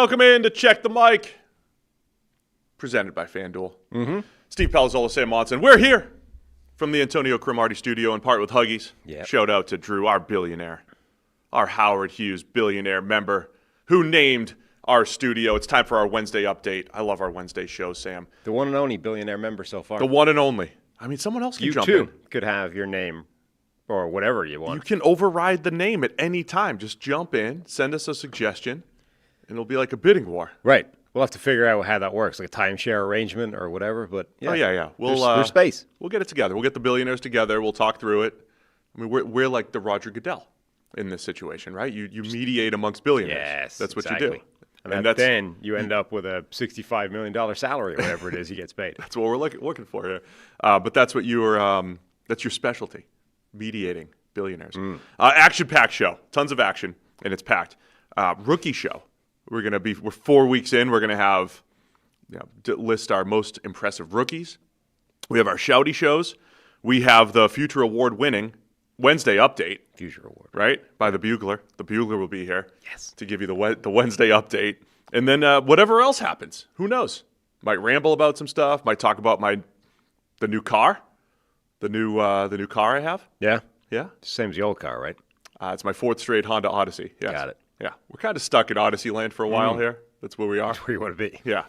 welcome in to Check the Mic, presented by FanDuel. Steve Palazzolo, Sam Monson. We're here from the Antonio Cromartie studio in part with Huggies. Yep. Shout out to Drew, our billionaire, our Howard Hughes billionaire member who named our studio. It's time for our Wednesday update. I love our Wednesday show, Sam. The one and only billionaire member so far. The one and only. I mean, someone else can jump in. You too could have your name or whatever you want. You can override the name at any time. Just jump in, send us a suggestion, and it'll be like a bidding war. Right. We'll have to figure out how that works, like a timeshare arrangement or whatever. But yeah. Oh, yeah. There's space. We'll get it together. We'll get the billionaires together. We'll talk through it. I mean, we're like the Roger Goodell in this situation, right? You mediate amongst billionaires. Yes, that's what exactly. you do. And then you end up with a $65 million salary or whatever it is he gets paid. That's what we're looking for here. But that's what that's your specialty, mediating billionaires. Action-packed show, tons of action, and it's packed. Rookie show. We're 4 weeks in. We're gonna have list our most impressive rookies. We have our Shouty Shows. We have the Future Award-winning Wednesday update. Future Award. Right? By the Bugler. The Bugler will be here. Yes. To give you the Wednesday update. And then whatever else happens. Who knows? Might ramble about some stuff. Might talk about the new car. The new car I have. Yeah? Yeah? Same as the old car, right? It's my fourth straight Honda Odyssey. Yes. Got it. Yeah. We're kind of stuck in Odyssey land for a while here. That's where we are. That's where you want to be. Yeah.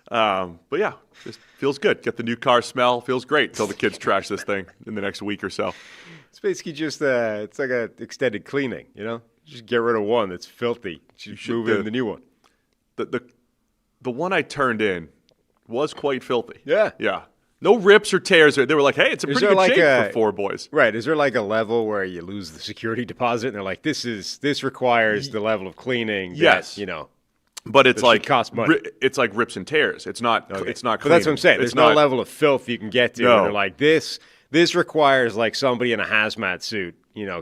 But yeah, just feels good. Get the new car smell. Feels great until the kids trash this thing in the next week or so. It's basically just it's like an extended cleaning, Just get rid of one that's filthy. You should move in the new one. The one I turned in was quite filthy. Yeah. Yeah. No rips or tears. They were like, hey, it's a pretty good shape for four boys. Right. Is there like a level where you lose the security deposit and they're like, this requires the level of cleaning yes. But it's like cost money. It's like rips and tears. It's not It's not cleaning. But that's what I'm saying. There's no level of filth you can get to. No. And they're like, this requires like somebody in a hazmat suit,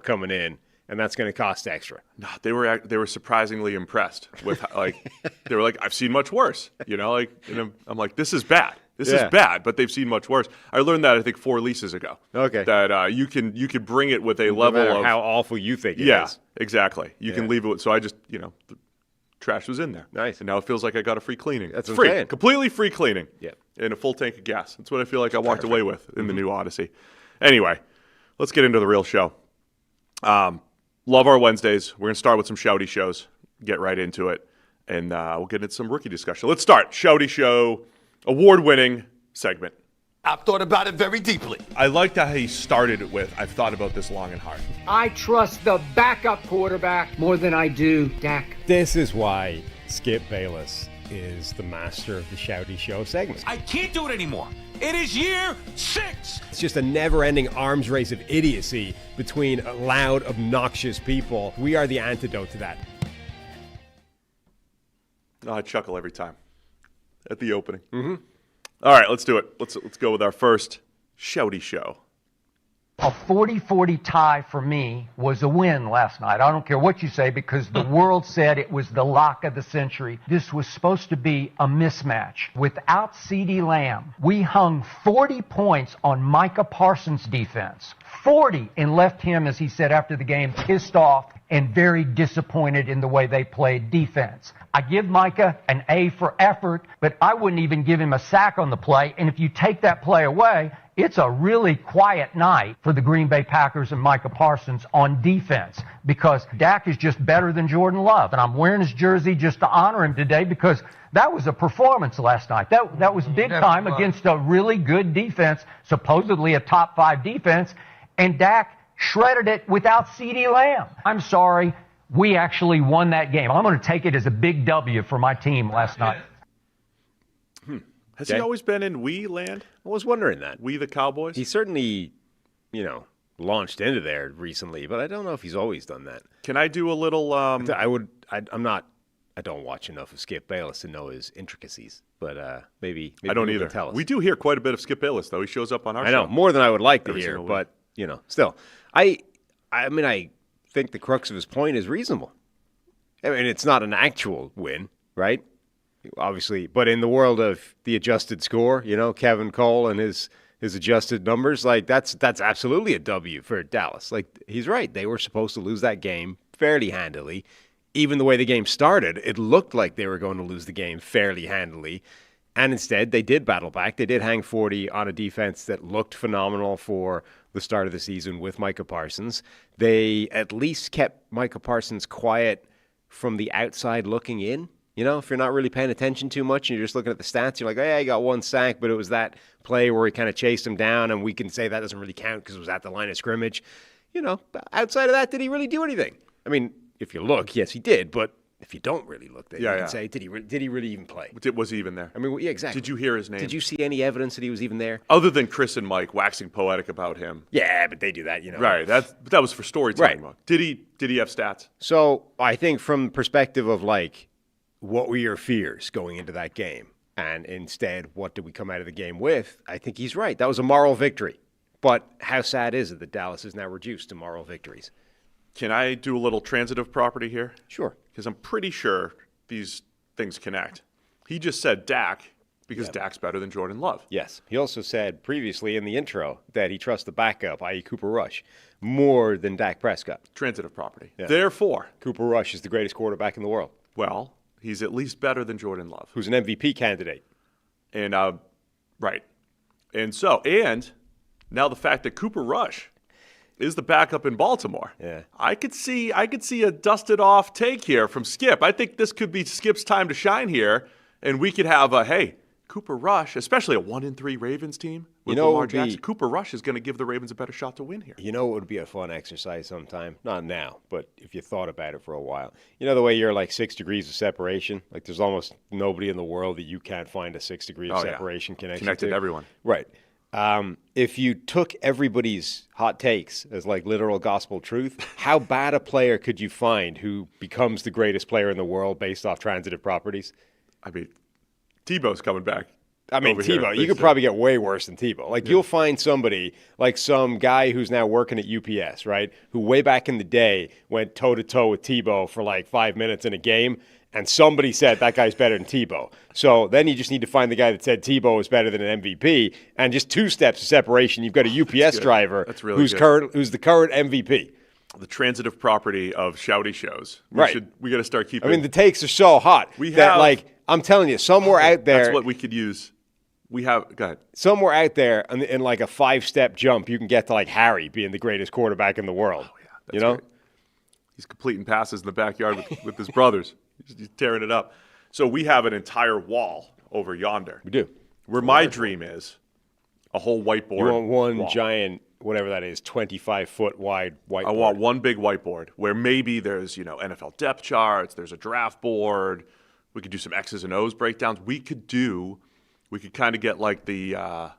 coming in, and that's going to cost extra. No, they were surprisingly impressed with they were like, I've seen much worse. And I'm like, this is bad. This is bad, but they've seen much worse. I learned that I think 4 leases ago. Okay. That you can bring it with a level of how awful you think it is. Yeah, exactly. You can leave it with. So I just the trash was in there. Nice. And now it feels like I got a free cleaning. That's free, what I'm saying. Completely free cleaning. Yeah. And a full tank of gas. That's what I feel like I walked away with in the new Odyssey. Anyway, let's get into the real show. Love our Wednesdays. We're gonna start with some Shouty Shows. Get right into it, and we'll get into some rookie discussion. Let's start. Shouty Show, award-winning segment. I've thought about it very deeply. I liked how he started it with, I've thought about this long and hard. I trust the backup quarterback more than I do Dak. This is why Skip Bayless is the master of the Shouty Show segment. I can't do it anymore. It is year 6. It's just a never-ending arms race of idiocy between loud, obnoxious people. We are the antidote to that. I chuckle every time at the opening. All right, let's do it. Let's go with our first Shouty Show. A 40-40 tie for me was a win last night. I don't care what you say because the world said it was the lock of the century. This was supposed to be a mismatch. Without CeeDee Lamb, we hung 40 points on Micah Parsons' defense. 40, and left him, as he said after the game, pissed off and very disappointed in the way they played defense. I give Micah an A for effort, but I wouldn't even give him a sack on the play. And if you take that play away, it's a really quiet night for the Green Bay Packers and Micah Parsons on defense because Dak is just better than Jordan Love. And I'm wearing his jersey just to honor him today because that was a performance last night. That was big time against a really good defense, supposedly a top 5 defense. And Dak shredded it without CeeDee Lamb. I'm sorry. We actually won that game. I'm going to take it as a big W for my team last night. Has he always been in we land? I was wondering that. We the Cowboys? He certainly, launched into there recently, but I don't know if he's always done that. Can I do a little... I don't watch enough of Skip Bayless to know his intricacies, but maybe I don't either. Tell us. We do hear quite a bit of Skip Bayless, though. He shows up on our show. I know, more than I would like to Every hear, single but, still. I think the crux of his point is reasonable. I mean, it's not an actual win, right? Obviously, but in the world of the adjusted score, Kevin Cole and his adjusted numbers, like that's absolutely a W for Dallas. Like he's right. They were supposed to lose that game fairly handily even the way the game started, it looked like they were going to lose the game fairly handily. And instead, they did battle back. They did hang 40 on a defense that looked phenomenal for the start of the season with Micah Parsons. They at least kept Micah Parsons quiet from the outside looking in. You know, if you're not really paying attention too much and you're just looking at the stats, you're like, oh, yeah, he got one sack, but it was that play where he kind of chased him down, and we can say that doesn't really count because it was at the line of scrimmage. You know, outside of that, did he really do anything? I mean, if you look, yes, he did, but if you don't really look, then you can say, did he really even play? Was he even there? I mean, yeah, exactly. Did you hear his name? Did you see any evidence that he was even there? Other than Chris and Mike waxing poetic about him. Yeah, but they do that, you know. Right. That was for storytelling. Right. Did he have stats? So I think from the perspective of like, what were your fears going into that game? And instead, what did we come out of the game with? I think he's right. That was a moral victory. But how sad is it that Dallas is now reduced to moral victories? Can I do a little transitive property here? Sure. Because I'm pretty sure these things connect. He just said Dak because Dak's better than Jordan Love. Yes. He also said previously in the intro that he trusts the backup, i.e. Cooper Rush, more than Dak Prescott. Transitive property. Yeah. Therefore, Cooper Rush is the greatest quarterback in the world. well, he's at least better than Jordan Love. Who's an MVP candidate. And right. And now the fact that Cooper Rush is the backup in Baltimore. Yeah. I could see a dusted off take here from Skip. I think this could be Skip's time to shine here, and we could have Cooper Rush, especially a 1-3 Ravens team with Lamar Jackson. Cooper Rush is going to give the Ravens a better shot to win here. You know what would be a fun exercise sometime? Not now, but if you thought about it for a while. You know the way you're like 6 degrees of separation? Like there's almost nobody in the world that you can't find a 6 degree of separation connection Connected to. to everyone. Right. If you took everybody's hot takes as like literal gospel truth, how bad a player could you find who becomes the greatest player in the world based off transitive properties? I mean, Tebow's coming back. I mean, Tebow, you could probably get way worse than Tebow. Like, you'll find somebody, like some guy who's now working at UPS, right, who way back in the day went toe-to-toe with Tebow for like 5 minutes in a game, and somebody said that guy's better than Tebow. So then you just need to find the guy that said Tebow is better than an MVP, and just 2 steps of separation, you've got a UPS driver who's the current MVP. The transitive property of Shouty Shows. We got to start keeping. I mean, the takes are so hot I'm telling you, somewhere out there. That's what we could use. Go ahead. Somewhere out there in like a 5-step jump, you can get to like Harry being the greatest quarterback in the world. Oh, yeah. That's right. He's completing passes in the backyard with his brothers. He's tearing it up. So we have an entire wall over yonder. We do. Where my dream is a whole whiteboard. You want one wall. Giant, whatever that is, 25-foot wide whiteboard. I want one big whiteboard where maybe there's, NFL depth charts, there's a draft board. We could do some X's and O's breakdowns. We could kind of get like the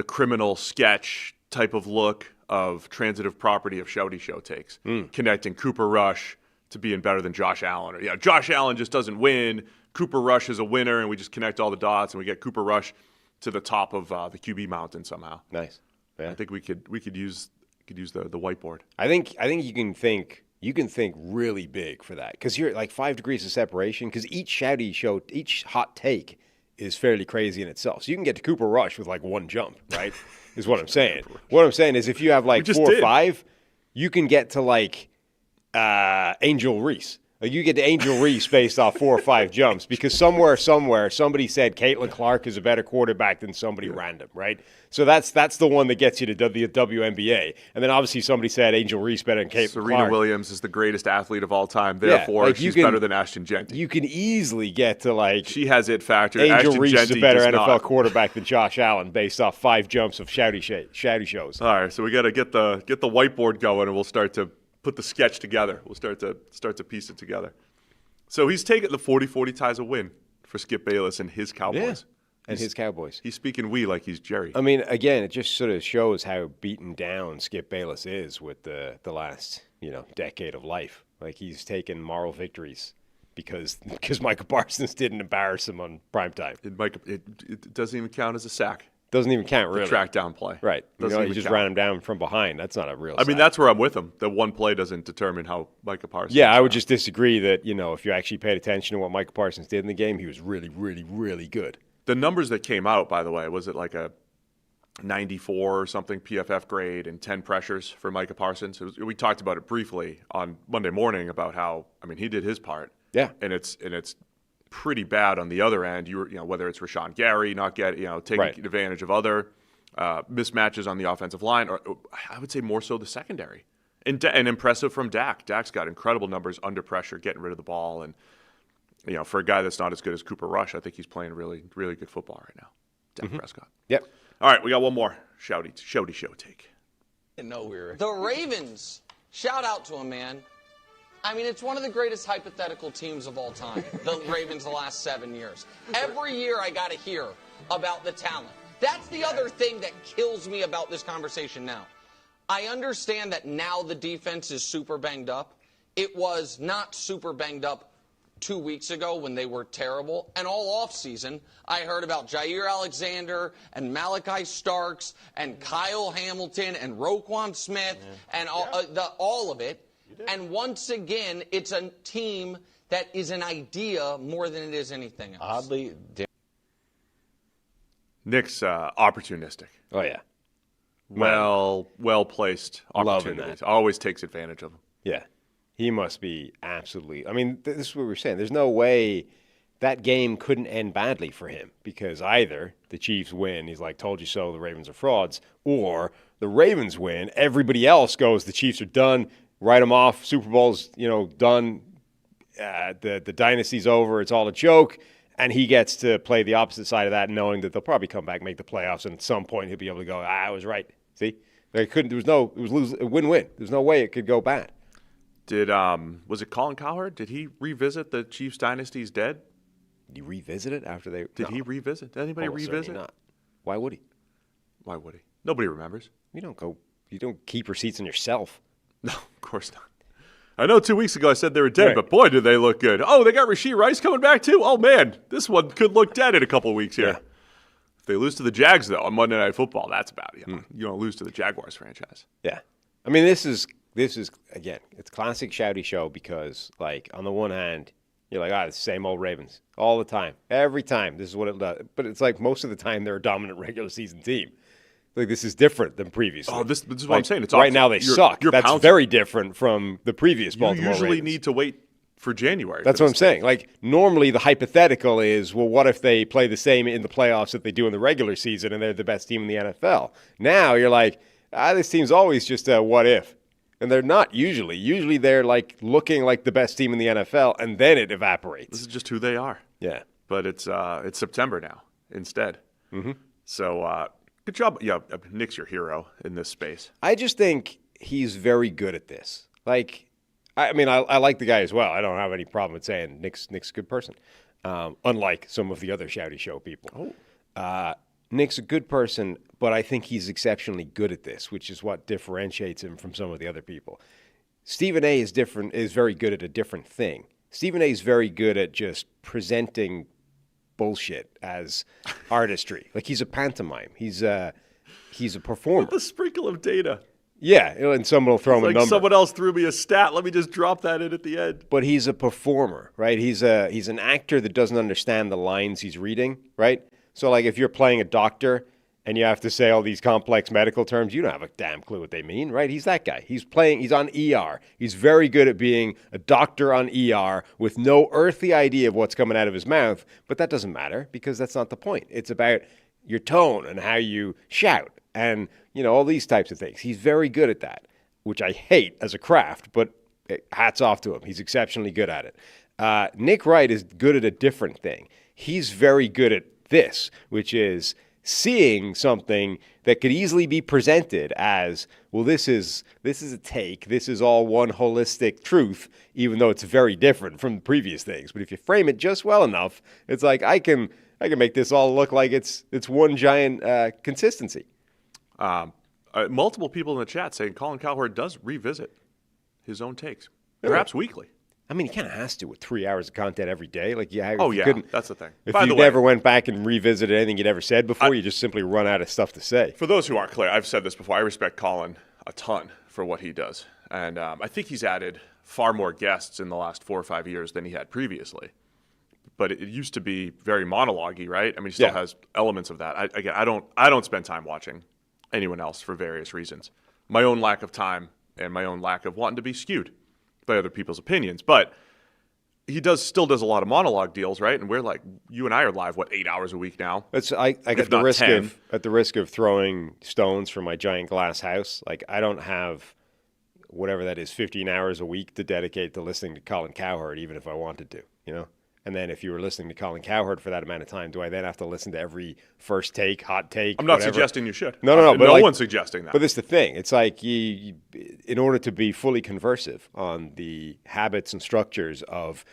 criminal sketch type of look of transitive property of Shouty Show takes, connecting Cooper Rush to being better than Josh Allen. Or Josh Allen just doesn't win. Cooper Rush is a winner, and we just connect all the dots, and we get Cooper Rush to the top of the QB mountain somehow. Nice. Yeah. I think we could use the whiteboard. I think you can think. You can think really big for that because you're like 5 degrees of separation because each hot take is fairly crazy in itself. So you can get to Cooper Rush with like one jump, right? Is what I'm saying. What I'm saying is if you have like 4 or 5, you can get to like Angel Reese. Like you get to Angel Reese based off 4 or 5 jumps because somewhere somebody said Caitlin Clark is a better quarterback than somebody random, right? So that's the one that gets you to the WNBA. And then obviously somebody said Angel Reese better than Caitlin Clark. Serena Williams is the greatest athlete of all time. Therefore, she's better than Ashton Genty. You can easily get to like she has it factor. Angel Ashton Reese Genty is a better NFL not. quarterback than Josh Allen based off 5 jumps of Shouty Shows. All right, so we got to get the whiteboard going, and we'll start to put the sketch together. We'll start to piece it together. So he's taking the 40-40 ties a win for Skip Bayless and his Cowboys. Yeah, and his Cowboys. He's speaking we like he's Jerry. I mean, again, it just sort of shows how beaten down Skip Bayless is with the last decade of life. Like he's taken moral victories because Micah Parsons didn't embarrass him on primetime. It doesn't even count as a sack. Doesn't even count, really. The track down play. Right. He just ran him down from behind. That's not a real sack. I mean, that's where I'm with him. That one play doesn't determine how Micah Parsons. Yeah, I would just disagree that, if you actually paid attention to what Micah Parsons did in the game, he was really, really, really good. The numbers that came out, by the way, was it like 94 or something PFF grade and 10 pressures for Micah Parsons. We talked about it briefly on Monday morning about how, I mean, he did his part. Yeah. And it's pretty bad on the other end. Whether it's Rashawn Gary not taking advantage of other mismatches on the offensive line, or I would say more so the secondary. And impressive from Dak. Dak's got incredible numbers under pressure, getting rid of the ball. And, for a guy that's not as good as Cooper Rush, I think he's playing really, really good football right now. Dak Prescott. Yep. All right, we got one more Shouty Show take. The Ravens, shout out to him, man. I mean, it's one of the greatest hypothetical teams of all time, the Ravens the last 7 years. Every year I got to hear about the talent. That's the other thing that kills me about this conversation now. I understand that now the defense is super banged up. It was not super banged up 2 weeks ago when they were terrible. And all offseason, I heard about Jair Alexander and Malachi Starks and Kyle Hamilton and Roquan Smith and all of it. And once again, it's a team that is an idea more than it is anything else. Oddly, Nick's opportunistic. Oh, yeah. Well-placed Loving opportunities. that. Always takes advantage of them. Yeah. He must be absolutely – I mean, this is what we're saying. There's no way that game couldn't end badly for him because either the Chiefs win, he's like, told you so, the Ravens are frauds, or the Ravens win, everybody else goes, the Chiefs are done, write them off, Super Bowl's, done, the dynasty's over, it's all a joke, and he gets to play the opposite side of that knowing that they'll probably come back, make the playoffs, and at some point he'll be able to go, I was right. See? It was a win-win. There's no way it could go bad. Was it Colin Cowherd? Did he revisit the Chiefs dynasty's dead? Did he revisit it after they? Did he revisit? Did anybody revisit? Not. Why would he? Why would he? Nobody remembers. You don't keep receipts on yourself. No, of course not. I know 2 weeks ago I said they were dead, but boy, did they look good. Oh, they got Rashee Rice coming back too? Oh, man, this one could look dead in a couple of weeks here. Yeah. If they lose to the Jags, though, on Monday Night Football, that's about it. You don't lose to the Jaguars franchise. Yeah. I mean, this is again, it's classic Shouty Show because, like, on the one hand, you're like, it's the same old Ravens all the time. Every time, this is what it does. But it's like most of the time they're a dominant regular season team. Like, this is different than previously. Oh, this is what I'm saying. It's right now they suck. That's pouncing. Very different from the previous Baltimore Ravens. You usually need to wait for January. That's what I'm saying. Like, normally the hypothetical is, well, what if they play the same in the playoffs that they do in the regular season and they're the best team in the NFL? Now you're like, this team's always just a what if. And they're not usually. Usually they're like looking like the best team in the NFL, and then it evaporates. This is just who they are. Yeah. But it's September now instead. Mm-hmm. So good job. Yeah, Nick's your hero in this space. I just think he's very good at this. Like, I mean, I like the guy as well. I don't have any problem with saying Nick's a good person, unlike some of the other Shouty Show people. Nick's a good person, but I think he's exceptionally good at this, which is what differentiates him from some of the other people. Stephen A. is very good at a different thing. Stephen A. is very good at just presenting bullshit as artistry. Like, he's a pantomime. He's a performer. With a sprinkle of data. Yeah, and someone will throw him a number. Someone else threw me a stat. Let me just drop that in at the end. But he's a performer, right? He's an actor that doesn't understand the lines he's reading, right? So, like, if you're playing a doctor and you have to say all these complex medical terms, you don't have a damn clue what they mean, right? He's that guy. He's on ER. He's very good at being a doctor on ER with no earthly idea of what's coming out of his mouth, but that doesn't matter because that's not the point. It's about your tone and how you shout and, all these types of things. He's very good at that, which I hate as a craft, but hats off to him. He's exceptionally good at it. Nick Wright is good at a different thing. He's very good at this, which is seeing something that could easily be presented as, well, this is a take, this is all one holistic truth, even though it's very different from the previous things. But if you frame it just well enough, it's like I can make this all look like it's one giant consistency. Multiple people in the chat saying Colin Cowherd does revisit his own takes, perhaps weekly. I mean, he kind of has to with 3 hours of content every day. Like, that's the thing. If you never went back and revisited anything you'd ever said before, you just simply run out of stuff to say. For those who aren't clear, I've said this before. I respect Colin a ton for what he does, and I think he's added far more guests in the last 4 or 5 years than he had previously. but it used to be very monologue-y, right? I mean, he still Yeah. has elements of that. I don't spend time watching anyone else for various reasons. My own lack of time and my own lack of wanting to be skewed by other people's opinions. But he still does a lot of monologue deals, right? And we're like, you and I are live, 8 hours a week now? I get at the risk of throwing stones from my giant glass house. Like, I don't have whatever that is, 15 hours a week to dedicate to listening to Colin Cowherd, even if I wanted to, you know? And then if you were listening to Colin Cowherd for that amount of time, do I then have to listen to every first take, hot take? I'm not whatever? suggesting you should. No. But no one's suggesting that. But this is the thing. It's like in order to be fully conversive on the habits and structures of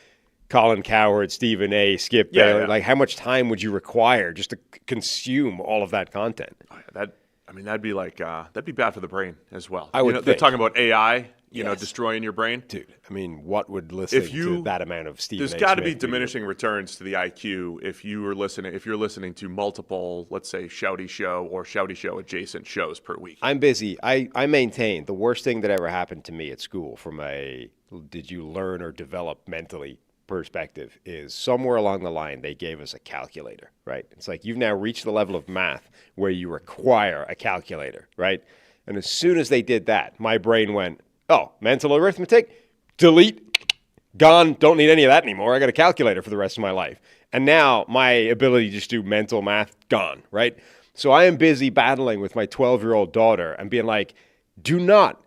Colin Cowherd, Stephen A., Skip Bayless, like how much time would you require just to consume all of that content? That'd be like that'd be bad for the brain as well. I would think. They're talking about AI, destroying your brain. Dude, I mean, what would listening to that amount of Stephen A. There's got to be Smith diminishing returns to the IQ if you're listening to multiple, let's say, Shouty Show or Shouty Show adjacent shows per week. I'm busy. I maintain the worst thing that ever happened to me at school from a did you learn or develop mentally perspective is somewhere along the line they gave us a calculator, right? It's like you've now reached the level of math where you require a calculator, right? And as soon as they did that, my brain went, oh, mental arithmetic, delete, gone, don't need any of that anymore. I got a calculator for the rest of my life. And now my ability to just do mental math, gone, right? So I am busy battling with my 12-year-old daughter and being like, do not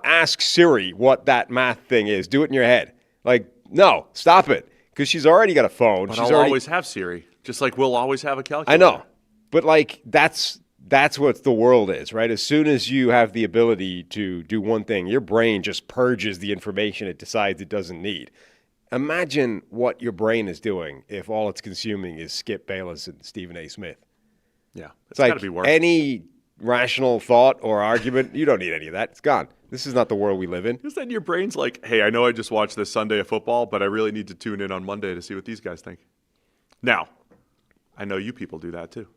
ask Siri what that math thing is. Do it in your head. Like, no, stop it. Because she's already got a phone. But She's I'll already... always have Siri, just like we'll always have a calculator. I know. But, like, that's what the world is, right? As soon as you have the ability to do one thing, your brain just purges the information it decides it doesn't need. Imagine what your brain is doing if all it's consuming is Skip Bayless and Stephen A. Smith. Yeah, it's like got to be worse. Any rational thought or argument, you don't need any of that. It's gone. This is not the world we live in. Because then your brain's like, hey, I know I just watched this Sunday of football, but I really need to tune in on Monday to see what these guys think. Now, I know you people do that too.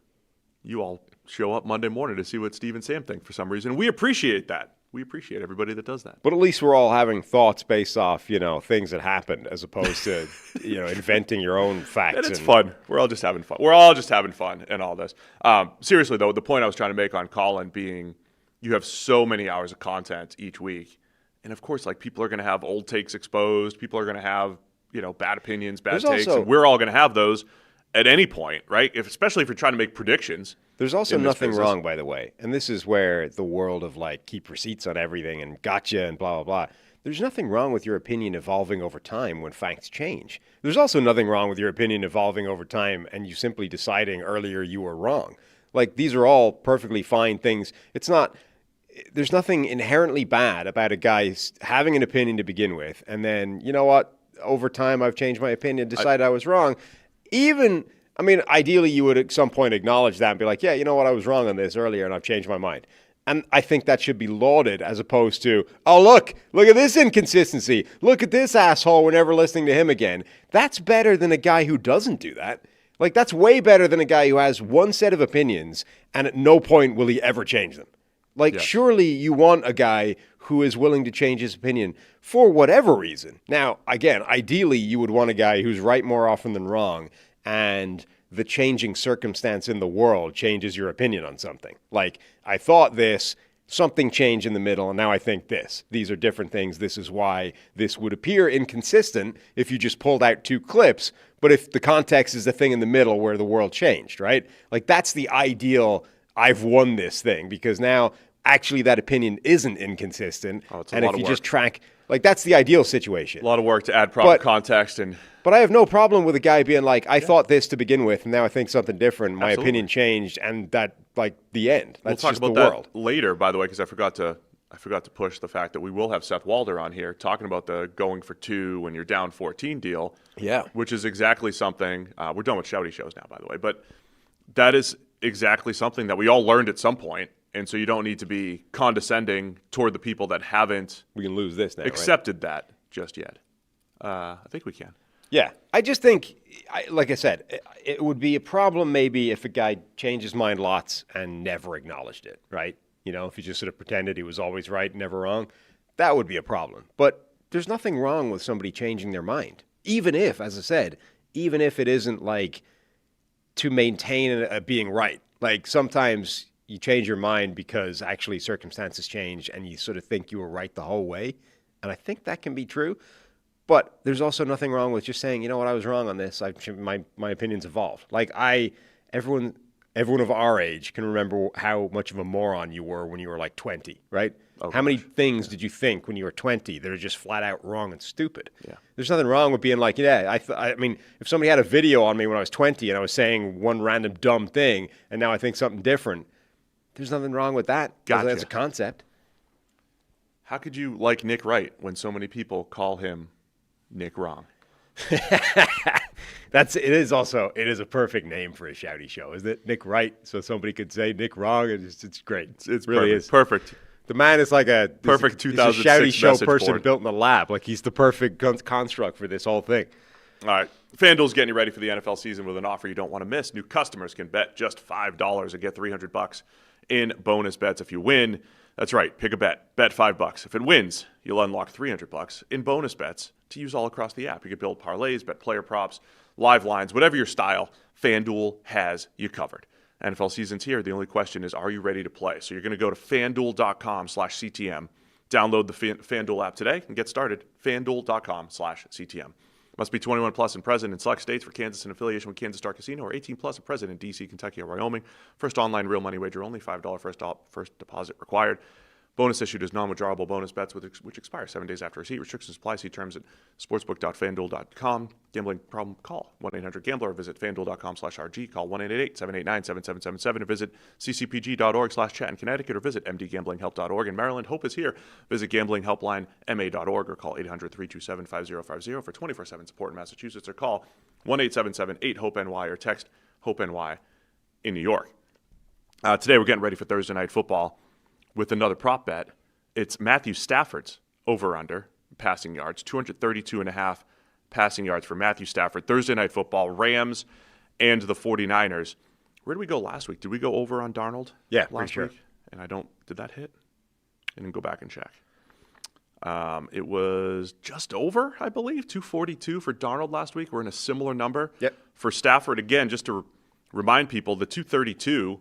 You all show up Monday morning to see what Steve and Sam think for some reason. We appreciate that. We appreciate everybody that does that. But at least we're all having thoughts based off, things that happened as opposed to, inventing your own facts. And it's fun. We're all just having fun. We're all just having fun and all this. Seriously, though, the point I was trying to make on Colin being you have so many hours of content each week. And, of course, like people are going to have old takes exposed. People are going to have, bad opinions, bad takes. And we're all going to have those at any point, right? Especially if you're trying to make predictions. There's also nothing wrong, by the way. And this is where the world of keep receipts on everything and gotcha and blah, blah, blah. There's nothing wrong with your opinion evolving over time when facts change. There's also nothing wrong with your opinion evolving over time and you simply deciding earlier you were wrong. These are all perfectly fine things. There's nothing inherently bad about a guy having an opinion to begin with. And then, you know what? Over time, I've changed my opinion, decided I was wrong. Ideally, you would at some point acknowledge that and be like, yeah, you know what? I was wrong on this earlier and I've changed my mind. And I think that should be lauded as opposed to, oh, look at this inconsistency. Look at this asshole. We're never listening to him again. That's better than a guy who doesn't do that. That's way better than a guy who has one set of opinions and at no point will he ever change them. Surely you want a guy who is willing to change his opinion for whatever reason. Now, again, ideally you would want a guy who's right more often than wrong and the changing circumstance in the world changes your opinion on something. I thought this, something changed in the middle, and now I think this. These are different things. This is why this would appear inconsistent if you just pulled out two clips, but if the context is the thing in the middle where the world changed, right? That's the ideal, I've won this thing, because now actually that opinion isn't inconsistent. And if you just track, that's the ideal situation. A lot of work to add proper context. But I have no problem with a guy being like, I thought this to begin with, and now I think something different. My opinion changed, and that, the end. That's we'll talk just about the world. That later, by the way, because I forgot to push the fact that we will have Seth Walder on here talking about the going for two when you're down 14 deal. Yeah. Which is exactly something, we're done with Shouty Shows now, by the way, but that is exactly something that we all learned at some point. And so you don't need to be condescending toward the people that haven't we can lose this now, accepted that just yet. I think we can. Yeah. I just think, like I said, it would be a problem maybe if a guy changed his mind lots and never acknowledged it, right? If he just sort of pretended he was always right, never wrong, that would be a problem. But there's nothing wrong with somebody changing their mind. Even if, as I said, even if it isn't like to maintain being right. Like sometimes you change your mind because actually circumstances change and you sort of think you were right the whole way. And I think that can be true. But there's also nothing wrong with just saying, you know what, I was wrong on this. My opinion's evolved. Like everyone of our age can remember how much of a moron you were when you were like 20, right? Oh, how many things did you think when you were 20 that are just flat out wrong and stupid? Yeah. There's nothing wrong with being like, yeah, I mean, if somebody had a video on me when I was 20 and I was saying one random dumb thing and now I think something different, there's nothing wrong with that. Gotcha. That's a concept. How could you like Nick Wright when so many people call him Nick Wrong? It is a perfect name for a Shouty show, isn't it? Nick Wright, so somebody could say Nick Wrong. It's great. It's really perfect. is Perfect. The man is like a perfect he's 2006 a Shouty show message person board. built in the lab. Like he's the perfect construct for this whole thing. All right. FanDuel's getting you ready for the NFL season with an offer you don't want to miss. New customers can bet just $5 and get $300 in bonus bets if you win. That's right. Pick a bet. Bet $5. If it wins, you'll unlock $300 in bonus bets to use all across the app. You can build parlays, bet player props, live lines, whatever your style, FanDuel has you covered. NFL season's here. The only question is, are you ready to play? So you're going to go to FanDuel.com/CTM. Download the FanDuel app today and get started. FanDuel.com/CTM. Must be 21 plus and present in select states. For Kansas in affiliation with Kansas Star Casino, or 18 plus and present in D.C., Kentucky, or Wyoming. First online real money wager only. $5 first deposit required. Bonus issued as non-withdrawable bonus bets which expire 7 days after receipt. Restrictions apply. See terms at sportsbook.fanduel.com. Gambling problem? Call 1-800-GAMBLER or visit fanduel.com/RG. Call 1-888-789-7777 or visit ccpg.org/chat in Connecticut or visit mdgamblinghelp.org in Maryland. Hope is here. Visit gamblinghelplinema.org or call 800-327-5050 for 24/7 support in Massachusetts, or call 1-877-8-HOPE-NY or text HOPE-NY in New York. Today we're getting ready for Thursday Night Football with another prop bet. It's Matthew Stafford's over-under passing yards, 232.5 passing yards for Matthew Stafford. Thursday Night Football, Rams and the 49ers. Where did we go last week? Did we go over on Darnold? Yeah, last pretty week? And did that hit? I didn't go back and check. It was just over, I believe, 242 for Darnold last week. We're in a similar number. Yep. For Stafford, again, just to remind people, the 232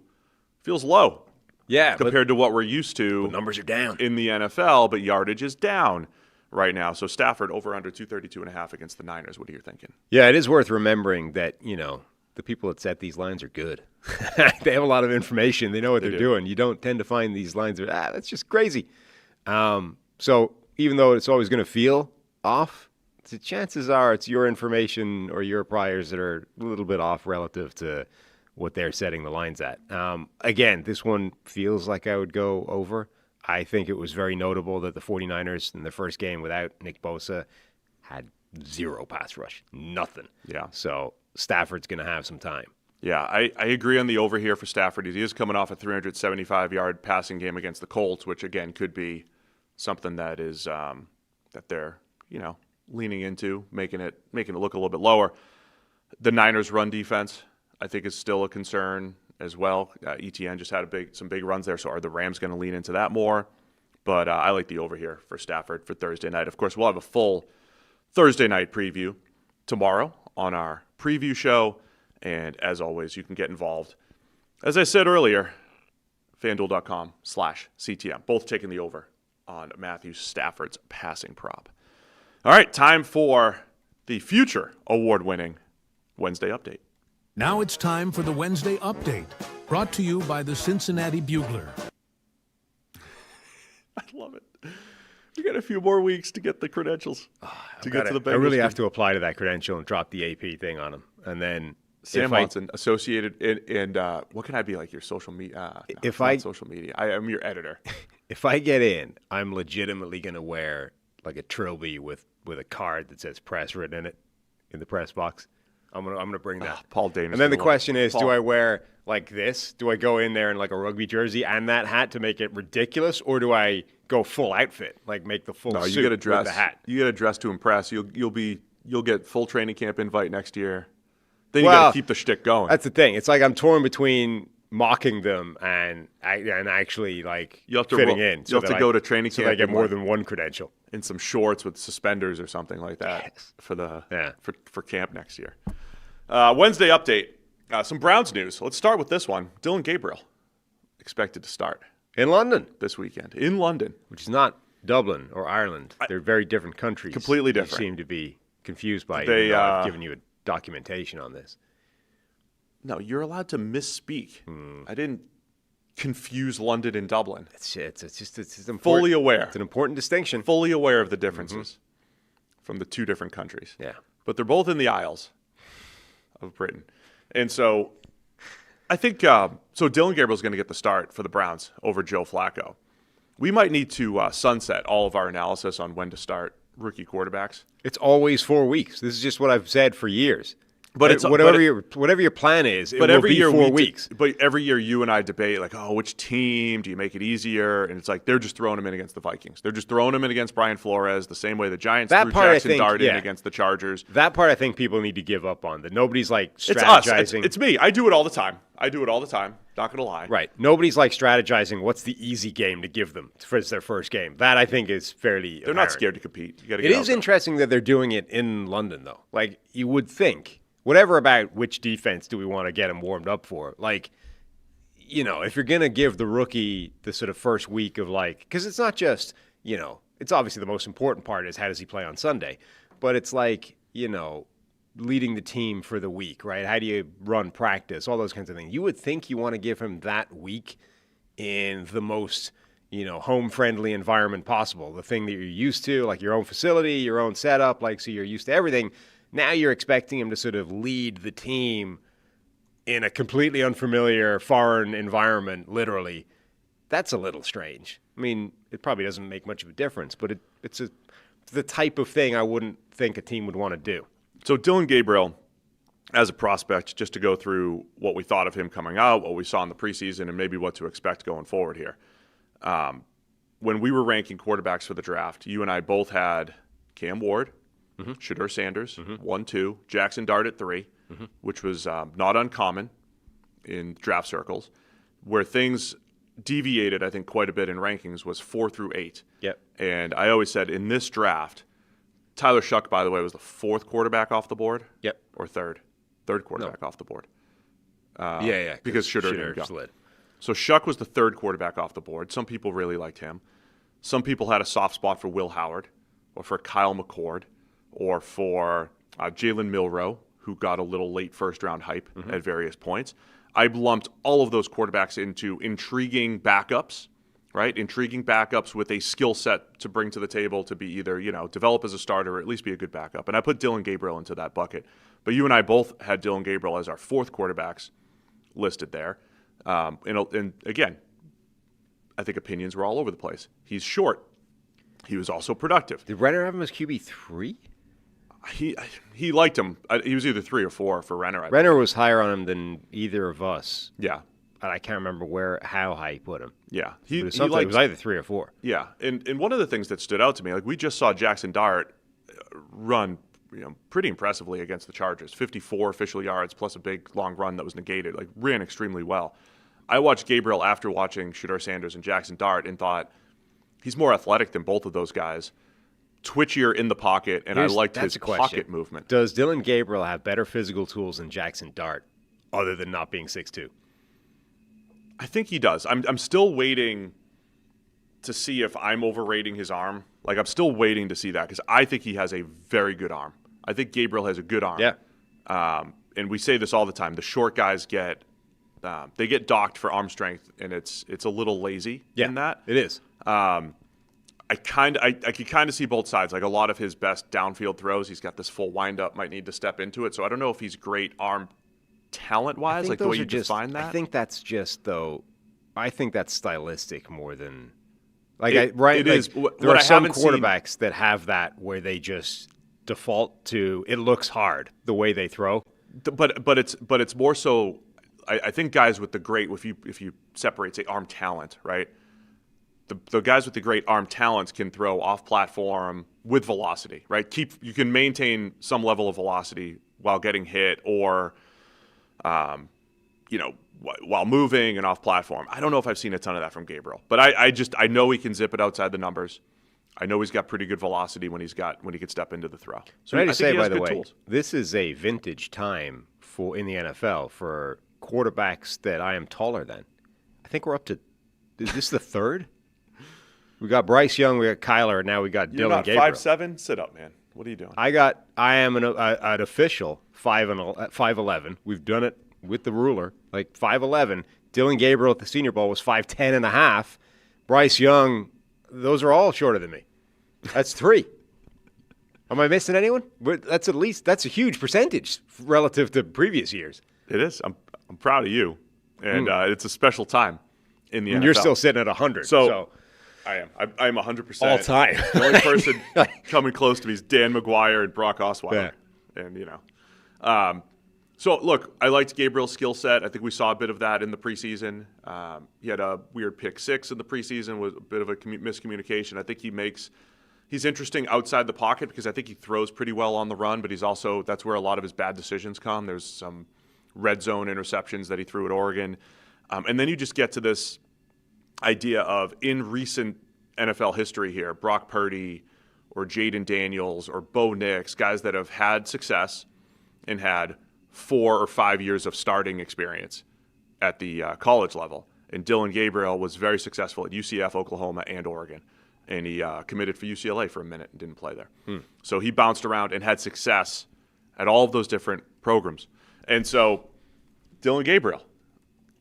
feels low. Yeah, compared to what we're used to. Numbers are down in the NFL, but yardage is down right now. So Stafford over under 232.5 against the Niners. What are you thinking? Yeah, it is worth remembering that, the people that set these lines are good. They have a lot of information. They know what they're doing. You don't tend to find these lines that's just crazy. So even though it's always going to feel off, the chances are it's your information or your priors that are a little bit off relative to what they're setting the lines at. Again, this one feels like I would go over. I think it was very notable that the 49ers in the first game without Nick Bosa had zero pass rush. Nothing. Yeah. So Stafford's going to have some time. Yeah, I agree on the over here for Stafford. He is coming off a 375-yard passing game against the Colts, which, again, could be something that is that they're, leaning into, making it look a little bit lower. The Niners' run defense, I think, is still a concern as well. ETN just had some big runs there, so are the Rams going to lean into that more? But I like the over here for Stafford for Thursday night. Of course, we'll have a full Thursday night preview tomorrow on our preview show. And as always, you can get involved. As I said earlier, FanDuel.com/CTM. Both taking the over on Matthew Stafford's passing prop. All right, time for the future award-winning Wednesday update. Now it's time for the Wednesday update, brought to you by the Cincinnati Bugler. I love it. We got a few more weeks to get the credentials to get to the Bengals. I really have to apply to that credential and drop the AP thing on him. And then Sam Monson, associated, and what can I be like your social media? Social media. I am your editor. If I get in, I'm legitimately going to wear like a trilby with a card that says press written in it in the press box. I'm gonna bring that. Paul Dana. And then the question is, do I wear like this? Do I go in there in like a rugby jersey and that hat to make it ridiculous, or do I go full outfit, like make the full suit you gotta dress, with the hat? You got to dress to impress. You'll get full training camp invite next year. Then you got to keep the shtick going. That's the thing. It's like I'm torn between mocking them and actually like fitting in. You have to go to training camp. So I get more than one credential. In some shorts with suspenders or something like that for camp next year. Wednesday update. Some Browns news. Let's start with this one. Dillon Gabriel expected to start In London. this weekend in London. Which is not Dublin or Ireland. They're very different countries. Completely different. You seem to be confused by it, They, even though I've given you a documentation on this. No, you're allowed to misspeak. I didn't confuse London and Dublin. It's important. Fully aware. It's an important distinction. Fully aware of the differences from the two different countries. Yeah. But they're both in the Isles of Britain. And so I think so Dillon Gabriel's going to get the start for the Browns over Joe Flacco. We might need to sunset all of our analysis on when to start rookie quarterbacks. It's always 4 weeks. This is just what I've said for years. But it's whatever your plan is, it will be 4 weeks. But every year you and I debate like, oh, which team do you make it easier? And it's like they're just throwing them in against the Vikings. They're just throwing them in against Brian Flores the same way the Giants threw Jackson Dart in against the Chargers. That part I think people need to give up on. That nobody's like It's strategizing. us. It's me. I do it all the time. Not going to lie. Right. Nobody's like strategizing what's the easy game to give them for their first game. That I think is fairly They're apparent. not scared to compete. You gotta It is interesting that they're doing it in London, though. Like, you would think, whatever about which defense do we want to get them warmed up for? Like, you know, if you're going to give the rookie the sort of first week of like, because it's not just, you know, it's obviously the most important part is how does he play on Sunday, but it's like, you know, leading the team for the week, right? How do you run practice? All those kinds of things. You would think you want to give him that week in the most, you know, home-friendly environment possible. The thing that you're used to, like your own facility, your own setup, like so you're used to everything. Now you're expecting him to sort of lead the team in a completely unfamiliar foreign environment, literally. That's a little strange. I mean, it probably doesn't make much of a difference, but it's the type of thing I wouldn't think a team would want to do. So Dillon Gabriel, as a prospect, just to go through what we thought of him coming out, what we saw in the preseason, and maybe what to expect going forward here. When we were ranking quarterbacks for the draft, you and I both had Cam Ward, Shouty Sanders, 1-2, Jackson Dart at 3, which was not uncommon in draft circles. Where things deviated, I think, quite a bit in rankings was 4 through 8. Yep. And I always said in this draft, Tyler Shuck, by the way, was the 4th quarterback off the board. Yep. Or 3rd quarterback off the board. Yeah. Because Shouty didn't go. slid. So Shuck was the 3rd quarterback off the board. Some people really liked him. Some people had a soft spot for Will Howard or for Kyle McCord or for Jalen Milroe, who got a little late first-round hype at various points. I lumped all of those quarterbacks into intriguing backups, right? Intriguing backups with a skill set to bring to the table to be either, you know, develop as a starter or at least be a good backup. And I put Dillon Gabriel into that bucket. But you and I both had Dillon Gabriel as our 4th quarterbacks listed there. And again, I think opinions were all over the place. He's short. He was also productive. Did Renner have him as QB3? He liked him. He was either 3 or 4 for Renner. Renner was higher on him than either of us. Yeah. And I can't remember how high he put him. Yeah. It was either 3 or 4. Yeah. And one of the things that stood out to me, like we just saw Jackson Dart run, you know, pretty impressively against the Chargers. 54 official yards plus a big long run that was negated. Like ran extremely well. I watched Gabriel after watching Shouty Sanders and Jackson Dart and thought he's more athletic than both of those guys. Twitchier in the pocket, and I liked his pocket movement. Does Dillon Gabriel have better physical tools than Jackson Dart, other than not being 6'2"? I think he does. I'm still waiting to see if I'm overrating his arm. Like, I'm still waiting to see that because I think he has a very good arm. I think Gabriel has a good arm. Yeah. And we say this all the time. The short guys get docked for arm strength, and it's a little lazy in that. It is. I can kind of see both sides. Like a lot of his best downfield throws, he's got this full windup, might need to step into it. So I don't know if he's great arm talent-wise, like the way you define that. I think that's just, though, I think that's stylistic more than It is. There are some quarterbacks that have that where they just default to it looks hard the way they throw. But it's more so. I think guys with the great, if you separate, say, arm talent, right? The guys with the great arm talents can throw off platform with velocity, right? You can maintain some level of velocity while getting hit, or while moving and off platform. I don't know if I've seen a ton of that from Gabriel, but I know he can zip it outside the numbers. I know he's got pretty good velocity when he can step into the throw. So I just say, by the way, this is a vintage time in the NFL for quarterbacks that I am taller than. I think we're up to, is this the third? We got Bryce Young, we got Kyler, and now we got You're Dillon not Gabriel. 5'7"? Sit up, man. What are you doing? I am an official 5'11". We've done it with the ruler, like 5'11". Dillon Gabriel at the Senior Bowl was 5'10 and a half. Bryce Young, those are all shorter than me. That's 3. Am I missing anyone? That's a huge percentage relative to previous years. It is. I'm proud of you, and it's a special time in the NFL. And you're still sitting at 100. So I am. I'm 100%. All time. The only person coming close to me is Dan McGuire and Brock Osweiler. Yeah. And, so, look, I liked Gabriel's skill set. I think we saw a bit of that in the preseason. He had a weird pick 6 in the preseason with a bit of a miscommunication. I think he's interesting outside the pocket because I think he throws pretty well on the run, but that's where a lot of his bad decisions come. There's some red zone interceptions that he threw at Oregon. And then you just get to this idea of, in recent NFL history here, Brock Purdy or Jaden Daniels or Bo Nix, guys that have had success and had 4 or 5 years of starting experience at the college level. And Dillon Gabriel was very successful at UCF, Oklahoma, and Oregon. And he committed for UCLA for a minute and didn't play there. So he bounced around and had success at all of those different programs. And so Dillon Gabriel,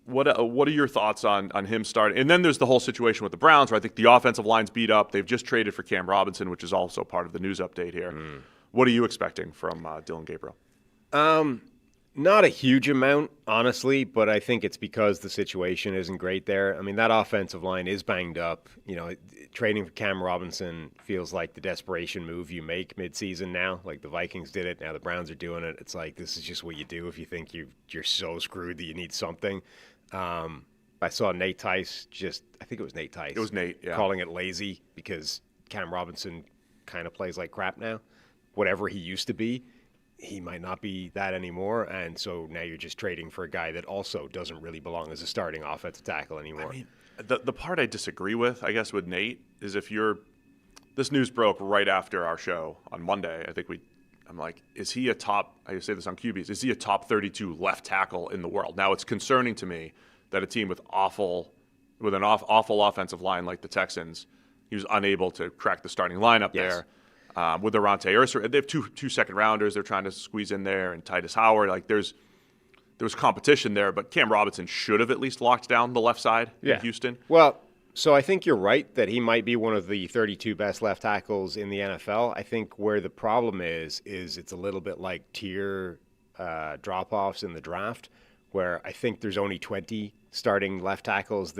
what are your thoughts on him starting? And then there's the whole situation with the Browns where I think the offensive line's beat up. They've just traded for Cam Robinson, which is also part of the news update here. What are you expecting from Dillon Gabriel? Not a huge amount, honestly, but I think it's because the situation isn't great there. I mean, that offensive line is banged up. You know, trading for Cam Robinson feels like the desperation move you make midseason now. Like the Vikings did it, now the Browns are doing it. It's like this is just what you do if you think you're so screwed that you need something. I saw Nate Tice I think it was Nate Tice. It was Nate, yeah. Calling it lazy because Cam Robinson kind of plays like crap now. Whatever he used to be, he might not be that anymore, and so now you're just trading for a guy that also doesn't really belong as a starting offensive tackle anymore. I mean, the part I disagree with, I guess, with Nate is this news broke right after our show on Monday. I'm like, is he I say this on QBs, is he a top 32 left tackle in the world? Now, it's concerning to me that a team with an awful offensive line like the Texans, he was unable to crack the starting lineup there. With Arante Ursa, they have two second rounders they're trying to squeeze in there, and Titus Howard. Like there was competition there, but Cam Robinson should have at least locked down the left side in Houston. Well, so I think you're right that he might be one of the 32 best left tackles in the NFL. I think where the problem is it's a little bit like tier drop-offs in the draft, where I think there's only 20 starting left tackles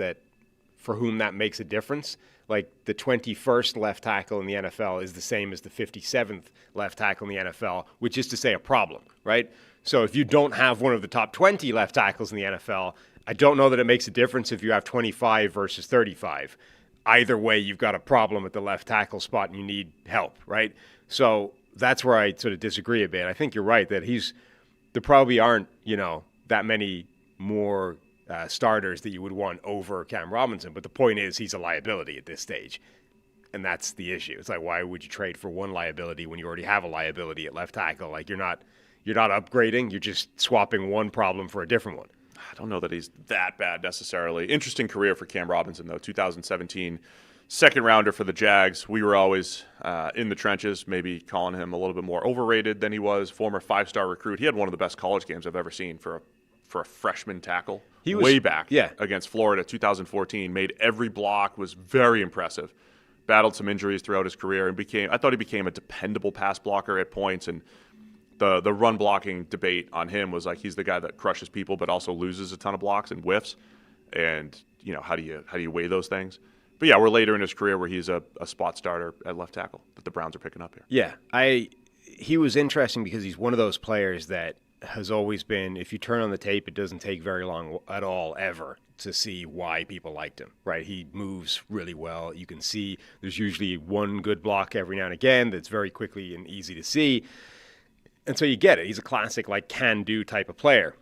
for whom that makes a difference. Like the 21st left tackle in the NFL is the same as the 57th left tackle in the NFL, which is to say a problem, right? So if you don't have one of the top 20 left tackles in the NFL, I don't know that it makes a difference if you have 25 versus 35. Either way, you've got a problem at the left tackle spot and you need help, right? So that's where I sort of disagree a bit. I think you're right that there probably aren't, that many more starters that you would want over Cam Robinson. But the point is he's a liability at this stage. And that's the issue. It's like, why would you trade for one liability when you already have a liability at left tackle? Like you're not upgrading. You're just swapping one problem for a different one. I don't know that he's that bad necessarily. Interesting career for Cam Robinson, though. 2017, second rounder for the Jags. We were always in the trenches, maybe calling him a little bit more overrated than he was. Former 5-star recruit. He had one of the best college games I've ever seen for a freshman tackle. He was way back against Florida, 2014. Made every block, was very impressive. Battled some injuries throughout his career and I thought he became a dependable pass blocker at points. And the run blocking debate on him was like he's the guy that crushes people but also loses a ton of blocks and whiffs. And how do you weigh those things? But yeah, we're later in his career where he's a spot starter at left tackle that the Browns are picking up here. Yeah, he was interesting because he's one of those players that has always been, if you turn on the tape, it doesn't take very long at all, ever, to see why people liked him, right? He moves really well. You can see there's usually one good block every now and again that's very quickly and easy to see. And so you get it. He's a classic, can-do type of player.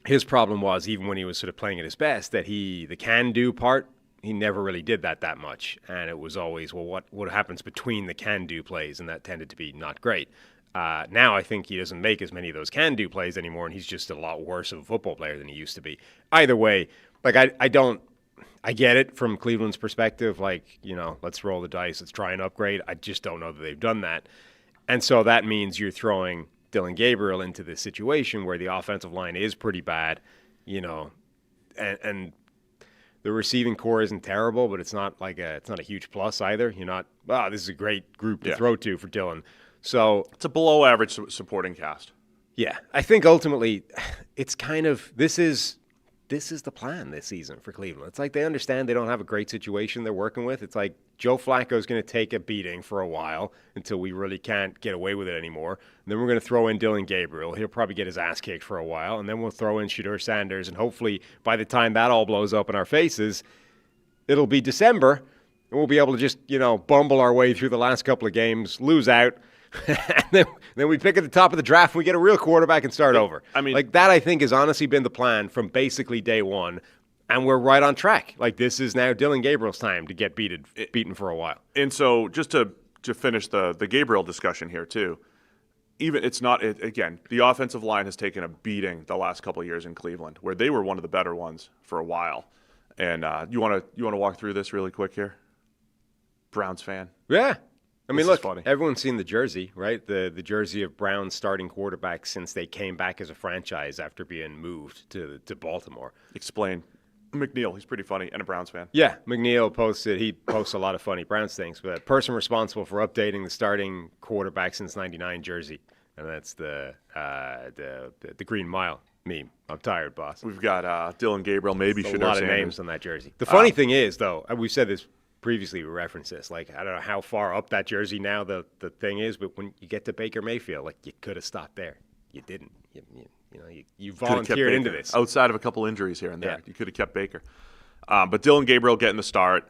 His problem was, even when he was sort of playing at his best, that the can-do part, he never really did that much. And it was always, well, what happens between the can-do plays? And that tended to be not great. Now I think he doesn't make as many of those can-do plays anymore, and he's just a lot worse of a football player than he used to be. Either way, like I get it from Cleveland's perspective, like, let's roll the dice, let's try and upgrade. I just don't know that they've done that. And so that means you're throwing Dillon Gabriel into this situation where the offensive line is pretty bad, and the receiving core isn't terrible, but it's not a huge plus either. You're not, this is a great group to throw to for Dillon. So it's a below average supporting cast. Yeah, I think ultimately it's kind of this is the plan this season for Cleveland. It's like they understand they don't have a great situation they're working with. It's like Joe Flacco is going to take a beating for a while until we really can't get away with it anymore. And then we're going to throw in Dillon Gabriel. He'll probably get his ass kicked for a while. And then we'll throw in Shouty Sanders. And hopefully by the time that all blows up in our faces, it'll be December. And we'll be able to just, bumble our way through the last couple of games, lose out. and then we pick at the top of the draft and we get a real quarterback and start over. I mean, like that I think has honestly been the plan from basically day one. And we're right on track. Like, this is now Dillon Gabriel's time to get beaten for a while. And so just to finish the Gabriel discussion here, too, again, the offensive line has taken a beating the last couple of years in Cleveland, where they were one of the better ones for a while. And you want to walk through this really quick here? Browns fan? Yeah. I mean, look, everyone's seen the jersey, right? The jersey of Browns starting quarterbacks since they came back as a franchise after being moved to Baltimore. Explain. McNeil, he's pretty funny, and a Browns fan. Yeah, McNeil he posts a lot of funny Browns things, but person responsible for updating the starting quarterback since '99 jersey, and that's the Green Mile meme. I'm tired, boss. We've got Dillon Gabriel, maybe Shouty Sanders. A lot of names on that jersey. The funny thing is, though, we've said this previously, we referenced this, like, I don't know how far up that jersey now the thing is, but when you get to Baker Mayfield, like, you could have stopped there. You didn't. You volunteered into this. Outside of a couple injuries here and there, you could have kept Baker. But Dillon Gabriel getting the start.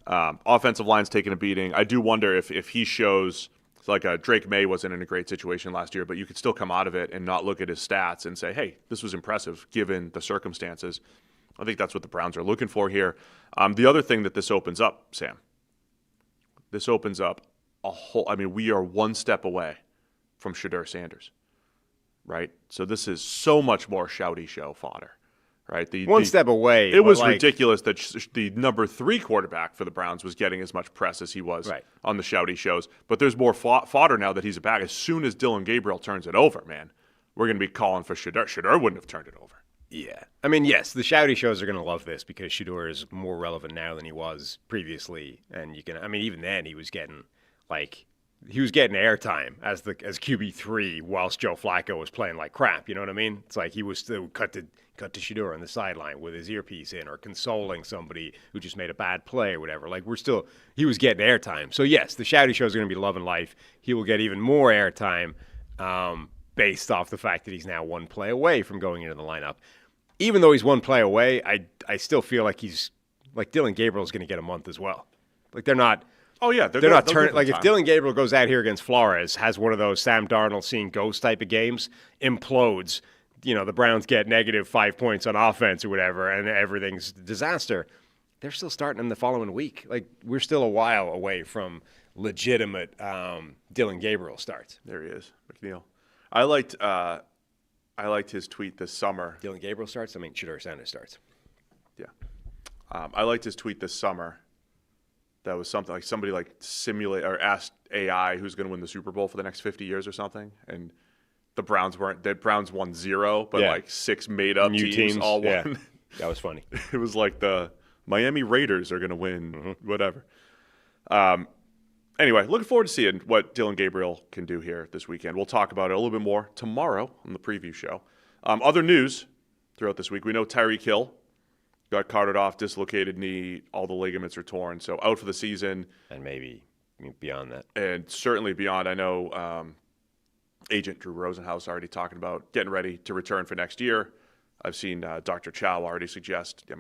Offensive line's taking a beating. I do wonder if he shows, like Drake May wasn't in a great situation last year, but you could still come out of it and not look at his stats and say, hey, this was impressive given the circumstances. I think that's what the Browns are looking for here. The other thing that this opens up, Sam, this opens up we are one step away from Shouty Sanders. Right? So this is so much more Shouty Show fodder, right? One step away. It was ridiculous that the number 3 quarterback for the Browns was getting as much press as he was on the Shouty Shows. But there's more fodder now that he's back. As soon as Dillon Gabriel turns it over, man, we're going to be calling for Shouty. Shouty wouldn't have turned it over. Yeah. I mean, yes, the Shouty Shows are going to love this because Shouty is more relevant now than he was previously. And even then he was getting airtime as QB3 whilst Joe Flacco was playing like crap. You know what I mean? It's like he was still cut to Shouty on the sideline with his earpiece in or consoling somebody who just made a bad play or whatever. Like he was getting airtime. So yes, the Shouty Show is going to be loving life. He will get even more airtime based off the fact that he's now one play away from going into the lineup. Even though he's one play away, I still feel like Dillon Gabriel is going to get a month as well. Like they're not. Oh, yeah. They're not turning. Like, if Dillon Gabriel goes out here against Flores, has one of those Sam Darnold seeing ghost type of games, implodes, the Browns get negative 5 points on offense or whatever, and everything's a disaster, they're still starting him the following week. Like, we're still a while away from legitimate Dillon Gabriel starts. There he is, McNeil. I liked his tweet this summer. Dillon Gabriel starts? I mean, Shouty Sanders starts. Yeah. I liked his tweet this summer. That was something like somebody simulate or asked AI who's going to win the Super Bowl for the next 50 years or something, and the Browns won 0, but 6 made up new teams all won. Yeah. That was funny. It was like the Miami Raiders are going to win, whatever. Anyway, looking forward to seeing what Dillon Gabriel can do here this weekend. We'll talk about it a little bit more tomorrow on the preview show. Other news throughout this week, we know Tyreek Hill got carted off, dislocated knee, all the ligaments are torn, so out for the season. And maybe beyond that. And certainly beyond. I know agent Drew Rosenhaus already talking about getting ready to return for next year. I've seen Dr. Chow already suggest, that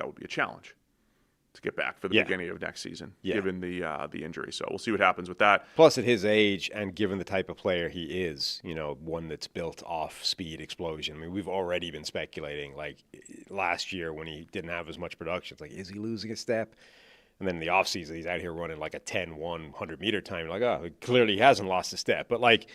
would be a challenge to get back for the beginning of next season, given the injury. So we'll see what happens with that. Plus, at his age and given the type of player he is, one that's built off speed explosion. I mean, we've already been speculating, like last year when he didn't have as much production. It's like, is he losing a step? And then in the offseason, he's out here running like a 10-1 100-meter time. You're like, oh, clearly he hasn't lost a step. But, like,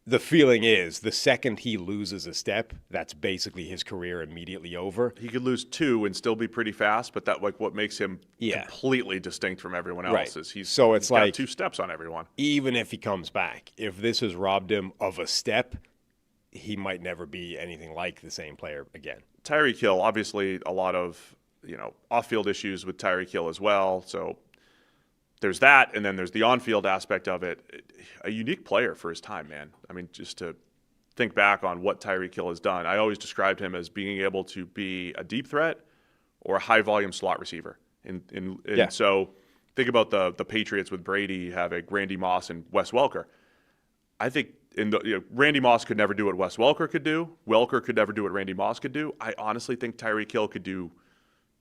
the feeling is the second he loses a step, that's basically his career immediately over. He could lose 2 and still be pretty fast, but that like what makes him completely distinct from everyone else is he's got 2 steps on everyone. Even if he comes back, if this has robbed him of a step, he might never be anything like the same player again. Tyreek Hill, obviously a lot of off-field issues with Tyreek Hill as well. So there's that, and then there's the on-field aspect of it. A unique player for his time, man. I mean, just to think back on what Tyreek Hill has done, I always described him as being able to be a deep threat or a high-volume slot receiver. So think about the Patriots with Brady having Randy Moss and Wes Welker. I think Randy Moss could never do what Wes Welker could do. Welker could never do what Randy Moss could do. I honestly think Tyreek Hill could do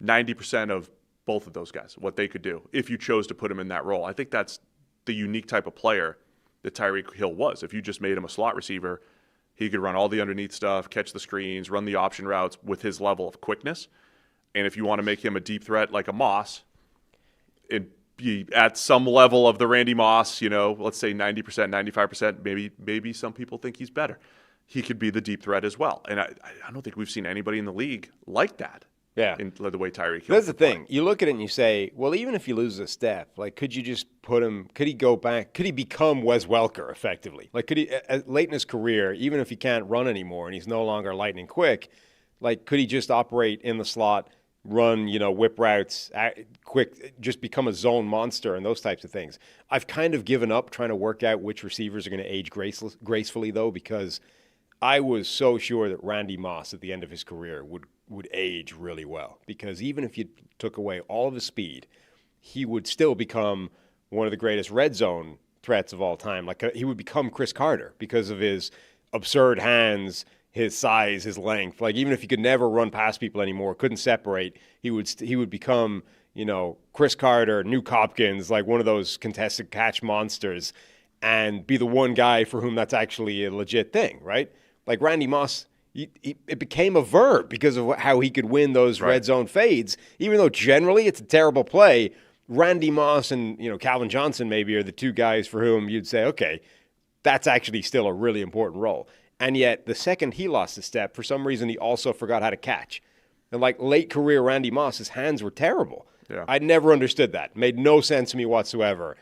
90% of both of those guys, what they could do, if you chose to put him in that role. I think that's the unique type of player that Tyreek Hill was. If you just made him a slot receiver, he could run all the underneath stuff, catch the screens, run the option routes with his level of quickness. And if you want to make him a deep threat like a Moss, it'd be at some level of the Randy Moss, let's say 90%, 95%, maybe some people think he's better. He could be the deep threat as well. And I don't think we've seen anybody in the league like that. Yeah. In the way Tyreek Hill. That's the thing. You look at it and you say, well, even if he loses a step, like, could you just put him, could he go back, could he become Wes Welker effectively? Like, could he, late in his career, even if he can't run anymore and he's no longer lightning quick, like, could he just operate in the slot, run, whip routes, quick, just become a zone monster and those types of things? I've kind of given up trying to work out which receivers are going to age gracefully, though, because I was so sure that Randy Moss at the end of his career would age really well, because even if you took away all of his speed, he would still become one of the greatest red zone threats of all time. Like, he would become Chris Carter because of his absurd hands, his size, his length. Like, even if he could never run past people anymore, couldn't separate, he would become, Chris Carter, Nuke Hopkins, like one of those contested catch monsters, and be the one guy for whom that's actually a legit thing, right? Like Randy Moss, it became a verb because of how he could win those red zone fades. Even though generally it's a terrible play, Randy Moss and Calvin Johnson maybe are the 2 guys for whom you'd say, okay, that's actually still a really important role. And yet the second he lost a step, for some reason he also forgot how to catch. And like late career Randy Moss, his hands were terrible. Yeah. I never understood that. It made no sense to me whatsoever.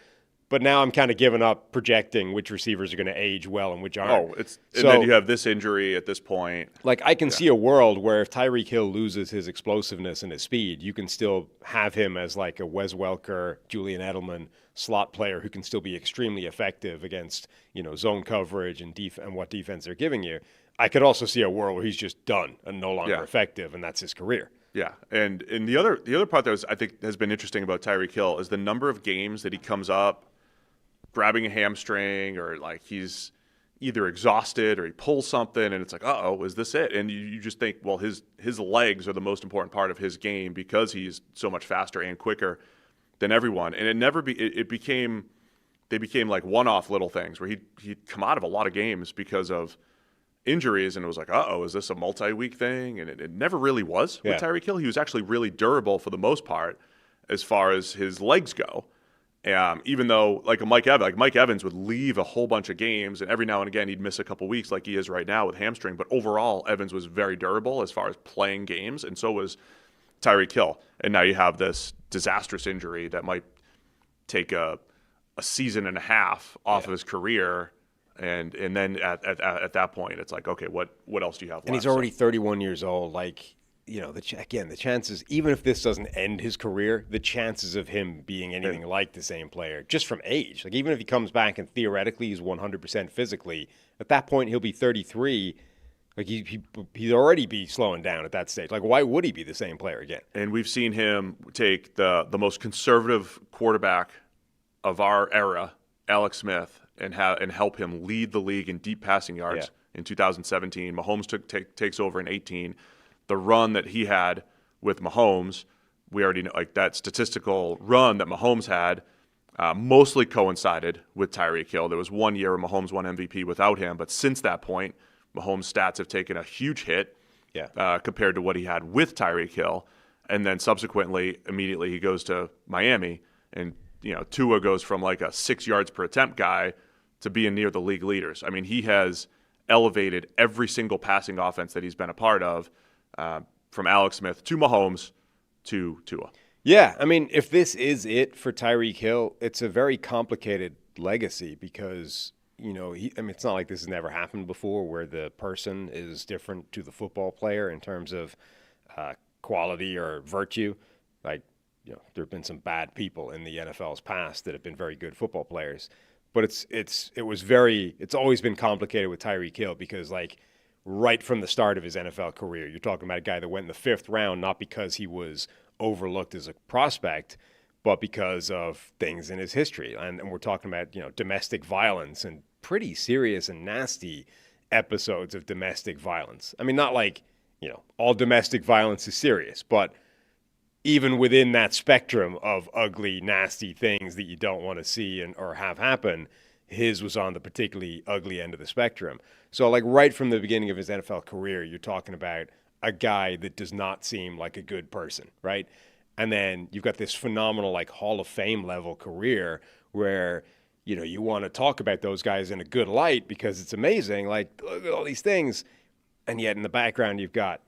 But now I'm kind of giving up projecting which receivers are going to age well and which aren't. And then you have this injury at this point. Like, I can see a world where if Tyreek Hill loses his explosiveness and his speed, you can still have him as like a Wes Welker, Julian Edelman slot player who can still be extremely effective against, zone coverage and what defense they're giving you. I could also see a world where he's just done and no longer effective, and that's his career. Yeah, and the other part that I think has been interesting about Tyreek Hill is the number of games that he comes up grabbing a hamstring, or like he's either exhausted or he pulls something and it's like, uh-oh, is this it? And you just think, well, his legs are the most important part of his game because he's so much faster and quicker than everyone. And they became like one-off little things where he'd come out of a lot of games because of injuries, and it was like, uh-oh, is this a multi-week thing? And it never really was with Tyreek Hill. He was actually really durable for the most part as far as his legs go. Even though, like Mike Evans would leave a whole bunch of games, and every now and again he'd miss a couple weeks like he is right now with hamstring. But overall, Evans was very durable as far as playing games, and so was Tyreek Hill. And now you have this disastrous injury that might take a season and a half off of his career. And then at that point, it's like, okay, what else do you have left? And he's already 31 years old. Like, the chances, even if this doesn't end his career, the chances of him being anything like the same player, just from age, like even if he comes back and theoretically he's 100% physically, at that point he'll be 33. Like he'd already be slowing down at that stage. Like, why would he be the same player again? And we've seen him take the most conservative quarterback of our era, Alex Smith, and help him lead the league in deep passing yards in 2017. Mahomes takes over in 18. The run that he had with Mahomes, we already know, like that statistical run that Mahomes had mostly coincided with Tyreek Hill. There was 1 year where Mahomes won MVP without him, but since that point, Mahomes' stats have taken a huge hit compared to what he had with Tyreek Hill. And then subsequently, immediately he goes to Miami, and Tua goes from like a 6 yards per attempt guy to being near the league leaders. I mean, he has elevated every single passing offense that he's been a part of, from Alex Smith to Mahomes to Tua. Yeah, I mean, if this is it for Tyreek Hill, it's a very complicated legacy because, it's not like this has never happened before where the person is different to the football player in terms of quality or virtue. Like, there have been some bad people in the NFL's past that have been very good football players. But it's always been complicated with Tyreek Hill because, like, right from the start of his NFL career, you're talking about a guy that went in the 5th round, not because he was overlooked as a prospect, but because of things in his history. And we're talking about, domestic violence and pretty serious and nasty episodes of domestic violence. I mean, not like, all domestic violence is serious, but even within that spectrum of ugly, nasty things that you don't want to see or have happen, his was on the particularly ugly end of the spectrum. So, like, right from the beginning of his NFL career, you're talking about a guy that does not seem like a good person, right? And then you've got this phenomenal, like, Hall of Fame level career where, you want to talk about those guys in a good light because it's amazing. Like, look at all these things. And yet in the background, you've got,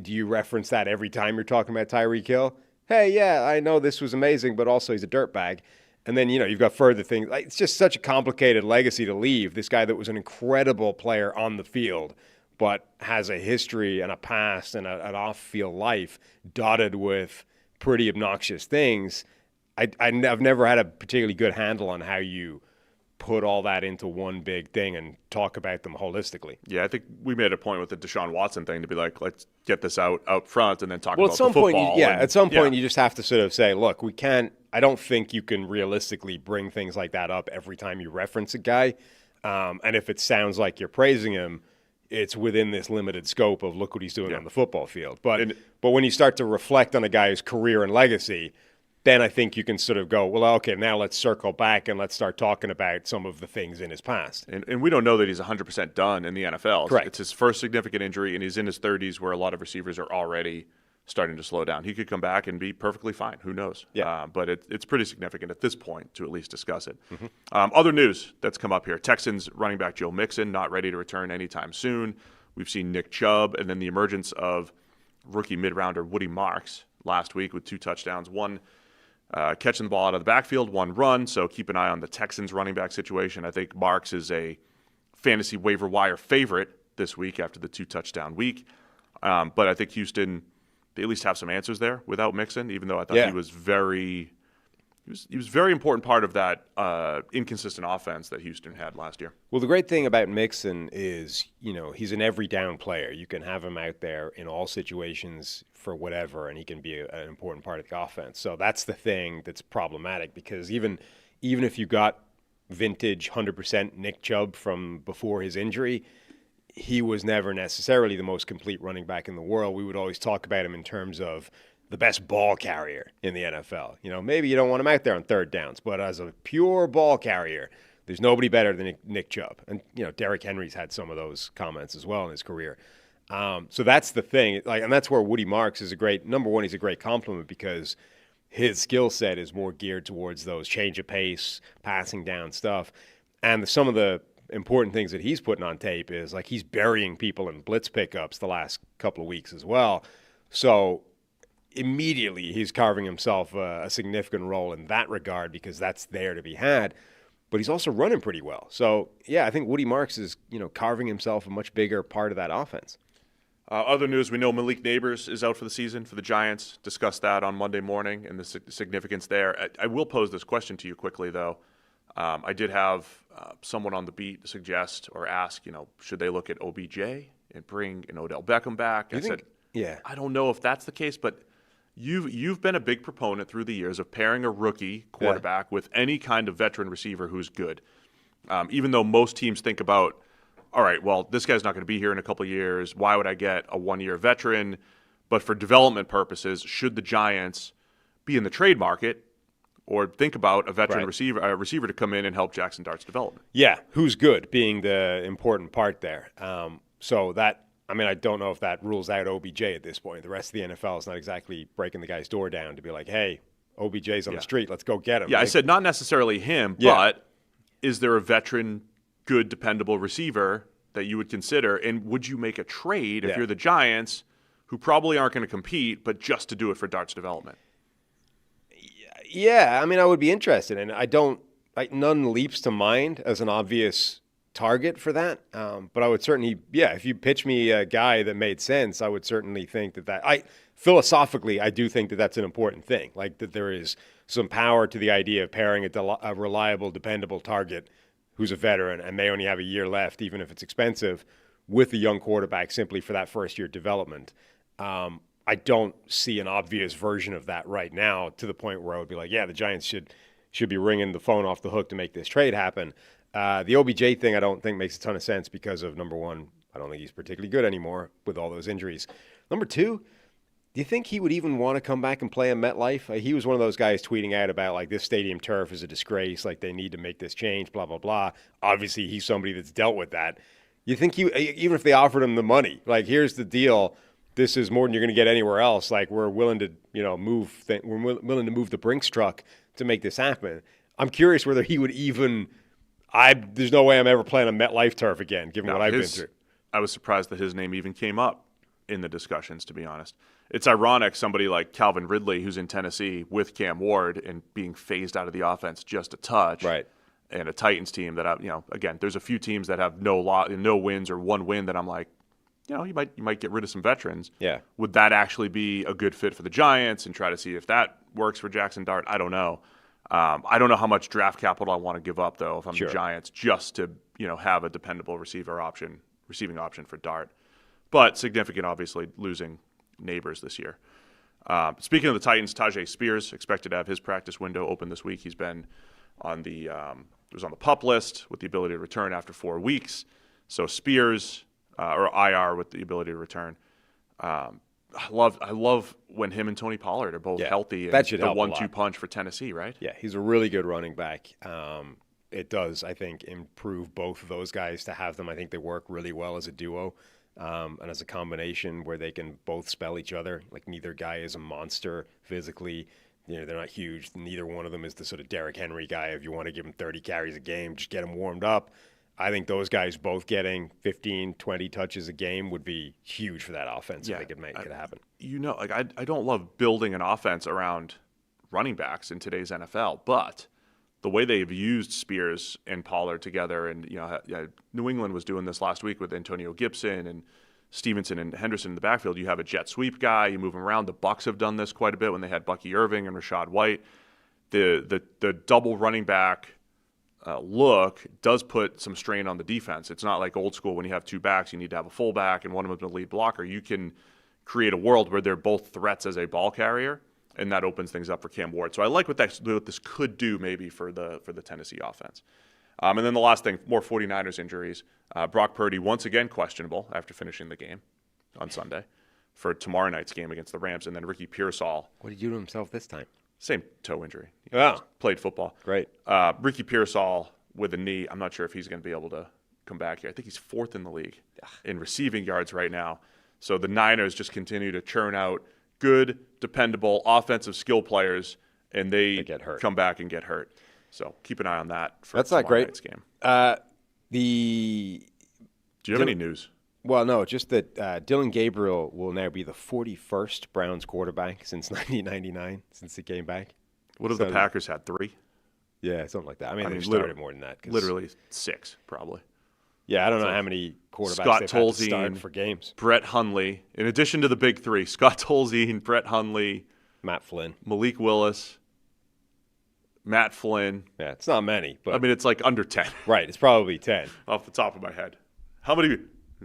do you reference that every time you're talking about Tyreek Hill? Hey, yeah, I know this was amazing, but also he's a dirtbag. And then, you've got further things. Like, it's just such a complicated legacy to leave. This guy that was an incredible player on the field, but has a history and a past and an off-field life dotted with pretty obnoxious things. I've never had a particularly good handle on how you put all that into one big thing and talk about them holistically. Yeah, I think we made a point with the Deshaun Watson thing to be like, let's get this out front and then talk about the football. At some point you just have to sort of say, look, we can't – I don't think you can realistically bring things like that up every time you reference a guy. And if it sounds like you're praising him, it's within this limited scope of look what he's doing on the football field. But when you start to reflect on a guy's career and legacy – then I think you can sort of go, well, okay, now let's circle back and let's start talking about some of the things in his past. And we don't know that he's 100% done in the NFL. Correct. It's his first significant injury, and he's in his 30s where a lot of receivers are already starting to slow down. He could come back and be perfectly fine. Who knows? Yeah. But it's pretty significant at this point to at least discuss it. Mm-hmm. Other news that's come up here. Texans running back Joe Mixon not ready to return anytime soon. We've seen Nick Chubb and then the emergence of rookie mid-rounder Woody Marks last week with 2 touchdowns, one catching the ball out of the backfield, 1 run. So keep an eye on the Texans running back situation. I think Marks is a fantasy waiver wire favorite this week after the 2-touchdown week. But I think Houston, they at least have some answers there without Mixon, even though I thought he was very important part of that inconsistent offense that Houston had last year. Well, the great thing about Mixon is, he's an every down player. You can have him out there in all situations for whatever, and he can be an important part of the offense. So that's the thing that's problematic because even if you got vintage 100% Nick Chubb from before his injury, he was never necessarily the most complete running back in the world. We would always talk about him in terms of the best ball carrier in the NFL. Maybe you don't want him out there on 3rd downs, but as a pure ball carrier, there's nobody better than Nick Chubb. And, Derrick Henry's had some of those comments as well in his career. So that's the thing. And that's where Woody Marks is number one, he's a great compliment because his skill set is more geared towards those change of pace, passing down stuff. And some of the important things that he's putting on tape is like he's burying people in blitz pickups the last couple of weeks as well. So immediately he's carving himself a significant role in that regard because that's there to be had. But he's also running pretty well. So, yeah, I think Woody Marks is, carving himself a much bigger part of that offense. Other news, we know Malik Nabers is out for the season for the Giants. Discussed that on Monday morning and the significance there. I will pose this question to you quickly, though. I did have someone on the beat suggest or ask, should they look at OBJ and bring an Odell Beckham back? I said, I don't know if that's the case, but you've been a big proponent through the years of pairing a rookie quarterback with any kind of veteran receiver who's good. Even though most teams think about, all right, well, this guy's not going to be here in a couple of years. Why would I get a 1-year veteran? But for development purposes, should the Giants be in the trade market or think about a veteran receiver to come in and help Jackson Dart's development? Yeah, who's good being the important part there. So that I mean, I don't know if that rules out OBJ at this point. The rest of the NFL is not exactly breaking the guy's door down to be like, hey, OBJ's on the street. Let's go get him. Yeah, I said not necessarily him, but is there a veteran, good, dependable receiver that you would consider? And would you make a trade if you're the Giants, who probably aren't going to compete, but just to do it for Dart's development? Yeah, I mean, I would be interested. And I don't, like, none leaps to mind as an obvious target for that. But I would certainly, if you pitch me a guy that made sense, I would certainly think philosophically, I do think that that's an important thing. Like, that there is some power to the idea of pairing a reliable, dependable target who's a veteran and may only have a year left, even if it's expensive, with a young quarterback simply for that first-year development. I don't see an obvious version of that right now to the point where I would be like, the Giants should be ringing the phone off the hook to make this trade happen. The OBJ thing I don't think makes a ton of sense because of, number one, I don't think he's particularly good anymore with all those injuries. Number two, do you think he would even want to come back and play in MetLife? He was one of those guys tweeting out about, like, this stadium turf is a disgrace, like they need to make this change, blah, blah, blah. Obviously, he's somebody that's dealt with that. You think even if they offered him the money, like, here's the deal, this is more than you're going to get anywhere else, like, we're willing to, move the Brinks truck to make this happen. I'm curious whether he would even there's no way I'm ever playing a MetLife turf again, given what I've been through. I was surprised that his name even came up in the discussions, to be honest. It's ironic somebody like Calvin Ridley, who's in Tennessee with Cam Ward and being phased out of the offense just a touch. Right. And a Titans team that, again, there's a few teams that have no wins or one win that I'm like, you might get rid of some veterans. Yeah. Would that actually be a good fit for the Giants and try to see if that works for Jackson Dart? I don't know. I don't know how much draft capital I want to give up, though, if I'm the Giants, just to have a dependable receiving option for Dart. But significant, obviously, losing Nabers this year. Speaking of the Titans, Tyjae Spears expected to have his practice window open this week. He's been on the was on the PUP list with the ability to return after 4 weeks. So Spears or IR with the ability to return. I love when him and Tony Pollard are both healthy. And that should help the 1-2 punch for Tennessee, right? Yeah, he's a really good running back. It does, I think, improve both of those guys to have them. I think they work really well as a duo and as a combination where they can both spell each other. Like, neither guy is a monster physically. They're not huge. Neither one of them is the sort of Derrick Henry guy. If you want to give him 30 carries a game, just get him warmed up. I think those guys both getting 15, 20 touches a game would be huge for that offense if they could make it happen. I don't love building an offense around running backs in today's NFL, but the way they've used Spears and Pollard together, and New England was doing this last week with Antonio Gibson and Stevenson and Henderson in the backfield. You have a jet sweep guy, you move him around. The Bucs have done this quite a bit when they had Bucky Irving and Rashad White. The double running back look does put some strain on the defense. It's not like old school when you have two backs, you need to have a fullback and one of them is a lead blocker. You can create a world where they're both threats as a ball carrier, and that opens things up for Cam Ward. So I like what this could do maybe for the Tennessee offense. And then the last thing, more 49ers injuries. Brock Purdy once again questionable after finishing the game on Sunday for tomorrow night's game against the Rams, and then Ricky Pearsall. What did he do to himself this time? Same toe injury. Played football. Great. Ricky Pearsall with a knee. I'm not sure if he's going to be able to come back here. I think he's 4th in the league in receiving yards right now. So the Niners just continue to churn out good, dependable, offensive skill players, and they get hurt. Come back and get hurt. So keep an eye on that for That's not great. Night's game. Do you have any news? Well, no, just that Dillon Gabriel will now be the 41st Browns quarterback since 1999, since he came back. What have the Packers had, 3? Yeah, something like that. I mean they've started more than that. Literally 6, probably. Yeah, I don't know how many quarterbacks they've had to start for games. Brett Hundley, in addition to the big 3, Scott Tolzien, Brett Hundley, Matt Flynn, Malik Willis, Matt Flynn. Yeah, it's not many. But I mean, it's like under 10. Right, it's probably 10. Off the top of my head. How many?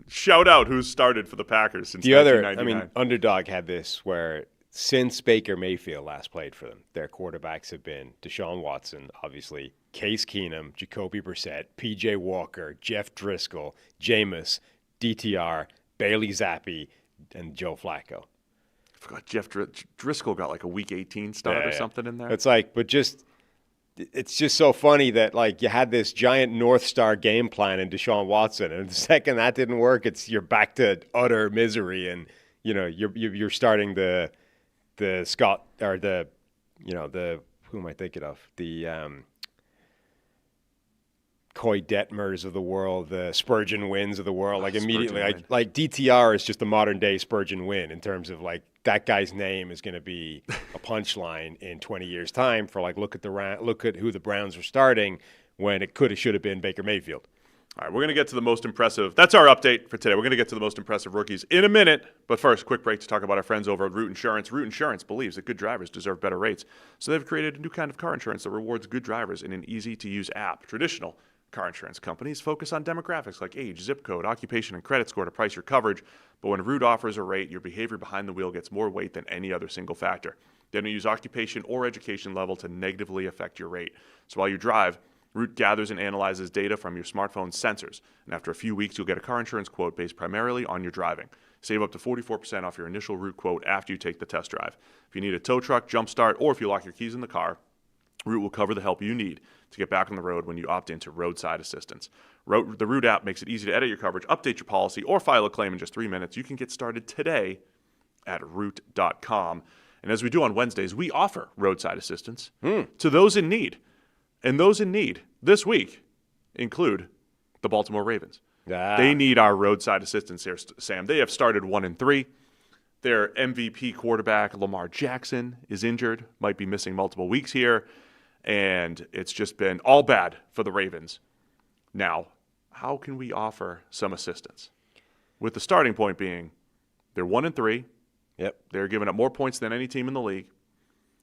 Shout out who's started for the Packers since the 1999. Underdog had this where since Baker Mayfield last played for them, their quarterbacks have been Deshaun Watson, obviously, Case Keenum, Jacoby Brissett, P.J. Walker, Jeff Driscoll, Jameis, DTR, Bailey Zappi, and Joe Flacco. I forgot Jeff Driscoll got like a Week 18 start or something in there. It's like, but just it's just so funny that like you had this giant North Star game plan in Deshaun Watson, and the second that didn't work, you're back to utter misery, and you're starting the Scott or the who am I thinking of, the Coy Detmers of the world, the Spurgeon Wins of the world, like immediately, like DTR is just a modern day Spurgeon Win in terms of like that guy's name is going to be a punchline in 20 years' time for like look at who the Browns are starting when it should have been Baker Mayfield. All right, we're going to get to the most impressive. That's our update for today. We're going to get to the most impressive rookies in a minute. But first, quick break to talk about our friends over at Root Insurance. Root Insurance believes that good drivers deserve better rates. So they've created a new kind of car insurance that rewards good drivers in an easy-to-use app. Traditional car insurance companies focus on demographics like age, zip code, occupation, and credit score to price your coverage. But when Root offers a rate, your behavior behind the wheel gets more weight than any other single factor. They don't use occupation or education level to negatively affect your rate. So while you drive, Root gathers and analyzes data from your smartphone's sensors. And after a few weeks, you'll get a car insurance quote based primarily on your driving. Save up to 44% off your initial Root quote after you take the test drive. If you need a tow truck, jump start, or if you lock your keys in the car, Root will cover the help you need to get back on the road when you opt into Roadside Assistance. The Root app makes it easy to edit your coverage, update your policy, or file a claim in just 3 minutes. You can get started today at Root.com. And as we do on Wednesdays, we offer Roadside Assistance to those in need. And those in need this week include the Baltimore Ravens. They need our Roadside Assistance here, Sam. They have started 1-3. Their MVP quarterback, Lamar Jackson, is injured, might be missing multiple weeks here. And it's just been all bad for the Ravens. Now, how can we offer some assistance? With the starting point being they're 1-3. Yep. They're giving up more points than any team in the league.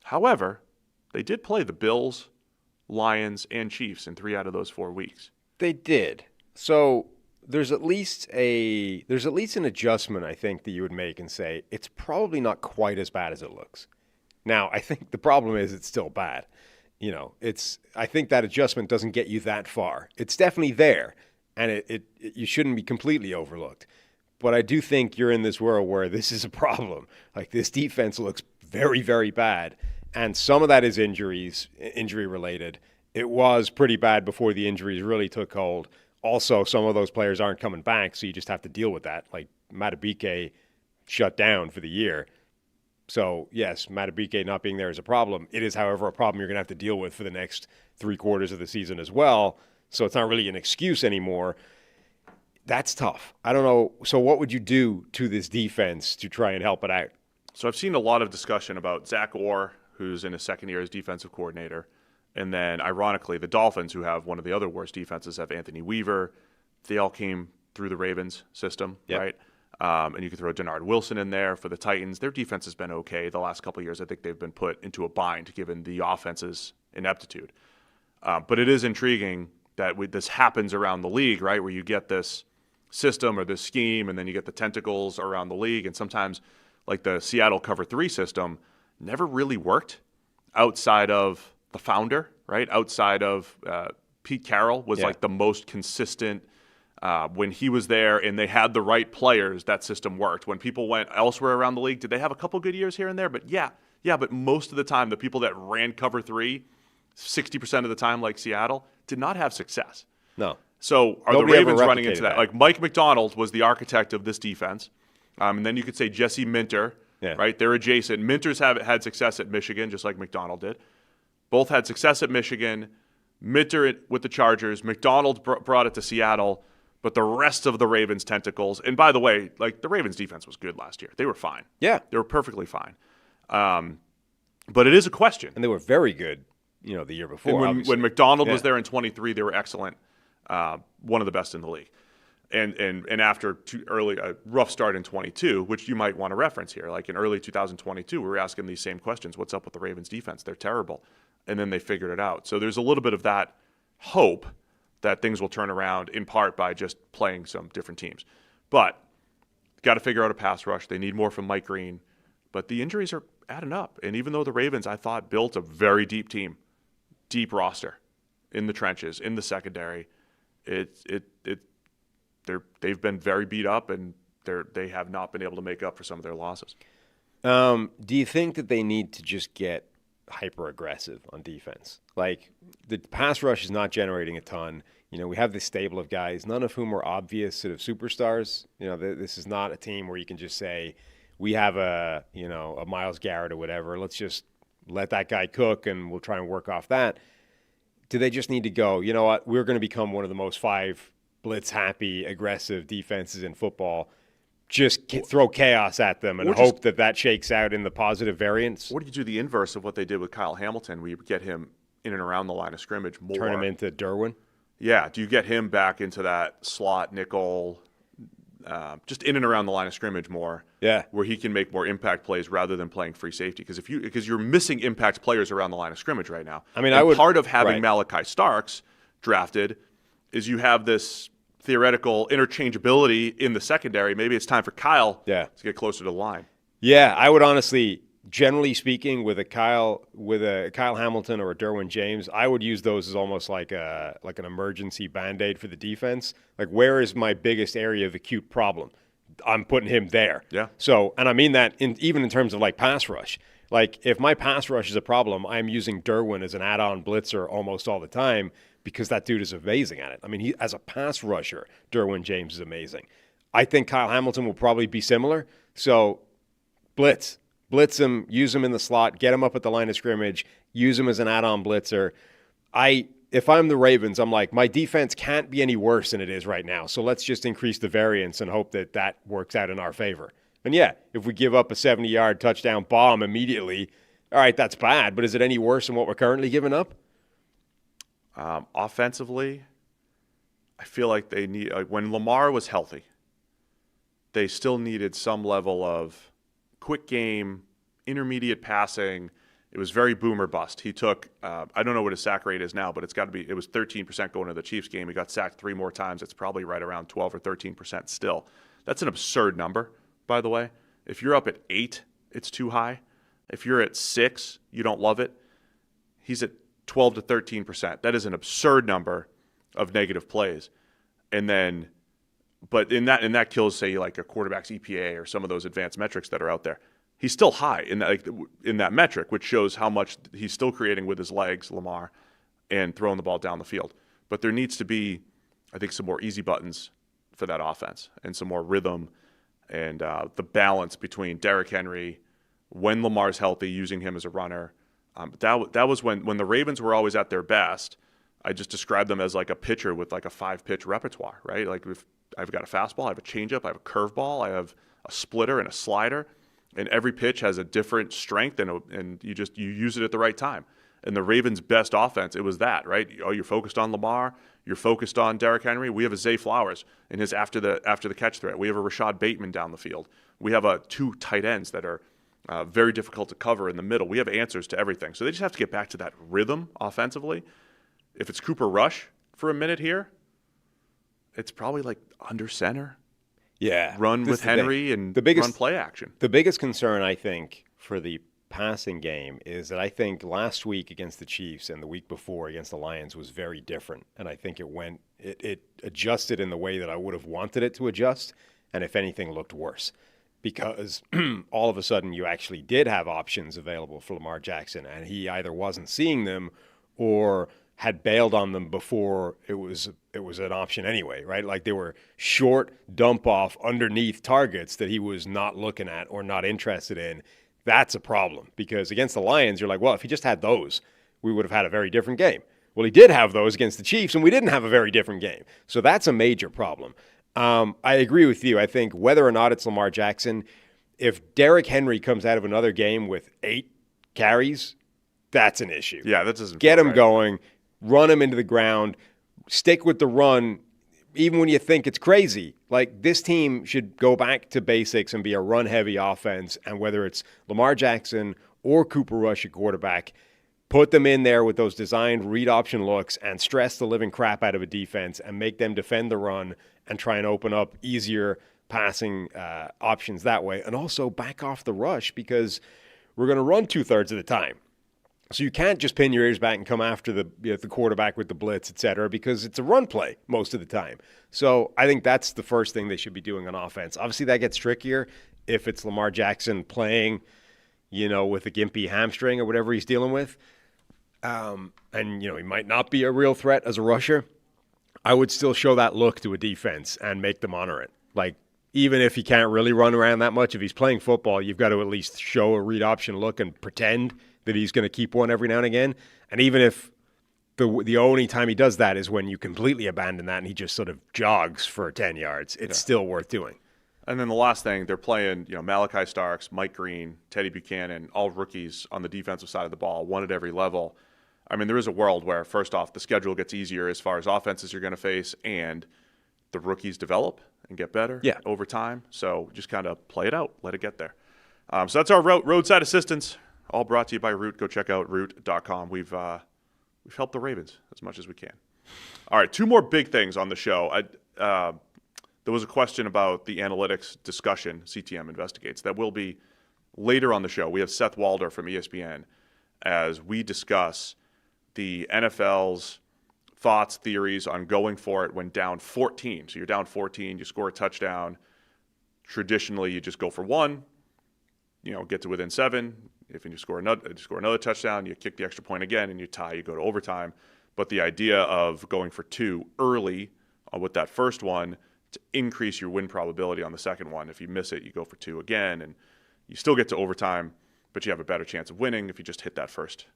However, they did play the Bills, Lions, and Chiefs in 3 out of those 4 weeks. They did. So there's at least an adjustment I think that you would make and say it's probably not quite as bad as it looks. Now, I think the problem is it's still bad. I think that adjustment doesn't get you that far. It's definitely there, and you shouldn't be completely overlooked. But I do think you're in this world where this is a problem. Like, this defense looks very, very bad, and some of that is injury related. It was pretty bad before the injuries really took hold. Also, some of those players aren't coming back, so you just have to deal with that. Like, Madubuike shut down for the year. So, yes, Madubuike not being there is a problem. It is, however, a problem you're going to have to deal with for the next 3 quarters of the season as well. So it's not really an excuse anymore. That's tough. I don't know. So what would you do to this defense to try and help it out? So I've seen a lot of discussion about Zach Orr, who's in his second year as defensive coordinator. And then, ironically, the Dolphins, who have one of the other worst defenses, have Anthony Weaver. They all came through the Ravens system, right? And you can throw Denard Wilson in there for the Titans. Their defense has been okay the last couple of years. I think they've been put into a bind given the offense's ineptitude. But it is intriguing that this happens around the league, right, where you get this system or this scheme, and then you get the tentacles around the league. And sometimes, like the Seattle Cover 3 system, never really worked outside of the founder, right? Outside of Pete Carroll was like the most consistent. When he was there and they had the right players, that system worked. When people went elsewhere around the league, did they have a couple good years here and there? But but most of the time, the people that ran Cover 3, 60% of the time, like Seattle, did not have success. No. So are Nobody the Ravens running into that? Like Mike McDonald was the architect of this defense. And then you could say Jesse Minter, right? They're adjacent. Minter's had success at Michigan, just like McDonald did. Both had success at Michigan. Minter with the Chargers. McDonald brought it to Seattle. But the rest of the Ravens' tentacles, and by the way, like the Ravens' defense was good last year. They were fine. Yeah. They were perfectly fine. But it is a question. And they were very good, the year before. And when McDonald was there in 23, they were excellent. One of the best in the league. And after a rough start in 22, which you might want to reference here, like in early 2022, we were asking these same questions. What's up with the Ravens' defense? They're terrible. And then they figured it out. So there's a little bit of that hope that things will turn around in part by just playing some different teams. But got to figure out a pass rush. They need more from Mike Green. But the injuries are adding up. And even though the Ravens, I thought, built a very deep team, deep roster in the trenches, in the secondary, they've been very beat up, and they have not been able to make up for some of their losses. Do you think that they need to just get hyper-aggressive on defense. Like, the pass rush is not generating a ton. We have this stable of guys, none of whom are obvious sort of superstars. This is not a team where you can just say, we have a Myles Garrett or whatever. Let's just let that guy cook and we'll try and work off that. Do they just need to go, you know what, we're going to become one of the most 5 blitz-happy, aggressive defenses in football. Just throw chaos at them and hope that shakes out in the positive variance. What do you do the inverse of what they did with Kyle Hamilton, where you get him in and around the line of scrimmage more? Turn him into Derwin? Yeah. Do you get him back into that slot nickel, just in and around the line of scrimmage more? Yeah. Where he can make more impact plays rather than playing free safety. Because you're missing impact players around the line of scrimmage right now. I mean, part of having Malachi Starks drafted is you have this theoretical interchangeability in the secondary. Maybe it's time for Kyle to get closer to the line. Yeah, I would honestly, generally speaking, with a Kyle Hamilton or a Derwin James, I would use those as almost like an emergency Band-Aid for the defense. Like, where is my biggest area of acute problem? I'm putting him there. Yeah. So, and I mean that even in terms of like pass rush. Like, if my pass rush is a problem, I'm using Derwin as an add-on blitzer almost all the time, because that dude is amazing at it. I mean, he as a pass rusher, Derwin James is amazing. I think Kyle Hamilton will probably be similar. So blitz him, use him in the slot, get him up at the line of scrimmage, use him as an add-on blitzer. If I'm the Ravens, I'm like, my defense can't be any worse than it is right now. So let's just increase the variance and hope that works out in our favor. And yeah, if we give up a 70-yard touchdown bomb immediately, all right, that's bad. But is it any worse than what we're currently giving up? Offensively, I feel like they need when Lamar was healthy, they still needed some level of quick game, intermediate passing. It was very boom or bust. He took, I don't know what his sack rate is now, but it was 13% going to the Chiefs game. He got sacked 3 more times. It's probably right around 12 or 13% still. That's an absurd number, by the way. If you're up at 8, it's too high. If you're at 6, you don't love it. He's at 12 to 13%. That is an absurd number of negative plays. And then, but in that kills, say, like a quarterback's EPA or some of those advanced metrics that are out there. He's still high in that metric, which shows how much he's still creating with his legs, Lamar, and throwing the ball down the field. But there needs to be, I think, some more easy buttons for that offense and some more rhythm and the balance between Derrick Henry, when Lamar's healthy, using him as a runner. That was when the Ravens were always at their best. I just described them as like a pitcher with like a 5-pitch repertoire, right? Like, if I've got a fastball, I have a changeup, I have a curveball, I have a splitter and a slider, and every pitch has a different strength, and you use it at the right time. And the Ravens' best offense, it was that, right? Oh, you're focused on Lamar, you're focused on Derrick Henry. We have a Zay Flowers in his after the catch threat. We have a Rashad Bateman down the field. We have 2 tight ends that are very difficult to cover in the middle. We have answers to everything. So they just have to get back to that rhythm offensively. If it's Cooper Rush for a minute here, it's probably like under center. Yeah. Run with Henry and run play action. The biggest concern, I think, for the passing game is that I think last week against the Chiefs and the week before against the Lions was very different. And I think it adjusted in the way that I would have wanted it to adjust, and if anything, looked worse. Because all of a sudden you actually did have options available for Lamar Jackson, and he either wasn't seeing them or had bailed on them before it was an option anyway, right? Like, they were short, dump-off, underneath targets that he was not looking at or not interested in. That's a problem, because against the Lions, you're like, well, if he just had those, we would have had a very different game. Well, he did have those against the Chiefs, and we didn't have a very different game. So that's a major problem. I agree with you. I think whether or not it's Lamar Jackson, if Derrick Henry comes out of another game with 8 carries, that's an issue. Yeah, that doesn't get him going, run him into the ground, stick with the run, even when you think it's crazy. Like, this team should go back to basics and be a run-heavy offense, and whether it's Lamar Jackson or Cooper Rush at quarterback, put them in there with those designed read option looks and stress the living crap out of a defense and make them defend the run and try and open up easier passing options that way. And also back off the rush, because we're going to run 2/3 of the time. So you can't just pin your ears back and come after the quarterback with the blitz, et cetera, because it's a run play most of the time. So I think that's the first thing they should be doing on offense. Obviously, that gets trickier if it's Lamar Jackson playing, with a gimpy hamstring or whatever he's dealing with, and he might not be a real threat as a rusher, I would still show that look to a defense and make them honor it. Like, even if he can't really run around that much, if he's playing football, you've got to at least show a read option look and pretend that he's going to keep one every now and again. And even if the only time he does that is when you completely abandon that and he just sort of jogs for 10 yards, it's still worth doing. And then the last thing, they're playing, Malachi Starks, Mike Green, Teddy Buchanan, all rookies on the defensive side of the ball, one at every level. I mean, there is a world where, first off, the schedule gets easier as far as offenses you're going to face, and the rookies develop and get better over time. So just kind of play it out, let it get there. So that's our Roadside Assistance, all brought to you by Root. Go check out root.com. We've helped the Ravens as much as we can. All right, 2 more big things on the show. There was a question about the analytics discussion CTM investigates. That will be later on the show. We have Seth Walder from ESPN as we discuss the NFL's thoughts, theories on going for it when down 14. So you're down 14, you score a touchdown. Traditionally, you just go for 1, get to within 7. If you score another touchdown, you kick the extra point again, and you tie, you go to overtime. But the idea of going for 2 early with that first one to increase your win probability on the second one. If you miss it, you go for 2 again, and you still get to overtime, but you have a better chance of winning if you just hit that first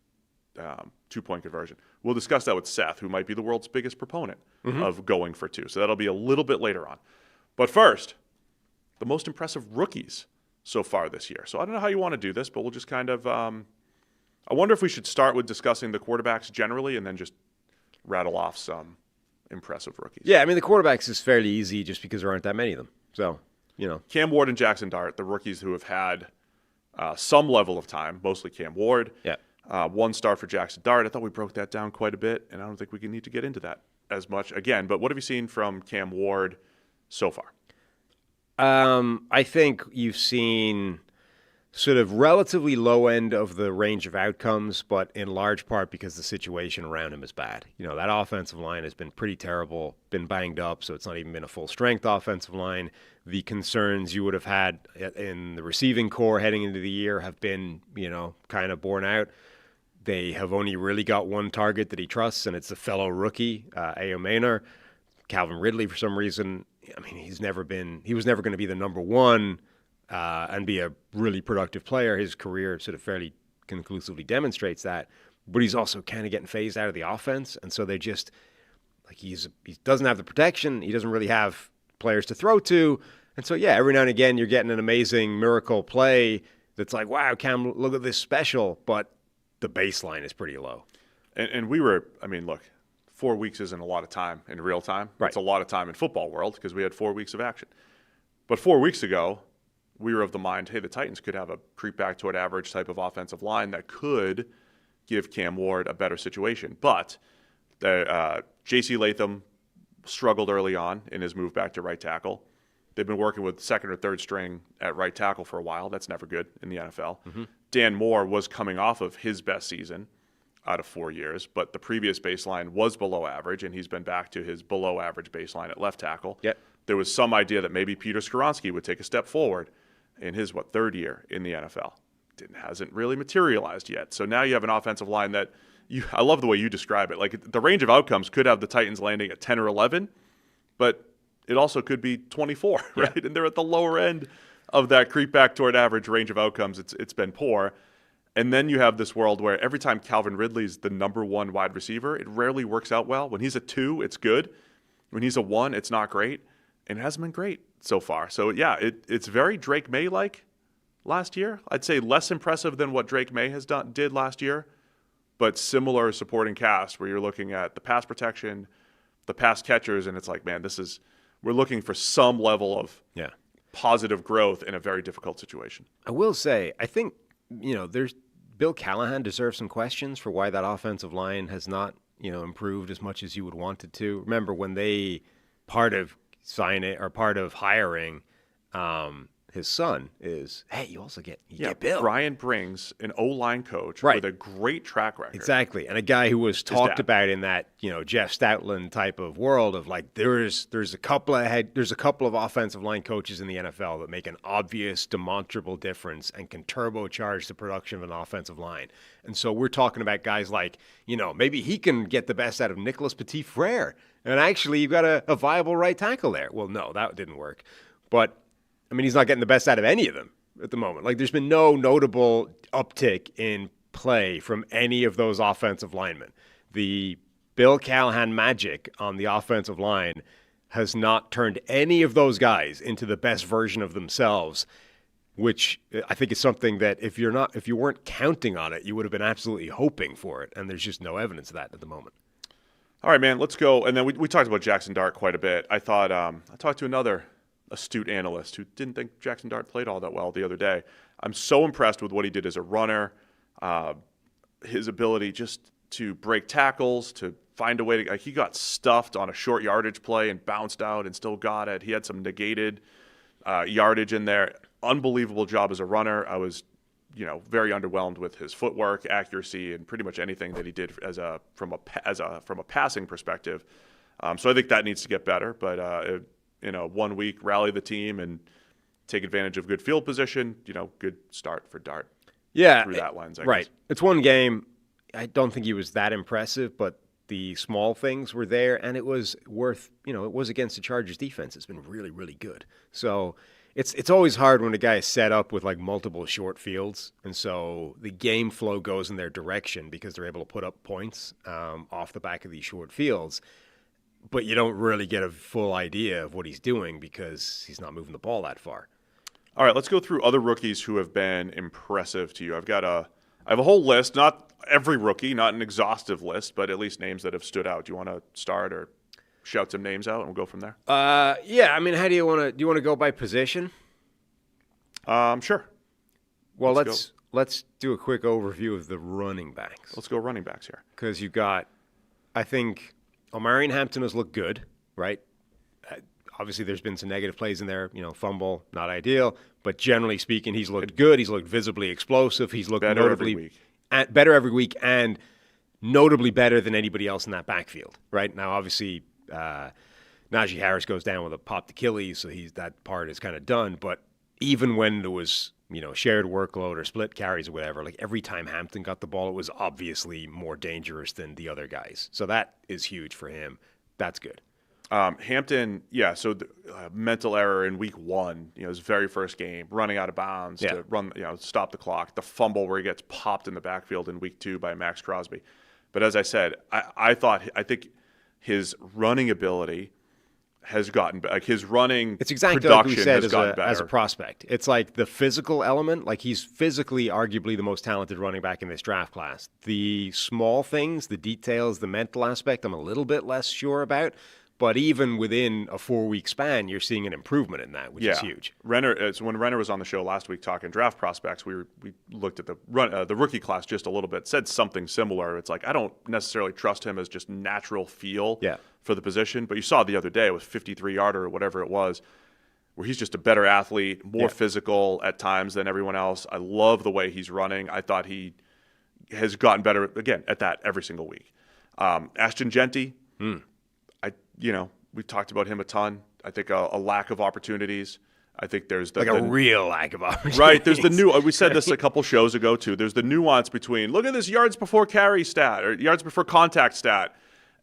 2-point conversion. We'll discuss that with Seth, who might be the world's biggest proponent of going for 2. So that'll be a little bit later on. But first, the most impressive rookies so far this year. So I don't know how you want to do this, but we'll just kind of I wonder if we should start with discussing the quarterbacks generally and then just rattle off some impressive rookies. Yeah, I mean, the quarterbacks is fairly easy just because there aren't that many of them. So, Cam Ward and Jackson Dart, the rookies who have had some level of time, mostly Cam Ward. Yeah. 1 start for Jackson Dart. I thought we broke that down quite a bit, and I don't think we need to get into that as much again. But what have you seen from Cam Ward so far? I think you've seen sort of relatively low end of the range of outcomes, but in large part because the situation around him is bad. That offensive line has been pretty terrible, been banged up, so it's not even been a full-strength offensive line. The concerns you would have had in the receiving core heading into the year have been, kind of borne out. They have only really got one target that he trusts, and it's a fellow rookie, A.O. Maynor. Calvin Ridley, for some reason, he was never going to be the number 1 and be a really productive player. His career sort of fairly conclusively demonstrates that. But he's also kind of getting phased out of the offense. And so they just, he doesn't have the protection. He doesn't really have players to throw to. And so, every now and again, you're getting an amazing miracle play that's like, wow, Cam, look at this special. But the baseline is pretty low. And we were, look, 4 weeks isn't a lot of time in real time. Right. It's a lot of time in football world because we had 4 weeks of action. But 4 weeks ago, we were of the mind, hey, the Titans could have a creep back toward average type of offensive line that could give Cam Ward a better situation. But J.C. Latham struggled early on in his move back to right tackle. They've been working with second or third string at right tackle for a while. That's never good in the NFL. Mm-hmm. Dan Moore was coming off of his best season out of 4 years, but the previous baseline was below average, and he's been back to his below average baseline at left tackle. Yep. There was some idea that maybe Peter Skoronski would take a step forward in his, 3rd year in the NFL. Hasn't really materialized yet. So now you have an offensive line that I love the way you describe it. Like, the range of outcomes could have the Titans landing at 10 or 11, but it also could be 24, right? Yeah. And they're at the lower end of that creep back toward average range of outcomes. It's been poor. And then you have this world where every time Calvin Ridley's the number 1 wide receiver, it rarely works out well. When he's a 2, it's good. When he's a 1, it's not great. And it hasn't been great so far. So, it's very Drake May-like last year. I'd say less impressive than what Drake May did last year, but similar supporting cast where you're looking at the pass protection, the pass catchers, and it's like, man, we're looking for some level of positive growth in a very difficult situation. I will say, I think, Bill Callahan deserves some questions for why that offensive line has not, improved as much as you would want it to. Remember when part of hiring his son, is, hey, you also get Bill. Brian brings an O-line coach Right. with a great track record. Exactly. And a guy who was talked about in that, Jeff Stoutland type of world of like, there's a couple of offensive line coaches in the NFL that make an obvious, demonstrable difference and can turbocharge the production of an offensive line. And so we're talking about guys like, maybe he can get the best out of Nicholas Petit-Frere. And actually, you've got a viable right tackle there. Well, no, that didn't work. But, he's not getting the best out of any of them at the moment. Like, there's been no notable uptick in play from any of those offensive linemen. The Bill Callahan magic on the offensive line has not turned any of those guys into the best version of themselves, which I think is something that if you weren't counting on it, you would have been absolutely hoping for it. And there's just no evidence of that at the moment. All right, man, let's go. And then we talked about Jackson Dart quite a bit. I thought I talked to another astute analyst who didn't think Jackson Dart played all that well the other day. I'm so impressed with what he did as a runner, his ability just to break tackles, to find a way to he got stuffed on a short yardage play and bounced out and still got it. He had some negated yardage in there. Unbelievable job as a runner. I was very underwhelmed with his footwork, accuracy, and pretty much anything that he did from a passing perspective. So I think that needs to get better. But 1 week, rally the team and take advantage of good field position. Good start for Dart. Yeah, through that lens, I right. guess. It's one game. I don't think he was that impressive, but the small things were there, and it was worth. It was against the Chargers defense. It's been really, really good. So. It's always hard when a guy is set up with like multiple short fields, and so the game flow goes in their direction because they're able to put up points off the back of these short fields, but you don't really get a full idea of what he's doing because he's not moving the ball that far. All right, let's go through other rookies who have been impressive to you. I have a whole list, not every rookie, not an exhaustive list, but at least names that have stood out. Do you want to start or shout some names out and we'll go from there? Yeah. How do you want to go by position? Sure. Well, let's do a quick overview of the running backs. Let's go running backs here. Because you've got, I think, Omarion Hampton has looked good, right? Obviously, there's been some negative plays in there. Fumble, not ideal. But generally speaking, he's looked good. He's looked visibly explosive. He's looked better every week. Better every week, and notably better than anybody else in that backfield, right? Now, obviously, Najee Harris goes down with a popped Achilles, so that part is kind of done. But even when there was, shared workload or split carries or whatever, like every time Hampton got the ball, it was obviously more dangerous than the other guys. So that is huge for him. That's good. Hampton, yeah. So the mental error in week 1, his very first game, running out of bounds to run, stop the clock. The fumble where he gets popped in the backfield in week 2 by Max Crosby. But as I said, I think his running ability has gotten like his running it's exactly production like we said has gotten better. As a prospect. It's like the physical element, like he's physically arguably the most talented running back in this draft class. The small things, the details, the mental aspect, I'm a little bit less sure about. But even within a 4-week span, you're seeing an improvement in that, which is huge. Renner, so when Renner was on the show last week talking draft prospects, we looked at the rookie class just a little bit, said something similar. It's like I don't necessarily trust him as just natural feel for the position. But you saw the other day with 53-yarder or whatever it was, where he's just a better athlete, more physical at times than everyone else. I love the way he's running. I thought he has gotten better, again, at that every single week. Ashton Genty, we've talked about him a ton. I think a lack of opportunities. I think there's a real lack of opportunities. Right. There's we said this a couple shows ago too. There's the nuance between look at this yards before carry stat or yards before contact stat.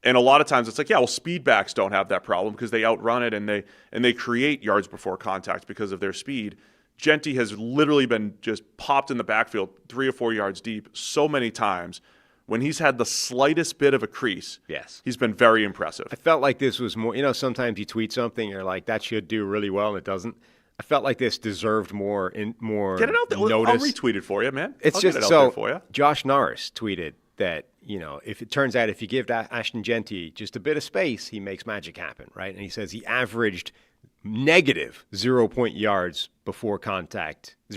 And a lot of times it's like, speed backs don't have that problem because they outrun it and they create yards before contact because of their speed. Genty has literally been just popped in the backfield 3 or 4 yards deep so many times. When he's had the slightest bit of a crease, he's been very impressive. I felt like this was more, sometimes you tweet something, you're like, that should do really well, and it doesn't. I felt like this deserved more Get it out there. notice. I'll retweet it for you, man. It's I'll just get it out there for you. Josh Norris tweeted that, if it turns out if you give Ashton Genty just a bit of space, he makes magic happen, right? And he says he averaged negative 0.1 yards before contact in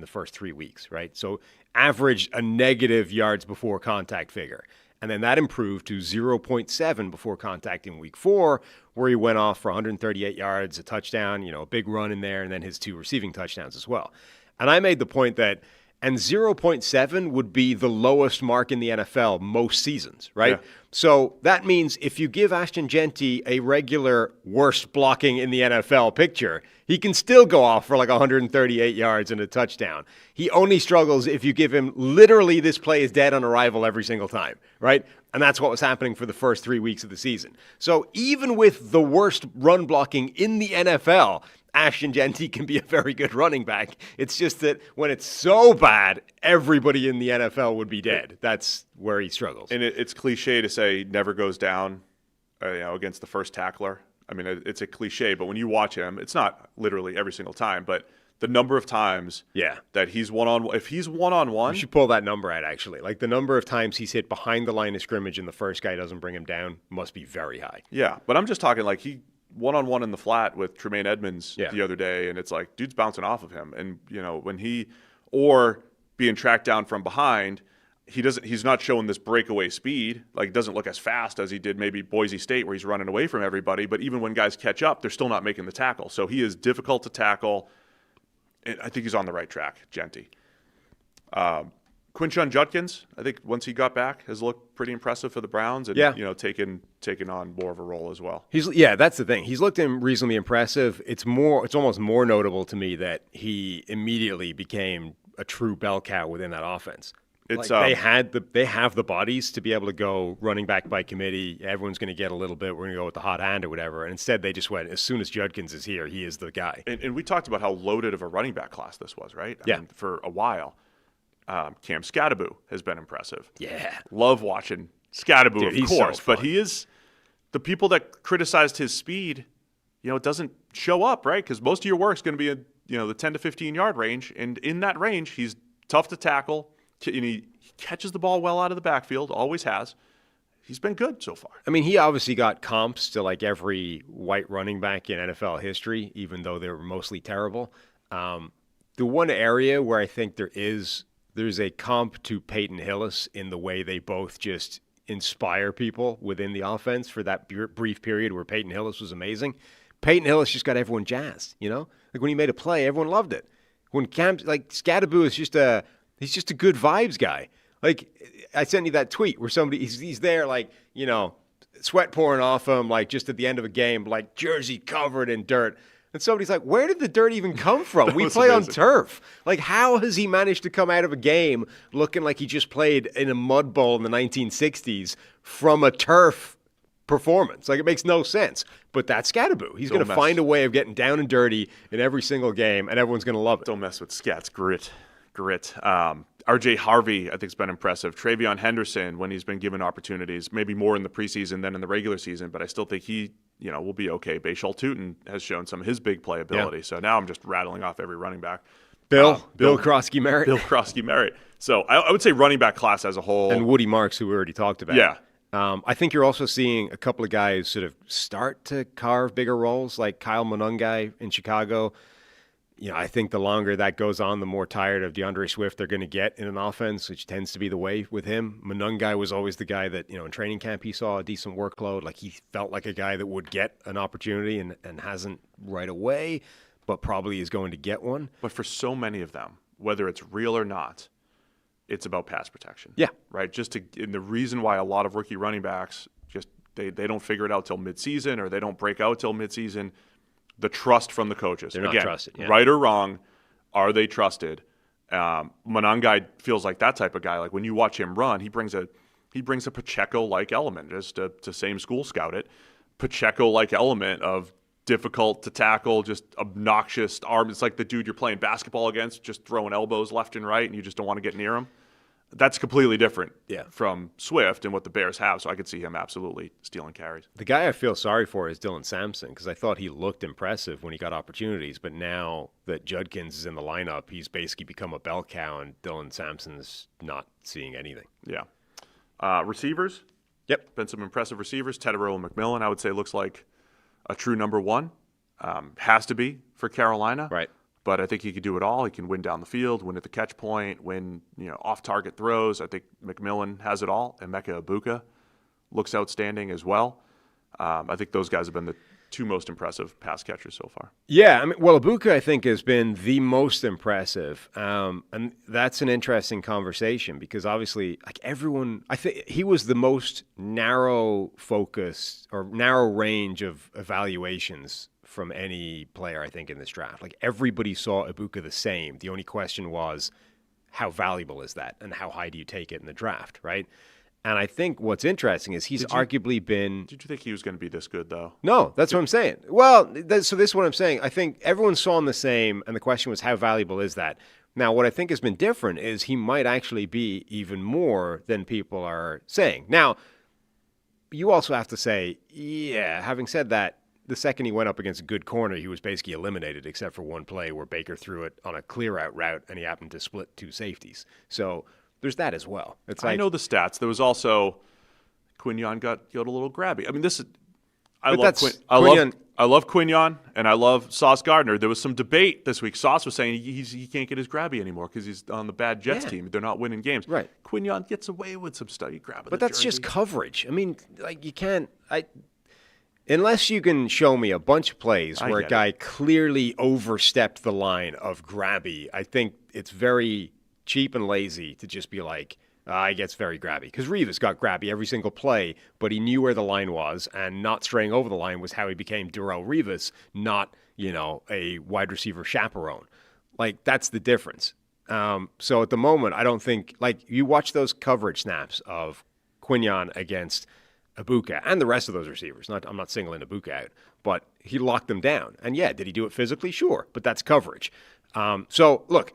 the first 3 weeks, right? So averaged a negative yards before contact figure. And then that improved to 0.7 before contact in week 4, where he went off for 138 yards, a touchdown, a big run in there, and then his 2 receiving touchdowns as well. And I made the point that, and 0.7 would be the lowest mark in the NFL most seasons, right? Yeah. So that means if you give Ashton Jeanty a regular worst blocking in the NFL picture, he can still go off for like 138 yards and a touchdown. He only struggles if you give him literally this play is dead on arrival every single time, right? And that's what was happening for the first 3 weeks of the season. So even with the worst run blocking in the NFL, Ashton Jeanty can be a very good running back. It's just that when it's so bad, everybody in the NFL would be dead. That's where he struggles. And it's cliche to say never goes down against the first tackler. I mean, it's a cliche, but when you watch him, it's not literally every single time, but the number of times that he's one-on-one, if he's one-on-one. You should pull that number out, actually. Like the number of times he's hit behind the line of scrimmage and the first guy doesn't bring him down must be very high. Yeah, but I'm just talking like he one-on-one in the flat with Tremaine Edmonds the other day, and it's like dude's bouncing off of him. And, when or being tracked down from behind, he's not showing this breakaway speed. Like, doesn't look as fast as he did maybe Boise State where he's running away from everybody. But even when guys catch up, they're still not making the tackle. So he is difficult to tackle. And I think he's on the right track, Jeanty. Quinshon Judkins, I think once he got back, has looked pretty impressive for the Browns and taken on more of a role as well. That's the thing. He's looked reasonably impressive. It's almost more notable to me that he immediately became a true bell cow within that offense. It's they have the bodies to be able to go running back by committee. Everyone's going to get a little bit. We're going to go with the hot hand or whatever. And instead, they just went, as soon as Judkins is here, he is the guy. And we talked about how loaded of a running back class this was, right? I mean, for a while. Cam Scattaboo has been impressive. Yeah. Love watching Scattaboo, of course. So but he is the people that criticized his speed, it doesn't show up, right? Because most of your work is going to be in, the 10 to 15-yard range. And in that range, he's tough to tackle. And he catches the ball well out of the backfield, always has. He's been good so far. I mean, he obviously got comps to like every white running back in NFL history, even though they were mostly terrible. The one area where I think there's a comp to Peyton Hillis in the way they both just inspire people within the offense for that brief period where Peyton Hillis was amazing. Peyton Hillis just got everyone jazzed, Like when he made a play, everyone loved it. When Scattaboo is he's just a good vibes guy. Like I sent you that tweet where he's there sweat pouring off him just at the end of a game, jersey covered in dirt. And somebody's like, where did the dirt even come from? We play on turf. How has he managed to come out of a game looking like he just played in a mud bowl in the 1960s from a turf performance? It makes no sense. But that's Scattaboo. He's going to find a way of getting down and dirty in every single game, and everyone's going to love it. Don't mess with Scat's grit. RJ Harvey, I think, has been impressive. Travion Henderson, when he's been given opportunities, maybe more in the preseason than in the regular season, but I still think he will be okay. Bashal Tutin has shown some of his big playability. Yeah. So now I'm just rattling off every running back. Bill Krosky-Merritt. Bill Krosky-Merritt. So I would say running back class as a whole. And Woody Marks, who we already talked about. Yeah. I think you're also seeing a couple of guys sort of start to carve bigger roles, like Kyle Monungai in Chicago. I think the longer that goes on, the more tired of DeAndre Swift they're going to get in an offense, which tends to be the way with him. Monungai was always the guy that, in training camp he saw a decent workload. He felt like a guy that would get an opportunity and hasn't right away, but probably is going to get one. But for so many of them, whether it's real or not, it's about pass protection. Yeah. Right? And the reason why a lot of rookie running backs they don't figure it out till midseason or they don't break out till midseason. The trust from the coaches. They're not trusted. Yeah. Right or wrong, are they trusted? Monungai feels like that type of guy. When you watch him run, he brings a Pacheco-like element, just to same school scout it. Pacheco-like element of difficult to tackle, just obnoxious arm. It's like the dude you're playing basketball against, just throwing elbows left and right, and you just don't want to get near him. That's completely different from Swift and what the Bears have, so I could see him absolutely stealing carries. The guy I feel sorry for is Dillon Sampson, because I thought he looked impressive when he got opportunities, but now that Judkins is in the lineup, he's basically become a bell cow, and Dillon Sampson's not seeing anything. Yeah. Receivers? Yep. Been some impressive receivers. Tetero and McMillan, I would say, looks like a true number one. Has to be for Carolina. Right. but I think he could do it all. He can win down the field, win at the catch point, win off-target throws. I think McMillan has it all, and Emeka Egbuka looks outstanding as well. I think those guys have been the two most impressive pass catchers so far. Yeah, I mean, well, Egbuka, I think, has been the most impressive, and that's an interesting conversation because obviously, like everyone, I think he was the most narrow focus or narrow range of evaluations from any player, I think, in this draft. Like everybody saw Egbuka the same. The only question was, how valuable is that, and how high do you take it in the draft, right? And I think what's interesting is he's arguably been... Did you think he was going to be this good, though? No, that's what I'm saying. Well, so this is what I'm saying. I think everyone saw him the same, and the question was, how valuable is that? Now, what I think has been different is he might actually be even more than people are saying. Now, you also have to say, yeah, having said that, the second he went up against a good corner, he was basically eliminated, except for one play where Baker threw it on a clear-out route, and he happened to split two safeties. So... there's that as well. It's like, I know the stats. There was also Quinyon got a little grabby. I mean, I love Quinyon and I love Sauce Gardner. There was some debate this week. Sauce was saying he can't get his grabby anymore because he's on the bad Jets team. They're not winning games. Right. Quinyon gets away with some stuff. But that's just coverage. I mean, like you can't. Unless you can show me a bunch of plays where a guy clearly overstepped the line of grabby, I think it's very cheap and lazy to just be like, he gets very grabby. Because Revis got grabby every single play, but he knew where the line was, and not straying over the line was how he became Darrelle Revis, not, a wide receiver chaperone. Like, that's the difference. So at the moment, I don't think, like, you watch those coverage snaps of Quinyon against Egbuka and the rest of those receivers. I'm not singling Egbuka out, but he locked them down. And yeah, did he do it physically? Sure, but that's coverage. So, look,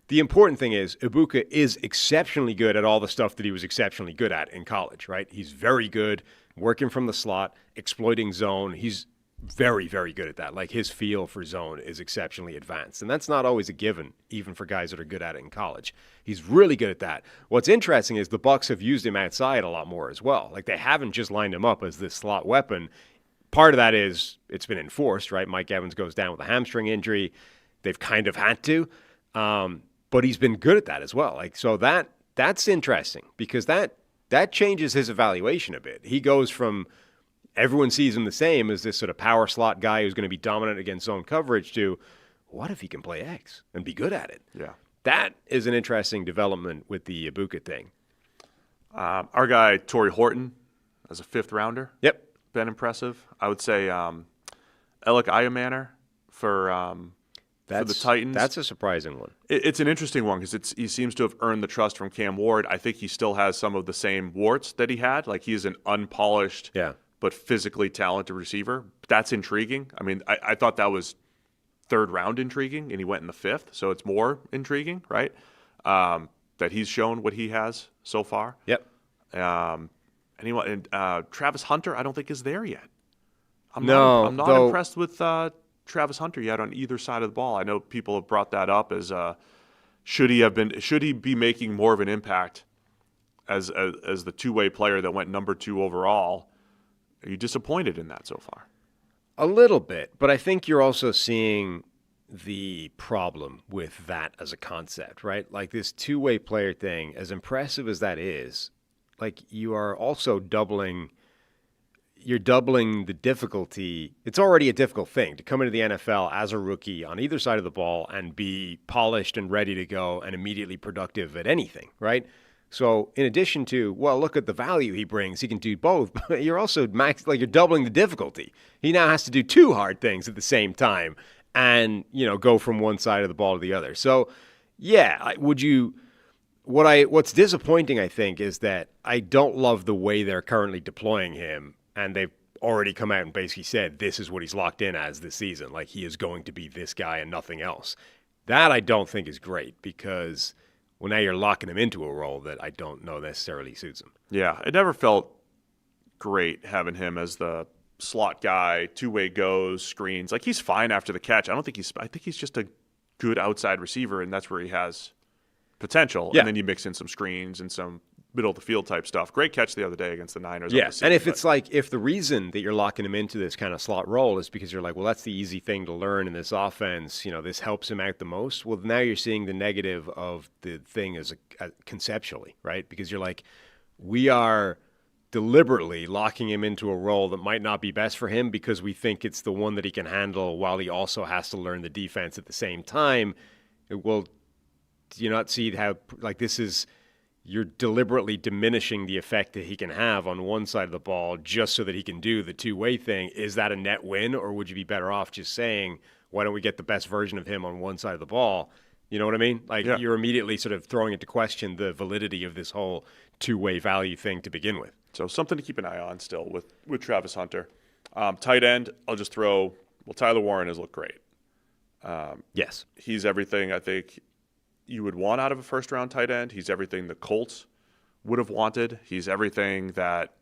the important thing is Egbuka is exceptionally good at all the stuff that he was exceptionally good at in college, right? He's very good working from the slot, exploiting zone. He's very, very good at that. Like his feel for zone is exceptionally advanced. And that's not always a given, even for guys that are good at it in college. He's really good at that. What's interesting is the Bucs have used him outside a lot more as well. Like they haven't just lined him up as this slot weapon. Part of that is it's been enforced, right? Mike Evans goes down with a hamstring injury. They've kind of had to. But he's been good at that as well. Like so that's interesting because that changes his evaluation a bit. He goes from everyone sees him the same as this sort of power slot guy who's going to be dominant against zone coverage to what if he can play X and be good at it? Yeah. That is an interesting development with the Egbuka thing. Our guy, Torrey Horton, as a fifth rounder. Yep. Been impressive. I would say Alec Ayamaner for the Titans. That's a surprising one. It's an interesting one because he seems to have earned the trust from Cam Ward. I think he still has some of the same warts that he had. Like he's an unpolished but physically talented receiver. That's intriguing. I mean, I thought that was third round intriguing, and he went in the fifth, so it's more intriguing, right? That he's shown what he has so far. Yep. And Travis Hunter, I don't think is there yet. I'm not impressed with Travis Hunter yet on either side of the ball. I know people have brought that up as should he be making more of an impact as the two-way player that went number 2 overall? Are you disappointed in that so far? A little bit, but I think you're also seeing the problem with that as a concept, right? Like this two-way player thing, as impressive as that is, like you are also doubling the difficulty. It's already a difficult thing to come into the NFL as a rookie on either side of the ball and be polished and ready to go and immediately productive at anything, right? So in addition to, well, look at the value he brings, he can do both, but you're also you're doubling the difficulty. He now has to do 2 hard things at the same time and, go from one side of the ball to the other. So, yeah, what's disappointing, I think, is that I don't love the way they're currently deploying him, and they've already come out and basically said this is what he's locked in as this season. Like, he is going to be this guy and nothing else. That I don't think is great because, well, now you're locking him into a role that I don't know necessarily suits him. Yeah, it never felt great having him as the slot guy, two-way goes, screens. Like, he's fine after the catch. I think he's just a good outside receiver, and that's where he has potential. Yeah. And then you mix in some screens and some middle of the field type stuff. Great catch the other day against the Niners. Yeah, and if it's like, if the reason that you're locking him into this kind of slot role is because you're like, well, that's the easy thing to learn in this offense, this helps him out the most. Well, now you're seeing the negative of the thing as conceptually, right? Because you're like, we are deliberately locking him into a role that might not be best for him because we think it's the one that he can handle while he also has to learn the defense at the same time. Well, do you not see how, like, this is... You're deliberately diminishing the effect that he can have on one side of the ball just so that he can do the two-way thing. Is that a net win, or would you be better off just saying, why don't we get the best version of him on one side of the ball? You know what I mean? Like, You're immediately sort of throwing into question the validity of this whole two-way value thing to begin with. So something to keep an eye on still with Travis Hunter. Tight end, I'll just throw, Tyler Warren has looked great. Yes. He's everything I think you would want out of a first-round tight end. He's everything the Colts would have wanted. He's everything that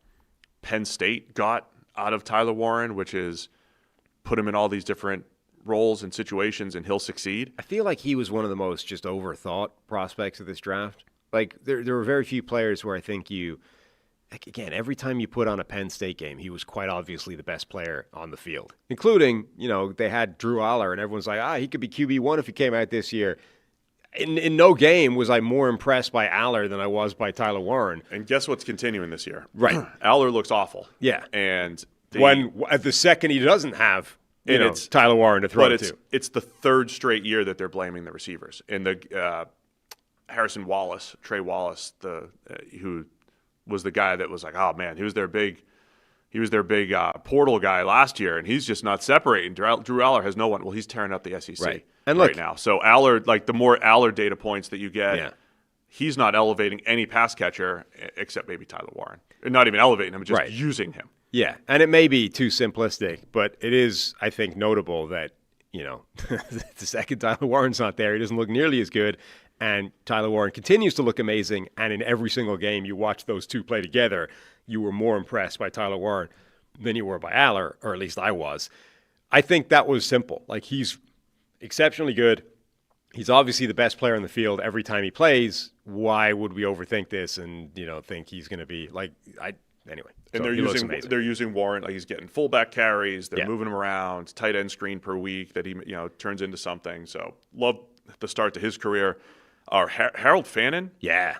Penn State got out of Tyler Warren, which is put him in all these different roles and situations, and he'll succeed. I feel like he was one of the most just overthought prospects of this draft. Like, there were very few players where I think again, every time you put on a Penn State game, he was quite obviously the best player on the field, including, they had Drew Aller, and everyone's like, he could be QB1 if he came out this year. In no game was I more impressed by Aller than I was by Tyler Warren. And guess what's continuing this year? Right. Aller looks awful. Yeah. And at the second he doesn't have Tyler Warren to throw to. It's the third straight year that they're blaming the receivers. And the Trey Wallace, who was the guy that was like, oh man, he was their big portal guy last year, and he's just not separating. Drew Aller has no one. Well, he's tearing up the SEC right now. So Aller, like the more Aller data points that you get, he's not elevating any pass catcher except maybe Tyler Warren. And not even elevating him, just using him. Yeah, and it may be too simplistic, but it is, I think, notable that, the second Tyler Warren's not there, he doesn't look nearly as good, and Tyler Warren continues to look amazing, and in every single game you watch those two play together, you were more impressed by Tyler Warren than you were by Aller, or at least I was. I think that was simple. Like, he's exceptionally good. He's obviously the best player in the field every time he plays. Why would we overthink this and, think he's going to be anyway. And so they're using Warren, like he's getting fullback carries. They're moving him around, tight end screen per week that he, turns into something. So love the start to his career. Harold Fannin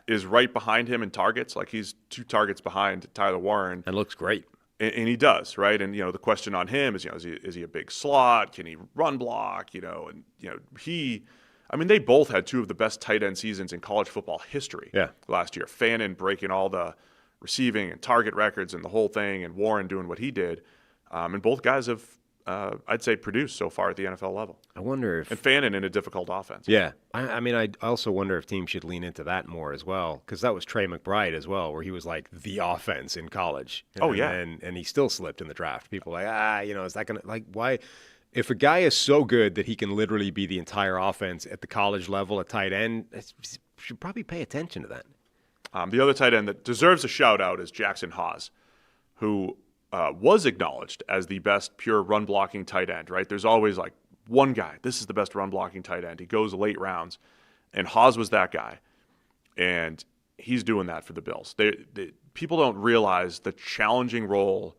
is right behind him in targets. Like, he's 2 targets behind Tyler Warren. And looks great. And he does, right? And, the question on him is, is he a big slot? Can he run block? They both had 2 of the best tight end seasons in college football history last year. Fannin breaking all the receiving and target records and the whole thing, and Warren doing what he did. And both guys have, I'd say, produced so far at the NFL level. I wonder if... And Fannin in a difficult offense. Yeah. I also wonder if teams should lean into that more as well, because that was Trey McBride as well, where he was like the offense in college. And he still slipped in the draft. People were like, is that going to... Like, why... If a guy is so good that he can literally be the entire offense at the college level at tight end, should probably pay attention to that. The other tight end that deserves a shout-out is Jackson Haas, who was acknowledged as the best pure run-blocking tight end, right? There's always, like, one guy. This is the best run-blocking tight end. He goes late rounds. And Haas was that guy. And he's doing that for the Bills. People don't realize the challenging role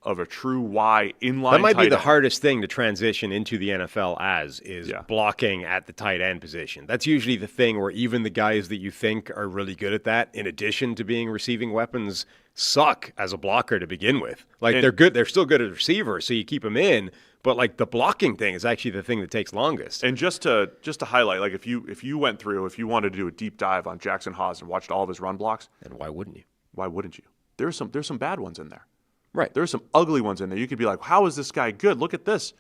of a true Y inline That might tight be the end. hardest thing to transition into the NFL is blocking at the tight end position. That's usually the thing where even the guys that you think are really good at that, in addition to being receiving weapons, suck as a blocker to begin with. Like, they're good. They're still good as receivers, so you keep them in. But, like, the blocking thing is actually the thing that takes longest. And just to highlight, like, if you wanted to do a deep dive on Jackson Haas and watched all of his run blocks, and why wouldn't you? Why wouldn't you? There's some bad ones in there. Right. There's some ugly ones in there. You could be like, how is this guy good? Look at this.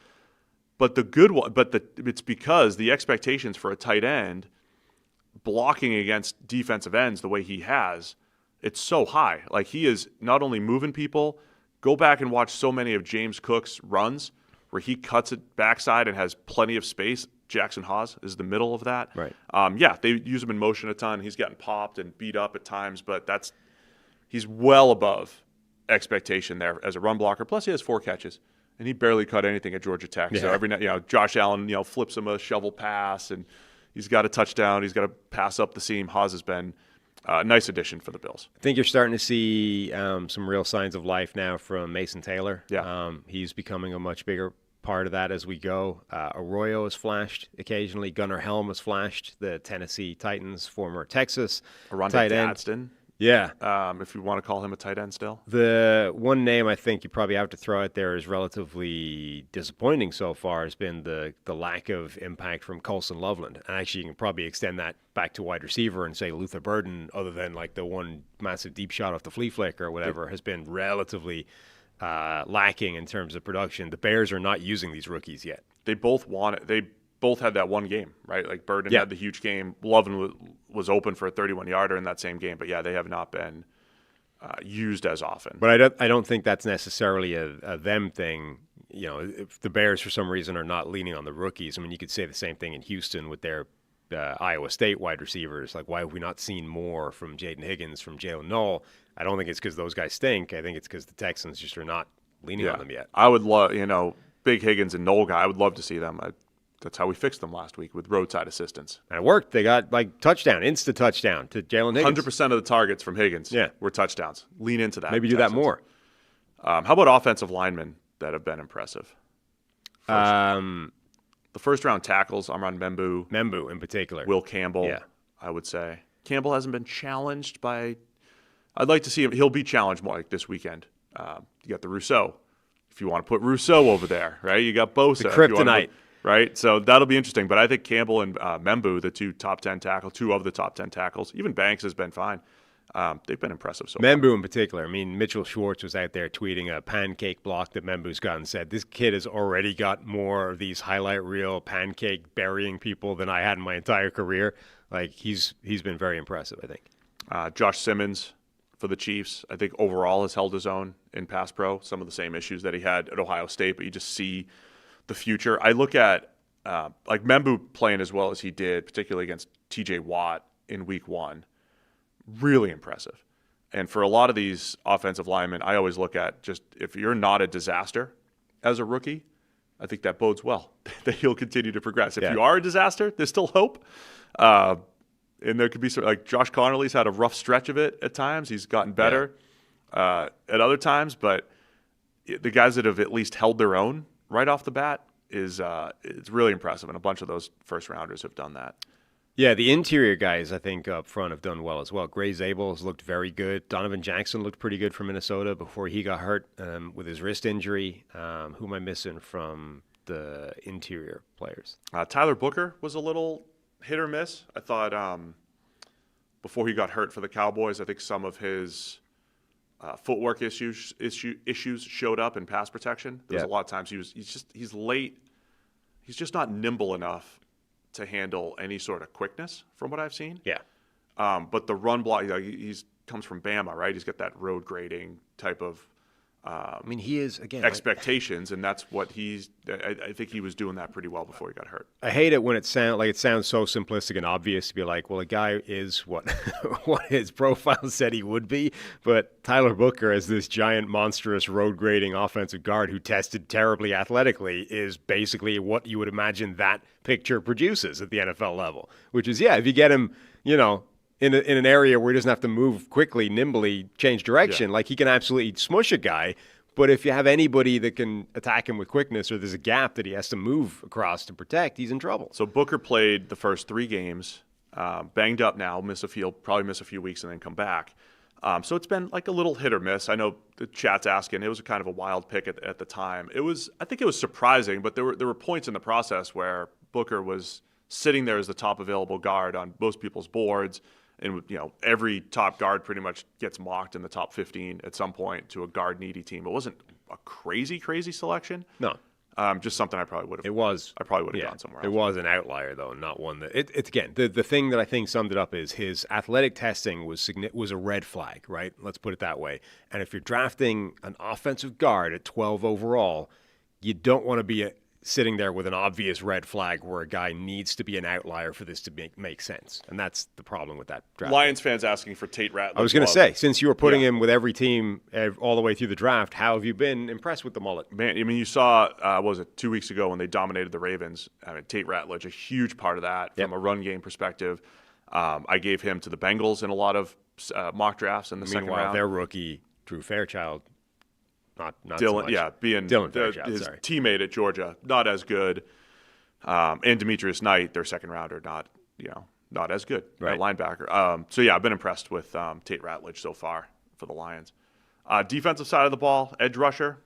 But the good one, it's because the expectations for a tight end blocking against defensive ends the way he has, it's so high. Like, he is not only moving people. Go back and watch so many of James Cook's runs where he cuts it backside and has plenty of space. Jackson Haas is the middle of that. Right. They use him in motion a ton. He's gotten popped and beat up at times, but he's well above expectation there as a run blocker. Plus, he has 4 catches, and he barely caught anything at Georgia Tech. Yeah. So every night, Josh Allen, flips him a shovel pass, and he's got a touchdown. He's got to pass up the seam. Haas has been Nice addition for the Bills. I think you're starting to see some real signs of life now from Mason Taylor. Yeah. He's becoming a much bigger part of that as we go. Arroyo has flashed occasionally. Gunnar Helm has flashed. The Tennessee Titans, former Texas tight end. Gadsden, Yeah. if you want to call him a tight end still. The one name I think you probably have to throw out there is relatively disappointing so far has been the lack of impact from Colson Loveland. And actually, you can probably extend that back to wide receiver and say Luther Burden, other than like the one massive deep shot off the flea flicker or whatever, has been relatively lacking in terms of production. The Bears are not using these rookies yet. They both want it. They both had that one game, right? Like Burden had the huge game. Loveland was open for a 31-yarder in that same game. But, yeah, they have not been used as often. But I don't think that's necessarily a them thing. You know, if the Bears for some reason are not leaning on the rookies, I mean, you could say the same thing in Houston with their Iowa State wide receivers. Like, why have we not seen more from Jaden Higgins, from Jalen Knoll? I don't think it's because those guys stink. I think it's because the Texans just are not leaning on them yet. I would love, big Higgins and Knoll guy. I would love to see them. That's how we fixed them last week with roadside assistance. And it worked. They got touchdown, instant touchdown to Jalen Higgins. 100% of the targets from Higgins were touchdowns. Lean into that. Maybe do that more. How about offensive linemen that have been impressive? The first-round tackles, Amron Membu. Membu in particular. Will Campbell, I would say. Campbell hasn't been challenged by – I'd like to see him – he'll be challenged more like this weekend. You got the Rousseau. If you want to put Rousseau over there, right? You got Bosa. The kryptonite. Right? So that'll be interesting. But I think Campbell and Membu, the two of the top 10 tackles, even Banks has been fine. They've been impressive so far. Membu in particular. I mean, Mitchell Schwartz was out there tweeting a pancake block that Membu's got and said, this kid has already got more of these highlight reel pancake burying people than I had in my entire career. Like, he's been very impressive, I think. Josh Simmons for the Chiefs, I think overall has held his own in pass pro. Some of the same issues that he had at Ohio State, but you just see the future. I look at like Membu playing as well as he did, particularly against TJ Watt in week 1. Really impressive. And for a lot of these offensive linemen, I always look at just if you're not a disaster as a rookie, I think that bodes well that he'll continue to progress. If you are a disaster, there's still hope. And there could be like Josh Connerly's had a rough stretch of it at times. He's gotten better at other times, but the guys that have at least held their own right off the bat is it's really impressive, and a bunch of those first-rounders have done that. Yeah, the interior guys, I think, up front have done well as well. Gray Zabel has looked very good. Donovan Jackson looked pretty good for Minnesota before he got hurt with his wrist injury. Who am I missing from the interior players? Tyler Booker was a little hit or miss. I thought before he got hurt for the Cowboys, I think some of his footwork issues showed up in pass protection. There was a lot of times he's late. He's just not nimble enough to handle any sort of quickness from what I've seen. Yeah. But the run block, he's comes from Bama, right? He's got that road grading type of he is, again, expectations, and that's what I think he was doing that pretty well before he got hurt. I hate it when it sounds so simplistic and obvious to be like, well, a guy is what what his profile said he would be, but Tyler Booker as this giant, monstrous, road grading offensive guard who tested terribly athletically is basically what you would imagine that picture produces at the NFL level, which is, if you get him, in an area where he doesn't have to move quickly, nimbly, change direction, like he can absolutely smush a guy. But if you have anybody that can attack him with quickness, or there's a gap that he has to move across to protect, he's in trouble. So Booker played the first 3 games, banged up now, probably miss a few weeks and then come back. So it's been like a little hit or miss. I know the chat's asking. It was kind of a wild pick at the time. I think it was surprising, but there were points in the process where Booker was sitting there as the top available guard on most people's boards. And, every top guard pretty much gets mocked in the top 15 at some point to a guard-needy team. It wasn't a crazy, crazy selection. No. Just something I probably would have. It was. I probably would have gone somewhere else. It was an outlier, though, not one that. It's again, the thing that I think summed it up is his athletic testing was a red flag, right? Let's put it that way. And if you're drafting an offensive guard at 12 overall, you don't want to be sitting there with an obvious red flag where a guy needs to be an outlier for this to make sense. And that's the problem with that draft. Lions fans asking for Tate Ratliff. I was going to say, since you were putting him with every team all the way through the draft, how have you been impressed with the mullet? Man, you saw, what was it, 2 weeks ago when they dominated the Ravens? Tate Ratliff, a huge part of that from a run game perspective. I gave him to the Bengals in a lot of mock drafts in the second Meanwhile, round. their rookie, Drew Fairchild, not Dillon, so much. Dillon Fairchild, his sorry. teammate at Georgia, not as good. And Demetrius Knight, their second rounder, not as good at linebacker. So yeah, I've been impressed with Tate Ratledge so far for the Lions. Defensive side of the ball, edge rusher.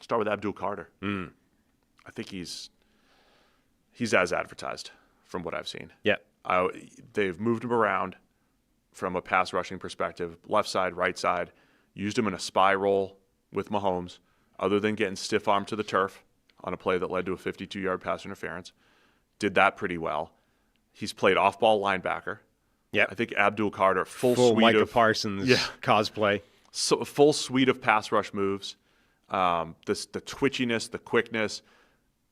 Start with Abdul Carter. I think he's as advertised from what I've seen. Yeah. They've moved him around from a pass rushing perspective, left side, right side, used him in a spy role with Mahomes, other than getting stiff-armed to the turf on a play that led to a 52-yard pass interference. Did that pretty well. He's played off-ball linebacker. Yeah. I think Abdul Carter, full suite Micah of Parsons cosplay. So, full suite of pass rush moves. The twitchiness, the quickness.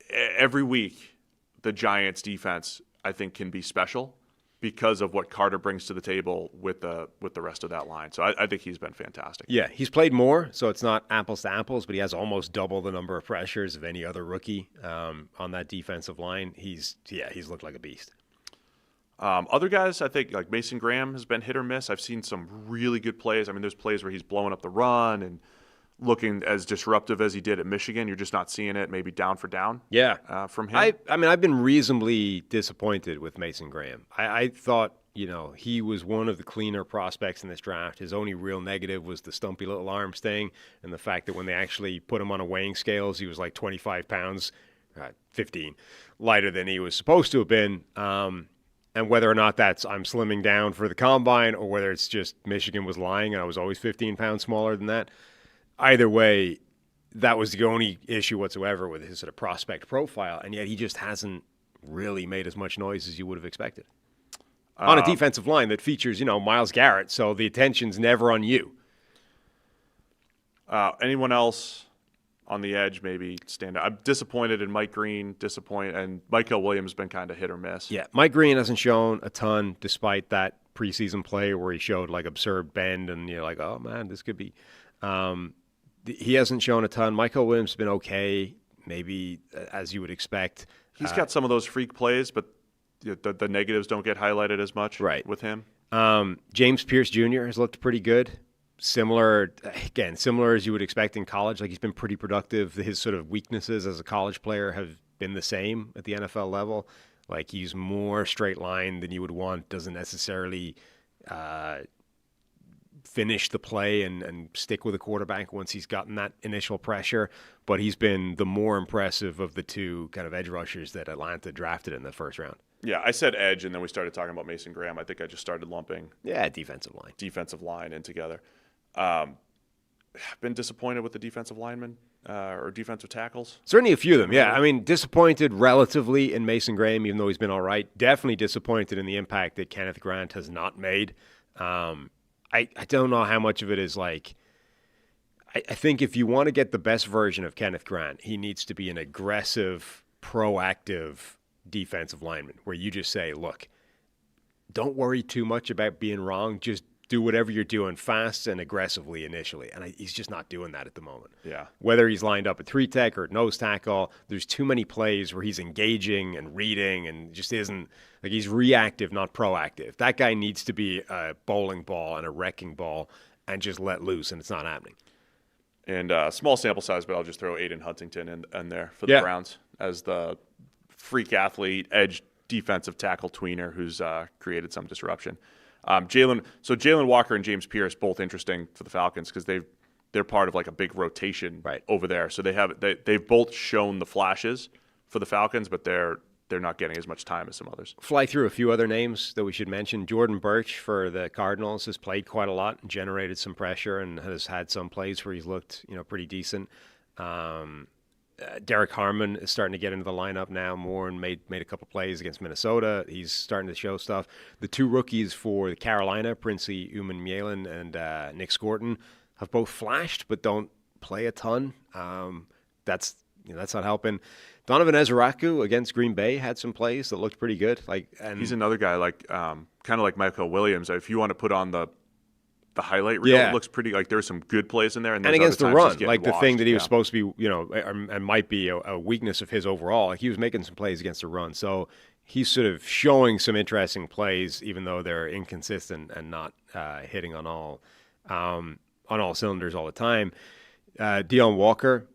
Every week, the Giants' defense, I think, can be special because of what Carter brings to the table with the rest of that line. So I think he's been fantastic. Yeah, he's played more, so it's not apples to apples, but he has almost double the number of pressures of any other rookie on that defensive line. He's looked like a beast. Other guys, I think, like Mason Graham has been hit or miss. I've seen some really good plays. I mean, there's plays where he's blowing up the run and looking as disruptive as he did at Michigan. You're just not seeing it maybe down for down from him. I mean, I've been reasonably disappointed with Mason Graham. I thought, he was one of the cleaner prospects in this draft. His only real negative was the stumpy little arms thing and the fact that when they actually put him on a weighing scales, he was like 25 pounds, 15, lighter than he was supposed to have been. And whether or not that's I'm slimming down for the combine or whether it's just Michigan was lying and I was always 15 pounds smaller than that, either way, that was the only issue whatsoever with his sort of prospect profile, and yet he just hasn't really made as much noise as you would have expected. On a defensive line that features, Myles Garrett, so the attention's never on you. Anyone else on the edge maybe stand out? I'm disappointed in Mike Green, and Michael Williams has been kind of hit or miss. Yeah, Mike Green hasn't shown a ton despite that preseason play where he showed like absurd bend and you're like, oh man, this could be he hasn't shown a ton. Michael Williams has been okay, maybe as you would expect. He's got some of those freak plays, but the negatives don't get highlighted as much with him. James Pierce Jr. has looked pretty good. Similar as you would expect in college. Like he's been pretty productive. His sort of weaknesses as a college player have been the same at the NFL level. Like he's more straight line than you would want. Doesn't necessarily finish the play and stick with a quarterback once he's gotten that initial pressure. But he's been the more impressive of the two kind of edge rushers that Atlanta drafted in the first round. Yeah, I said edge, and then we started talking about Mason Graham. I think I just started lumping defensive line in together. Been disappointed with the defensive linemen or defensive tackles. Certainly a few of them, yeah. I mean, disappointed relatively in Mason Graham, even though he's been all right. Definitely disappointed in the impact that Kenneth Grant has not made. I don't know how much of it is like I think if you want to get the best version of Kenneth Grant, he needs to be an aggressive, proactive defensive lineman where you just say, look, don't worry too much about being wrong. Just do whatever you're doing fast and aggressively initially. And he's just not doing that at the moment. Yeah. Whether he's lined up at 3-tech or at nose tackle, there's too many plays where he's engaging and reading and just isn't – like he's reactive, not proactive. That guy needs to be a bowling ball and a wrecking ball and just let loose, and it's not happening. And small sample size, but I'll just throw Aiden Huntington in there for the Browns as the freak athlete, edge defensive tackle tweener who's created some disruption. Jalen Walker and James Pierce, both interesting for the Falcons because they're part of like a big rotation over there. So they've both shown the flashes for the Falcons, but they're not getting as much time as some others. Fly through a few other names that we should mention. Jordan Birch for the Cardinals has played quite a lot and generated some pressure and has had some plays where he's looked pretty decent. Derek Harmon is starting to get into the lineup now more and made a couple plays against Minnesota. He's starting to show stuff. The two rookies for Carolina, Princey Umanmielen and Nick Scorton, have both flashed but don't play a ton. That's not helping. Donovan Ezeraku against Green Bay had some plays that looked pretty good. And he's another guy kind of like Michael Williams. If you want to put on the highlight reel, it looks pretty like there's some good plays in there. And against the run, like the thing that he was supposed to be, and might be a weakness of his overall. Like he was making some plays against the run. So he's sort of showing some interesting plays, even though they're inconsistent and not hitting on all cylinders all the time. Deion Walker,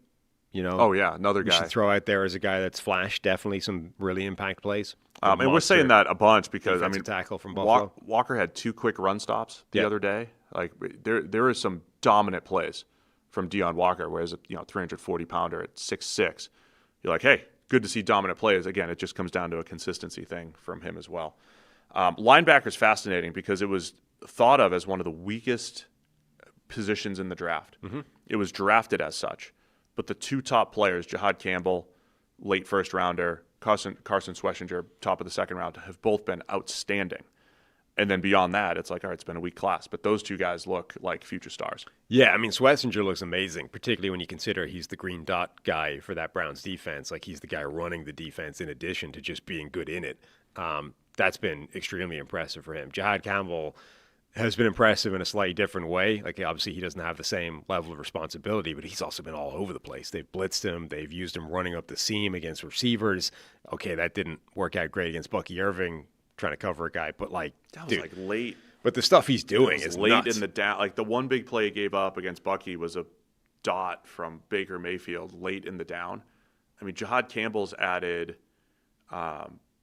Oh yeah, another guy. should throw out there as a guy that's flashed definitely some really impact plays. And we're saying that a bunch because tackle from Buffalo. Walker had 2 quick run stops the Yeah. other day. Like there is some dominant plays from Deion Walker, whereas 340 pounder at 6'6", you're like, hey, good to see dominant plays. Again, it just comes down to a consistency thing from him as well. Linebacker's fascinating because it was thought of as one of the weakest positions in the draft. Mm-hmm. It was drafted as such, but the 2 top players, Jihad Campbell, late first rounder, Carson Schwessinger, top of the second round, have both been outstanding. And then beyond that, it's like, all right, it's been a weak class. But those 2 guys look like future stars. Yeah, I mean, Schwessinger looks amazing, particularly when you consider he's the green dot guy for that Browns defense. Like, he's the guy running the defense in addition to just being good in it. That's been extremely impressive for him. Jihad Campbell has been impressive in a slightly different way. Like, obviously, he doesn't have the same level of responsibility, but he's also been all over the place. They've blitzed him. They've used him running up the seam against receivers. Okay, that didn't work out great against Bucky Irving, trying to cover a guy, but that was like late. But the stuff he's doing is late nuts. in the down. Like the one big play he gave up against Bucky was a dot from Baker Mayfield late in the down. I mean, Jihad Campbell's added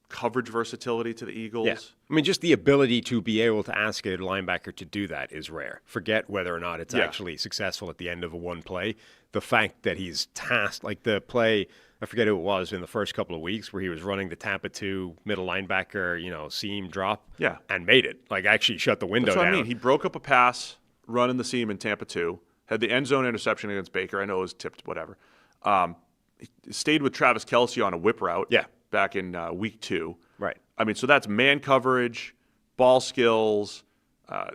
coverage versatility to the Eagles. Yeah. I mean, just the ability to be able to ask a linebacker to do that is rare. Forget whether or not it's actually successful at the end of a one play. The fact that he's tasked, like the play, I forget who it was in the first couple of weeks where he was running the Tampa 2 middle linebacker, seam drop, and made it. Like, actually shut the window That's what down. I mean. He broke up a pass, running the seam in Tampa 2, had the end zone interception against Baker. I know it was tipped, whatever. He stayed with Travis Kelce on a whip route back in week 2. Right. I mean, so that's man coverage, ball skills,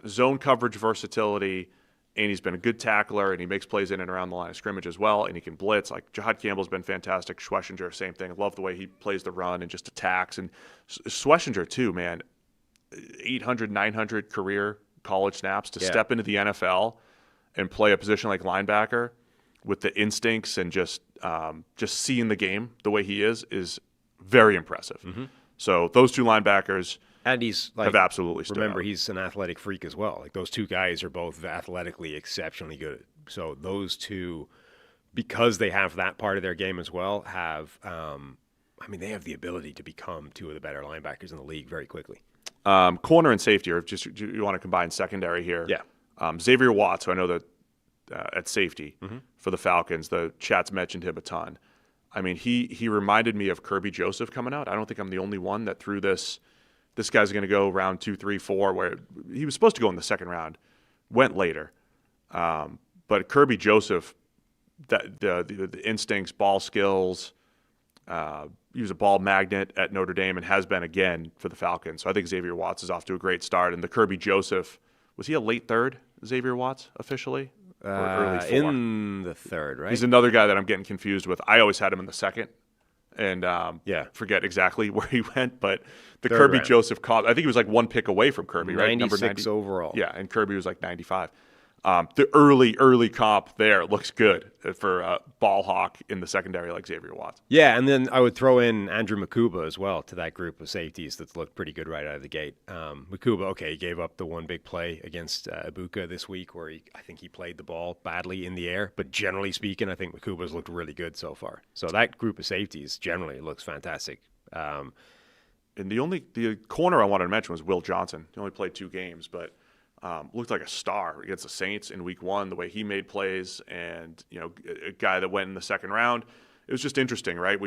zone coverage versatility, and he's been a good tackler, and he makes plays in and around the line of scrimmage as well, and he can blitz. Like, Jihad Campbell's been fantastic. Schwessinger, same thing. I love the way he plays the run and just attacks. And Schwessinger, too, man, 800, 900 career college snaps to step into the NFL and play a position like linebacker with the instincts and just seeing the game the way he is very impressive. Mm-hmm. So those 2 linebackers and he's have absolutely stood remember, out. He's an athletic freak as well. Like, those 2 guys are both athletically exceptionally good. So those 2, because they have that part of their game as well, have they have the ability to become 2 of the better linebackers in the league very quickly. Corner and safety, or just you want to combine secondary here. Yeah. Xavier Watts, who I know that at safety for the Falcons, the chat's mentioned him a ton. I mean, he reminded me of Kirby Joseph coming out. I don't think I'm the only one that threw this guy's going to go round 2, 3, 4, where he was supposed to go in the second round, went later. But Kirby Joseph, the instincts, ball skills, he was a ball magnet at Notre Dame and has been again for the Falcons. So I think Xavier Watts is off to a great start. And the Kirby Joseph, was he a late 3rd, Xavier Watts, officially? Or early 4? In the 3rd, right? He's another guy that I'm getting confused with. I always had him in the 2nd. And forget exactly where he went, but the 3rd Kirby round. Joseph comp, I think he was like 1 pick away from Kirby, right? 96 overall. Yeah, and Kirby was like 95. The early comp there looks good for ball hawk in the secondary like Xavier Watts. Yeah, and then I would throw in Andrew Makuba as well to that group of safeties that's looked pretty good right out of the gate. Makuba, he gave up the one big play against Ibuka this week where I think he played the ball badly in the air, but generally speaking, I think Makuba's looked really good so far. So that group of safeties generally looks fantastic. And the corner I wanted to mention was Will Johnson. He only played 2 games, but looked like a star against the Saints in week 1, the way he made plays, and a guy that went in the second round. It was just interesting, right?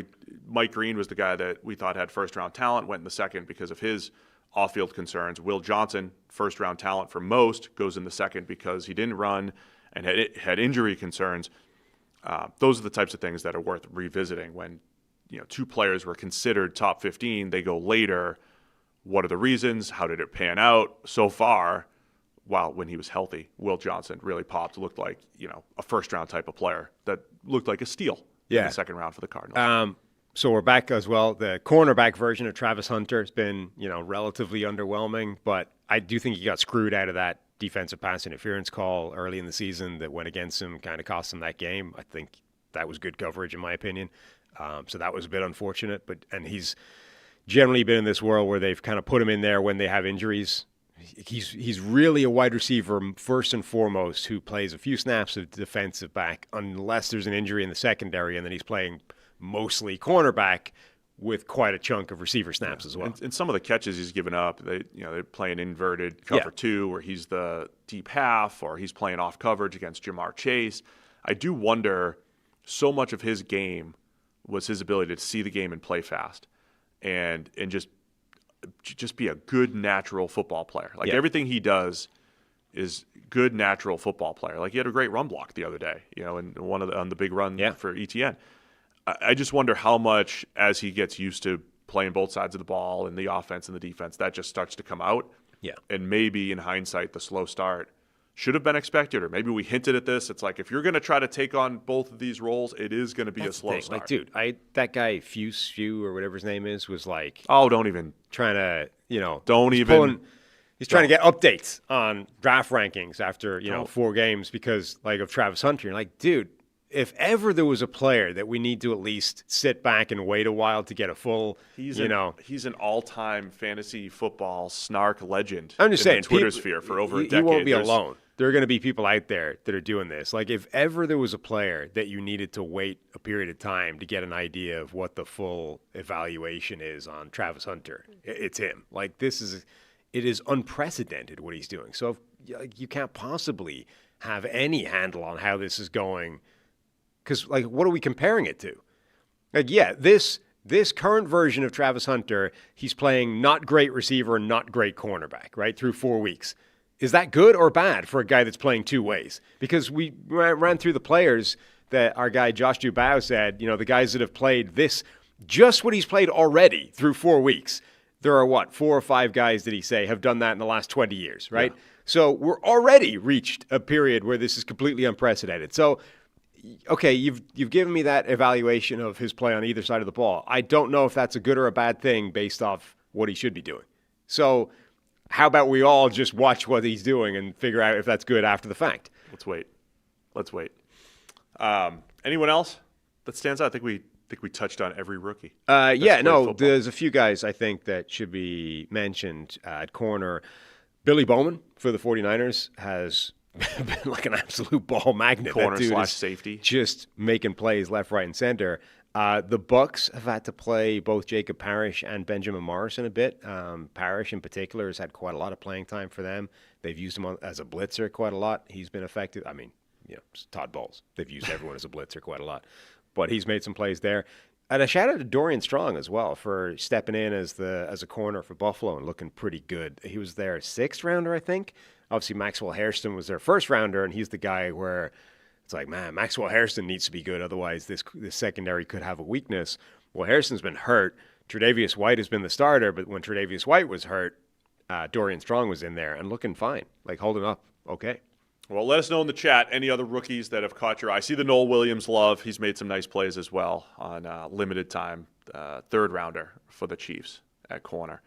Mike Green was the guy that we thought had first-round talent, went in the second because of his off-field concerns. Will Johnson, first-round talent for most, goes in the second because he didn't run and had injury concerns. Those are the types of things that are worth revisiting when 2 players were considered top 15. They go later. What are the reasons? How did it pan out so far? Wow, when he was healthy, Will Johnson really popped. Looked like a first-round type of player that looked like a steal in the second round for the Cardinals. So we're back as well. The cornerback version of Travis Hunter has been relatively underwhelming, but I do think he got screwed out of that defensive pass interference call early in the season that went against him, kind of cost him that game. I think that was good coverage in my opinion. So that was a bit unfortunate, and he's generally been in this world where they've kind of put him in there when they have injuries. He's really a wide receiver first and foremost who plays a few snaps of defensive back unless there's an injury in the secondary, and then he's playing mostly cornerback with quite a chunk of receiver snaps as well. And some of the catches he's given up, they're playing inverted cover 2, where he's the deep half, or he's playing off coverage against Jamar Chase. I do wonder, so much of his game was his ability to see the game and play fast, and just be a good natural football player. Like everything he does is good natural football player. Like he had a great run block the other day, and on the big run for ETN. I just wonder how much, as he gets used to playing both sides of the ball and the offense and the defense, that just starts to come out. Yeah. And maybe in hindsight, the slow start should have been expected, or maybe we hinted at this. It's like, if you're going to try to take on both of these roles, it is going to be a slow start. Like, dude, that guy Few or whatever his name is was like, don't even trying to, he's trying to get updates on draft rankings after 4 games because of Travis Hunter. You're like, dude, if ever there was a player that we need to at least sit back and wait a while to get a full, he's an all-time fantasy football snark legend. I'm just saying, the Twitter sphere for over a decade. He won't be alone. There are going to be people out there that are doing this. Like, if ever there was a player that you needed to wait a period of time to get an idea of what the full evaluation is on Travis Hunter, it's him. Like, it is unprecedented what he's doing. So you can't possibly have any handle on how this is going. Because, what are we comparing it to? This current version of Travis Hunter, he's playing not great receiver and not great cornerback, right, through 4 weeks. Is that good or bad for a guy that's playing 2 ways? Because we ran through the players that our guy Josh Dubow said, the guys that have played this, just what he's played already through 4 weeks. There are 4 or 5 guys that he say have done that in the last 20 years, right? Yeah. So we're already reached a period where this is completely unprecedented. So, okay, you've given me that evaluation of his play on either side of the ball. I don't know if that's a good or a bad thing based off what he should be doing. So how about we all just watch what he's doing and figure out if that's good after the fact? Let's wait. Anyone else that stands out? I think we touched on every rookie. There's a few guys I think that should be mentioned at corner. Billy Bowman for the 49ers has been like an absolute ball magnet. Corner/safety. Just making plays left, right, and center. The Bucs have had to play both Jacob Parrish and Benjamin Morrison a bit. Parrish in particular has had quite a lot of playing time for them. They've used him as a blitzer quite a lot. He's been effective. I mean, it's Todd Bowles. They've used everyone as a blitzer quite a lot. But he's made some plays there. And a shout out to Dorian Strong as well for stepping in as a corner for Buffalo and looking pretty good. He was their 6th rounder, I think. Obviously, Maxwell Hairston was their 1st rounder, and he's the guy where it's like, man, Maxwell Hairston needs to be good. Otherwise, this secondary could have a weakness. Well, Hairston's been hurt. Tre'Davious White has been the starter, but when Tre'Davious White was hurt, Dorian Strong was in there and looking fine, holding up okay. Well, let us know in the chat any other rookies that have caught your eye. I see the Noel Williams love. He's made some nice plays as well on limited time, 3rd rounder for the Chiefs at corner.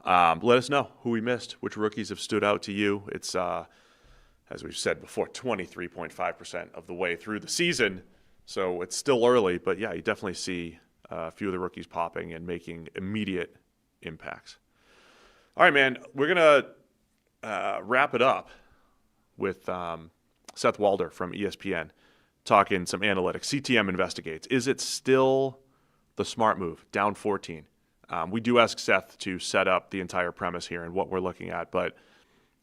Let us know who we missed, which rookies have stood out to you. It's, as we've said before, 23.5% of the way through the season, so it's still early. But, yeah, you definitely see a few of the rookies popping and making immediate impacts. All right, man, we're going to wrap it up with Seth Walder from ESPN talking some analytics. CTM investigates. Is it still the smart move, down 14? We do ask Seth to set up the entire premise here and what we're looking at, but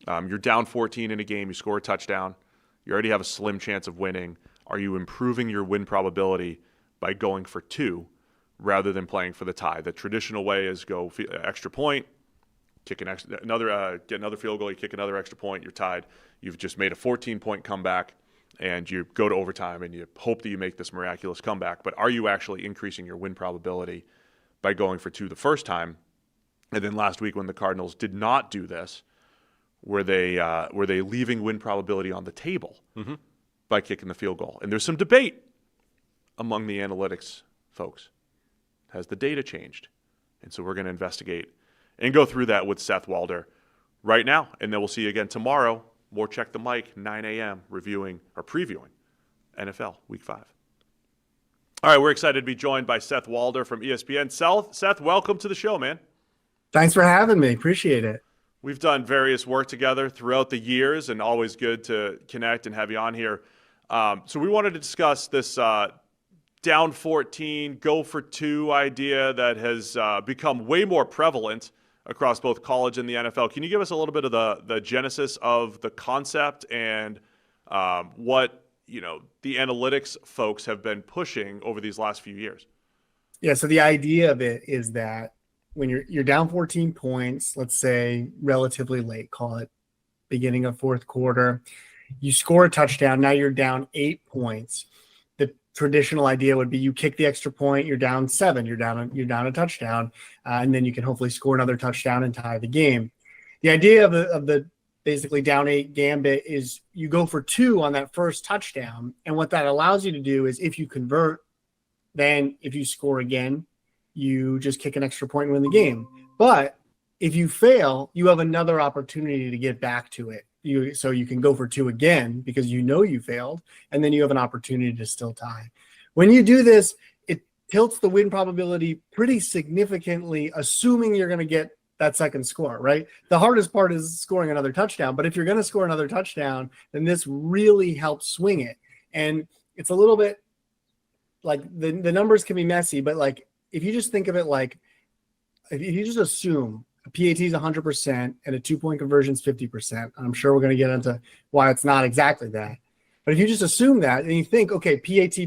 you're down 14 in a game, you score a touchdown, you already have a slim chance of winning. Are you improving your win probability by going for 2 rather than playing for the tie? The traditional way is go extra point, get another field goal, you kick another extra point, you're tied. You've just made a 14-point comeback, and you go to overtime, and you hope that you make this miraculous comeback. But are you actually increasing your win probability by going for 2 the first time? And then last week when the Cardinals did not do this, were they leaving win probability on the table by kicking the field goal? And there's some debate among the analytics folks. Has the data changed? And so we're going to investigate and go through that with Seth Walder right now. And then we'll see you again tomorrow. More Check the Mic, 9 a.m., reviewing or previewing NFL Week 5. All right, we're excited to be joined by Seth Walder from ESPN. Seth, welcome to the show, man. Thanks for having me. Appreciate it. We've done various work together throughout the years, and always good to connect and have you on here. So we wanted to discuss this down 14, go for 2 idea that has become way more prevalent across both college and the NFL. Can you give us a little bit of the genesis of the concept and what the analytics folks have been pushing over these last few years? Yeah, so the idea of it is that when you're down 14 points, let's say relatively late, call it beginning of fourth quarter, you score a touchdown, now you're down 8 points. The traditional idea would be you kick the extra point, you're down 7, you're down a touchdown, and then you can hopefully score another touchdown and tie the game. The idea of the basically down 8 gambit is you go for 2 on that first touchdown, and what that allows you to do is if you convert, then if you score again, you just kick an extra point and win the game. But if you fail, you have another opportunity to get back to it. So you can go for 2 again because you failed, and then you have an opportunity to still tie. When you do this, it tilts the win probability pretty significantly, assuming you're going to get that second score, right? The hardest part is scoring another touchdown, but if you're going to score another touchdown, then this really helps swing it. And it's a little bit like the numbers can be messy, but like if you just think of it like if you just assume a PAT is 100% and a 2-point conversion is 50%, I'm sure we're going to get into why it's not exactly that. But if you just assume that and you think, okay, PAT,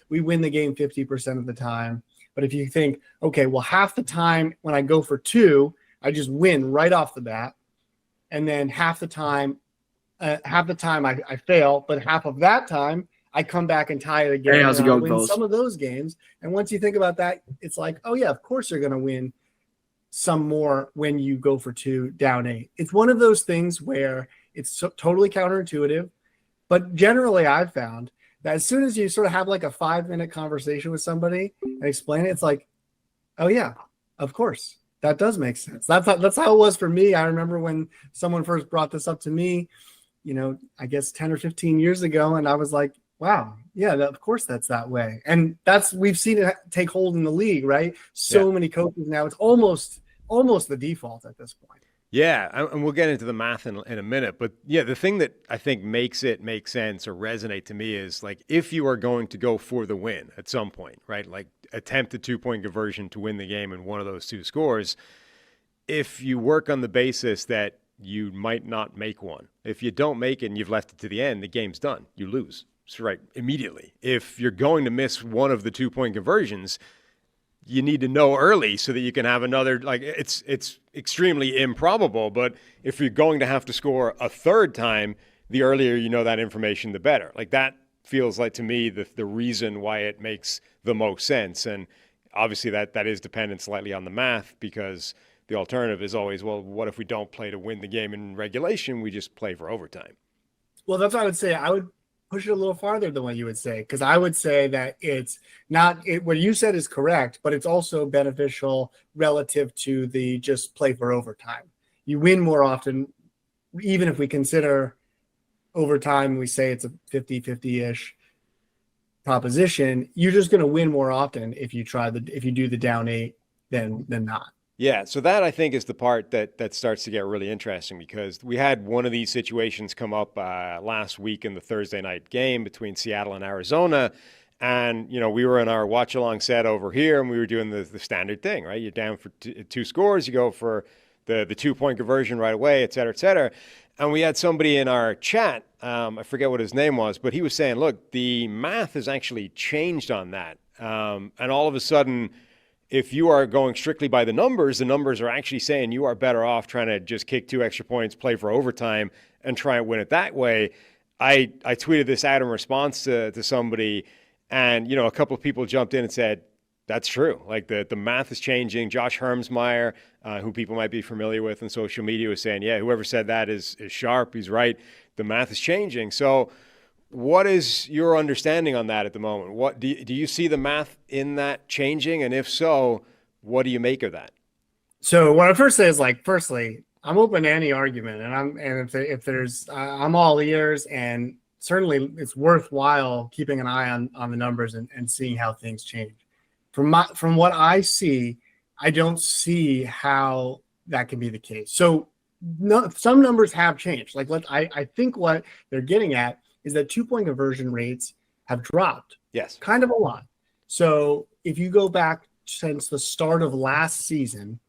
we win the game 50% of the time. But if you think, okay, well, half the time when I go for 2, I just win right off the bat. And then half the time I fail, but half of that time I come back and tie it again. Hey, how's it going, win fellas? some of those games. And once you think about that, it's like, oh yeah, of course you're going to win some more when you go for 2 down 8. It's one of those things where it's totally counterintuitive, but generally I've found that as soon as you sort of have like a 5-minute conversation with somebody and explain it, it's like, oh yeah, of course, that does make sense. That's how it was for me. I remember when someone first brought this up to me, I guess 10 or 15 years ago, and I was like, wow, yeah, of course that's that way. And we've seen it take hold in the league, right? So many coaches now, it's almost the default at this point. Yeah, and we'll get into the math in a minute. But, yeah, the thing that I think makes it make sense or resonate to me is, like, if you are going to go for the win at some point, right, like attempt a 2-point conversion to win the game in one of those 2 scores, if you work on the basis that you might not make one, if you don't make it and you've left it to the end, the game's done. You lose, right, immediately. If you're going to miss one of the 2-point conversions, you need to know early so that you can have another, like it's extremely improbable, but if you're going to have to score a third time, the earlier you know that information, the better. Like that feels like to me the reason why it makes the most sense. And obviously that is dependent slightly on the math because the alternative is always, well, what if we don't play to win the game in regulation? We just play for overtime. Well, that's what I would say. I would push it a little farther than what you would say, because I would say that it's not what you said is correct, but it's also beneficial relative to the just play for overtime. You win more often, even if we consider overtime, we say it's a 50-50-ish proposition. You're just going to win more often if you do the down 8 than not. Yeah, so that I think is the part that starts to get really interesting because we had one of these situations come up last week in the Thursday night game between Seattle and Arizona. And, we were in our watch-along set over here, and we were doing the standard thing, right? You're down for 2 scores, you go for the 2-point conversion right away, et cetera, et cetera. And we had somebody in our chat, I forget what his name was, but he was saying, look, the math has actually changed on that. And all of a sudden, if you are going strictly by the numbers are actually saying you are better off trying to just kick 2 extra points, play for overtime, and try and win it that way. I tweeted this out in response to somebody, and a couple of people jumped in and said, that's true. Like the math is changing. Josh Hermsmeyer, who people might be familiar with on social media, was saying, yeah, whoever said that is sharp. He's right. The math is changing. So what is your understanding on that at the moment? What do you see the math in that changing? And if so, what do you make of that? So what I first say is, like, firstly, I'm open to any argument, and if there's I'm all ears, and certainly it's worthwhile keeping an eye on the numbers and seeing how things change. From what I see, I don't see how that can be the case. So some numbers have changed. Like I think what they're getting at is that 2-point conversion rates have dropped. Yes. Kind of a lot. So if you go back since the start of last season,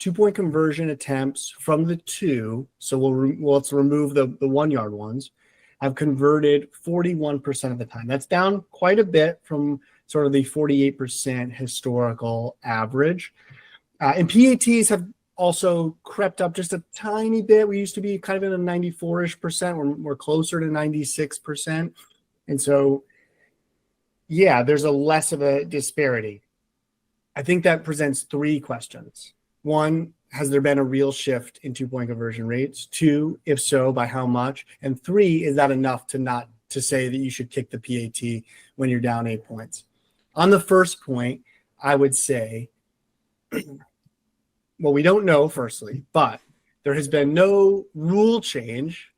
2-point conversion attempts from the 2, so let's remove the 1-yard ones, have converted 41% of the time. That's down quite a bit from sort of the 48% historical average. And PATs have also crept up just a tiny bit. We used to be kind of in a 94-ish percent. We're closer to 96%. And so, yeah, there's a less of a disparity. I think that presents 3 questions. 1, has there been a real shift in 2-point conversion rates? 2, if so, by how much? And 3, is that enough to say that you should kick the PAT when you're down 8 points? On the first point, I would say, well, we don't know, firstly, but there has been no rule change.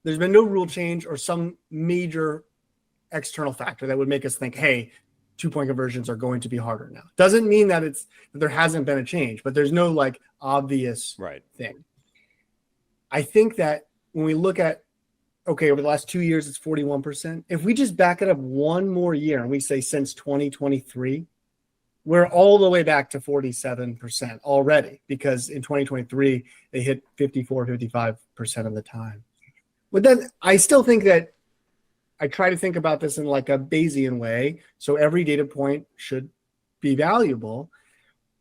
There's been no rule change or some major external factor that would make us think, hey, 2-point conversions are going to be harder now. Doesn't mean that that there hasn't been a change, but there's no like obvious thing. I think that when we look at, okay, over the last 2 years, it's 41%. If we just back it up one more year and we say since 2023, we're all the way back to 47% already, because in 2023, they hit 55% of the time. But then I still think that I try to think about this in like a Bayesian way. So every data point should be valuable.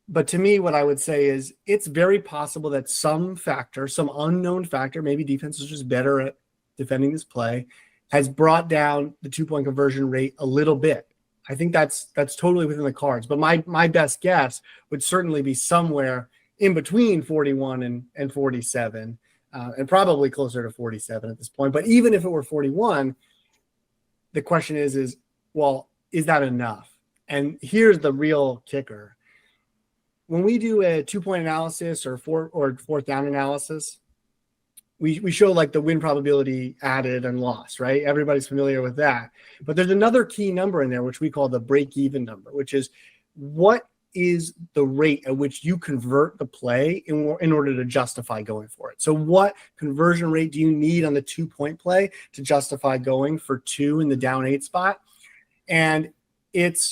But to me, what I would say is it's very possible that some factor, some unknown factor, maybe defense is just better at defending this play, has brought down the 2-point conversion rate a little bit. I think that's totally within the cards. But my best guess would certainly be somewhere in between 41 and 47, and probably closer to 47 at this point. But even if it were 41, the question is, well, is that enough? And here's the real kicker. When we do a 2-point analysis or fourth down analysis, we show like the win probability added and lost, right? Everybody's familiar with that. But there's another key number in there, which we call the break-even number, which is what is the rate at which you convert the play in order to justify going for it. So what conversion rate do you need on the 2-point play to justify going for 2 in the down 8 spot? And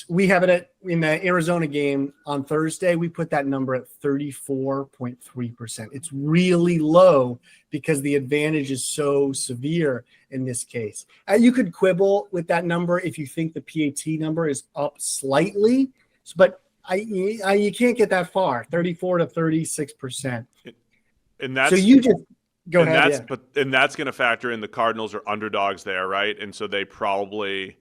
we have it in the Arizona game on Thursday. We put that number at 34.3%. It's really low because the advantage is so severe in this case. You could quibble with that number if you think the PAT number is up slightly, but you can't get that far, 34 to 36%. And that's, so you just go ahead. And that's going to factor in the Cardinals are underdogs there, right? And so they probably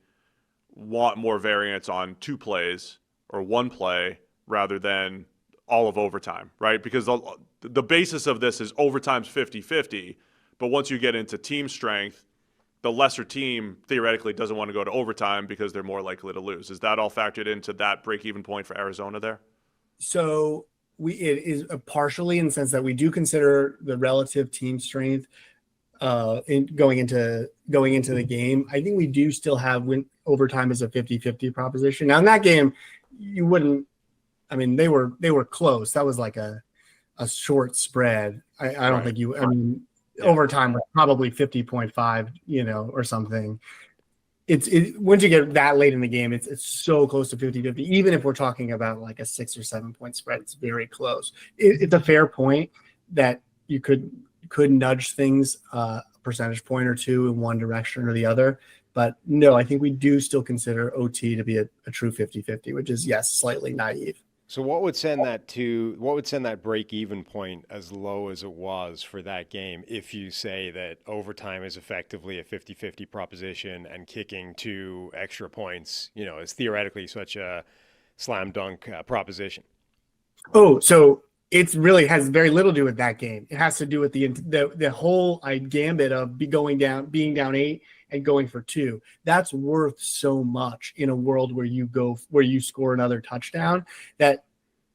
want more variance on 2 plays or 1 play rather than all of overtime, right? Because the basis of this is overtime's 50-50, but once you get into team strength, the lesser team theoretically doesn't want to go to overtime because they're more likely to lose. Is that all factored into that break-even point for Arizona there? So it is partially in the sense that we do consider the relative team strength in going into the game. I think we do still have overtime as a 50-50 proposition. Now in that game, you wouldn't. I mean, they were close. That was like a short spread. I don't think you. I mean. Yeah. Overtime was probably 50.5, or something. It's once you get that late in the game, it's so close to 50-50. Even if we're talking about like a 6 or 7 point spread, it's very close. It's a fair point that you could nudge things a percentage point or 2 in one direction or the other. But no, I think we do still consider OT to be a true 50-50, which is, yes, slightly naive. So what would send that break-even point as low as it was for that game if you say that overtime is effectively a 50-50 proposition and kicking 2 extra points, is theoretically such a slam dunk proposition? Oh, so it really has very little to do with that game. It has to do with the whole gambit of being down 8 and going for 2. That's worth so much in a world where you score another touchdown that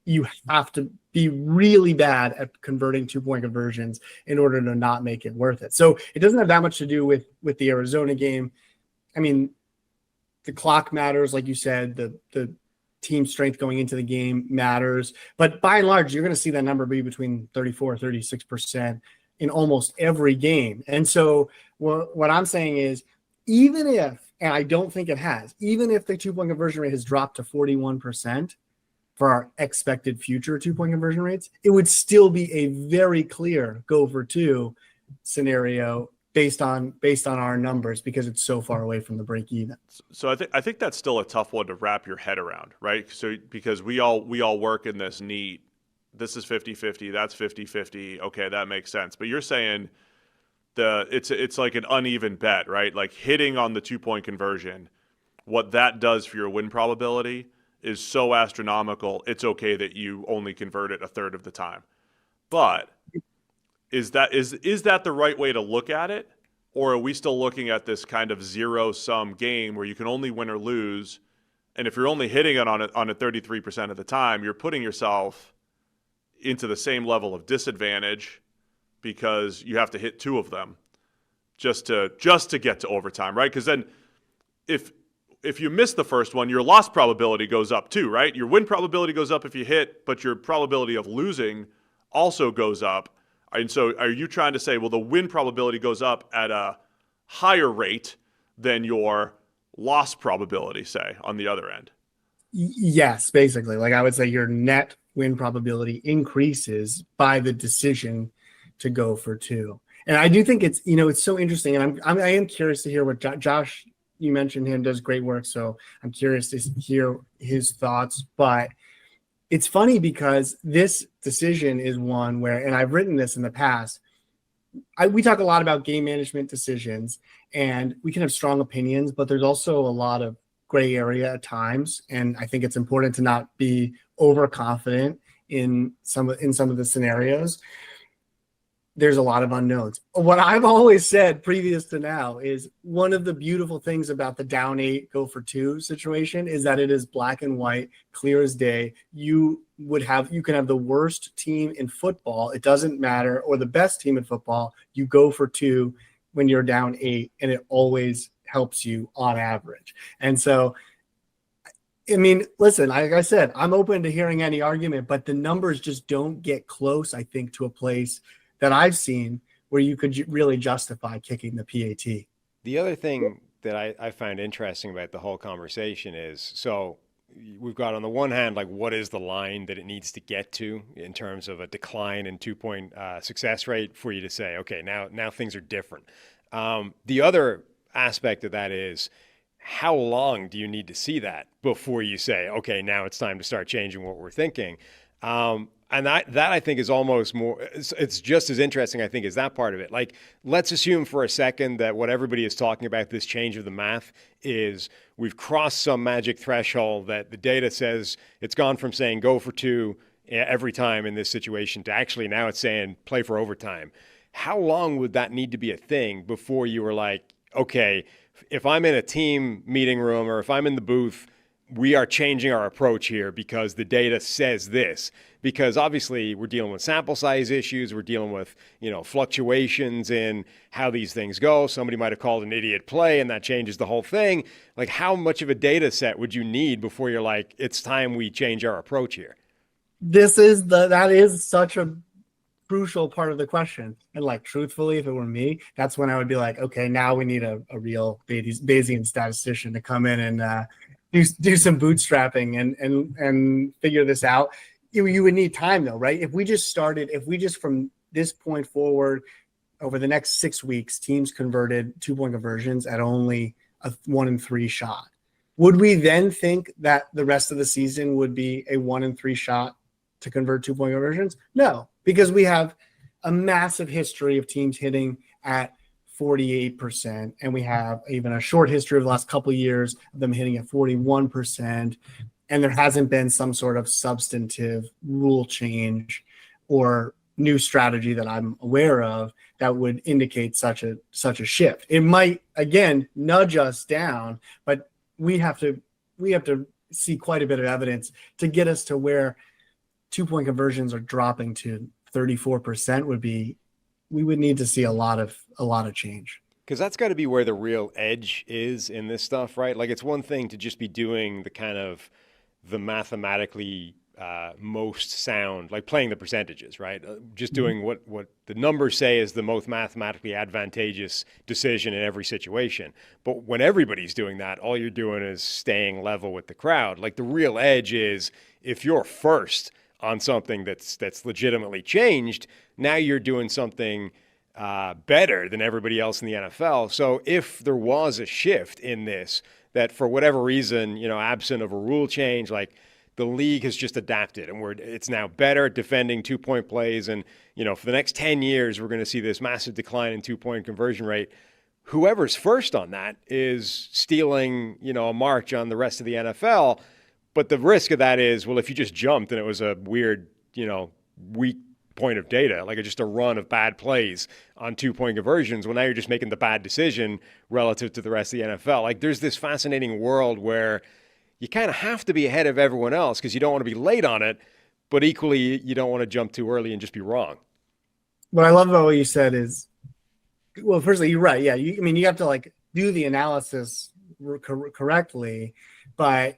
you have to be really bad at converting 2-point conversions in order to not make it worth it. So it doesn't have that much to do with the Arizona game. I mean, the clock matters, like you said, the team strength going into the game matters. But by and large, you're going to see that number be between 34, 36% in almost every game. And so what I'm saying is, even if, and I don't think it has, even if the 2-point conversion rate has dropped to 41% for our expected future 2-point conversion rates, it would still be a very clear go for 2 scenario based on our numbers, because it's so far away from the break even. So I think that's still a tough one to wrap your head around, right? So because we all work in this neat, this is 50-50, that's 50-50. Okay, that makes sense. But you're saying it's like an uneven bet, right? Like hitting on the 2-point conversion, what that does for your win probability is so astronomical, it's okay that you only convert it a third of the time. But is that the right way to look at it? Or are we still looking at this kind of zero-sum game where you can only win or lose, and if you're only hitting it on it 33% of the time, you're putting yourself into the same level of disadvantage because you have to hit 2 of them just to get to overtime, right? Because then if you miss the first one, your loss probability goes up too, right? Your win probability goes up if you hit, but your probability of losing also goes up. And so are you trying to say, well, the win probability goes up at a higher rate than your loss probability, say, on the other end? Yes, basically. Like I would say your net win probability increases by the decision to go for 2. And I do think it's so interesting. And I am curious to hear what Josh, you mentioned him, does great work. So I'm curious to hear his thoughts. But it's funny because this decision is one where, and I've written this in the past, we talk a lot about game management decisions, and we can have strong opinions, but there's also a lot of gray area at times. And I think it's important to not be overconfident in some of the scenarios. There's a lot of unknowns. What I've always said previous to now is one of the beautiful things about the down 8, go for 2 situation is that it is black and white, clear as day. You can have the worst team in football. It doesn't matter, or the best team in football. You go for 2 when you're down 8, and it always helps you on average. And so, I mean, listen, like I said, I'm open to hearing any argument, but the numbers just don't get close, I think, to a place that I've seen where you could really justify kicking the PAT. The other thing that I find interesting about the whole conversation is, so we've got on the one hand, like, what is the line that it needs to get to in terms of a decline in 2-point success rate for you to say, okay, now things are different. The other aspect of that is, how long do you need to see that before you say, okay, now it's time to start changing what we're thinking? And that I think is almost more, it's just as interesting, I think, as that part of it. Like, let's assume for a second that what everybody is talking about, this change of the math, is we've crossed some magic threshold that the data says it's gone from saying go for 2 every time in this situation to actually now it's saying play for overtime. How long would that need to be a thing before you were like, okay, if I'm in a team meeting room or if I'm in the booth, we are changing our approach here because the data says this? Because obviously we're dealing with sample size issues. We're dealing with, fluctuations in how these things go. Somebody might have called an idiot play and that changes the whole thing. Like, how much of a data set would you need before you're like, it's time we change our approach here? That is such a crucial part of the question. And like, truthfully, if it were me, that's when I would be like, okay, now we need a real Bayesian statistician to come in and do some bootstrapping and figure this out. You would need time though, right? If we just from this point forward over the next 6 weeks, teams converted 2-point conversions at only a 1 in 3 shot, would we then think that the rest of the season would be a 1 in 3 shot to convert 2-point conversions? No, because we have a massive history of teams hitting at 48%, and we have even a short history of the last couple of years of them hitting at 41%, and there hasn't been some sort of substantive rule change or new strategy that I'm aware of that would indicate such a shift. It might, again, nudge us down, but we have to see quite a bit of evidence to get us to where 2-point conversions are dropping to 34% we would need to see a lot of change. Because that's got to be where the real edge is in this stuff, right? Like, it's one thing to just be doing the kind of the mathematically most sound, like playing the percentages, right? Just doing what the numbers say is the most mathematically advantageous decision in every situation. But when everybody's doing that, all you're doing is staying level with the crowd. Like, the real edge is if you're first on something that's legitimately changed, now you're doing something better than everybody else in the NFL. So if there was a shift in this, that for whatever reason, absent of a rule change, like, the league has just adapted and it's now better at defending 2-point plays. And, for the next 10 years, we're going to see this massive decline in 2-point conversion rate. Whoever's first on that is stealing, a march on the rest of the NFL. But the risk of that is, well, if you just jumped and it was a weird, weak point of data, like just a run of bad plays on 2-point conversions, well, now you're just making the bad decision relative to the rest of the NFL. Like, there's this fascinating world where you kind of have to be ahead of everyone else because you don't want to be late on it, but equally you don't want to jump too early and just be wrong. What I love about what you said is, well, firstly, you're right. Yeah, you have to do the analysis correctly, but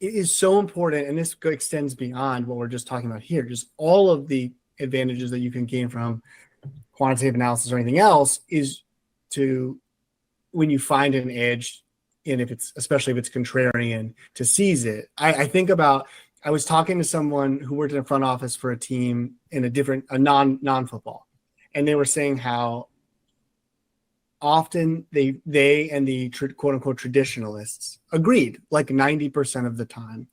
it is so important, and this extends beyond what we're just talking about here. Just all of the advantages that you can gain from quantitative analysis or anything else is to, when you find an edge, and especially if it's contrarian, to seize it. I think about, I was talking to someone who worked in a front office for a team in a non-football, and they were saying how often they and the quote unquote traditionalists agreed, like 90% of the time.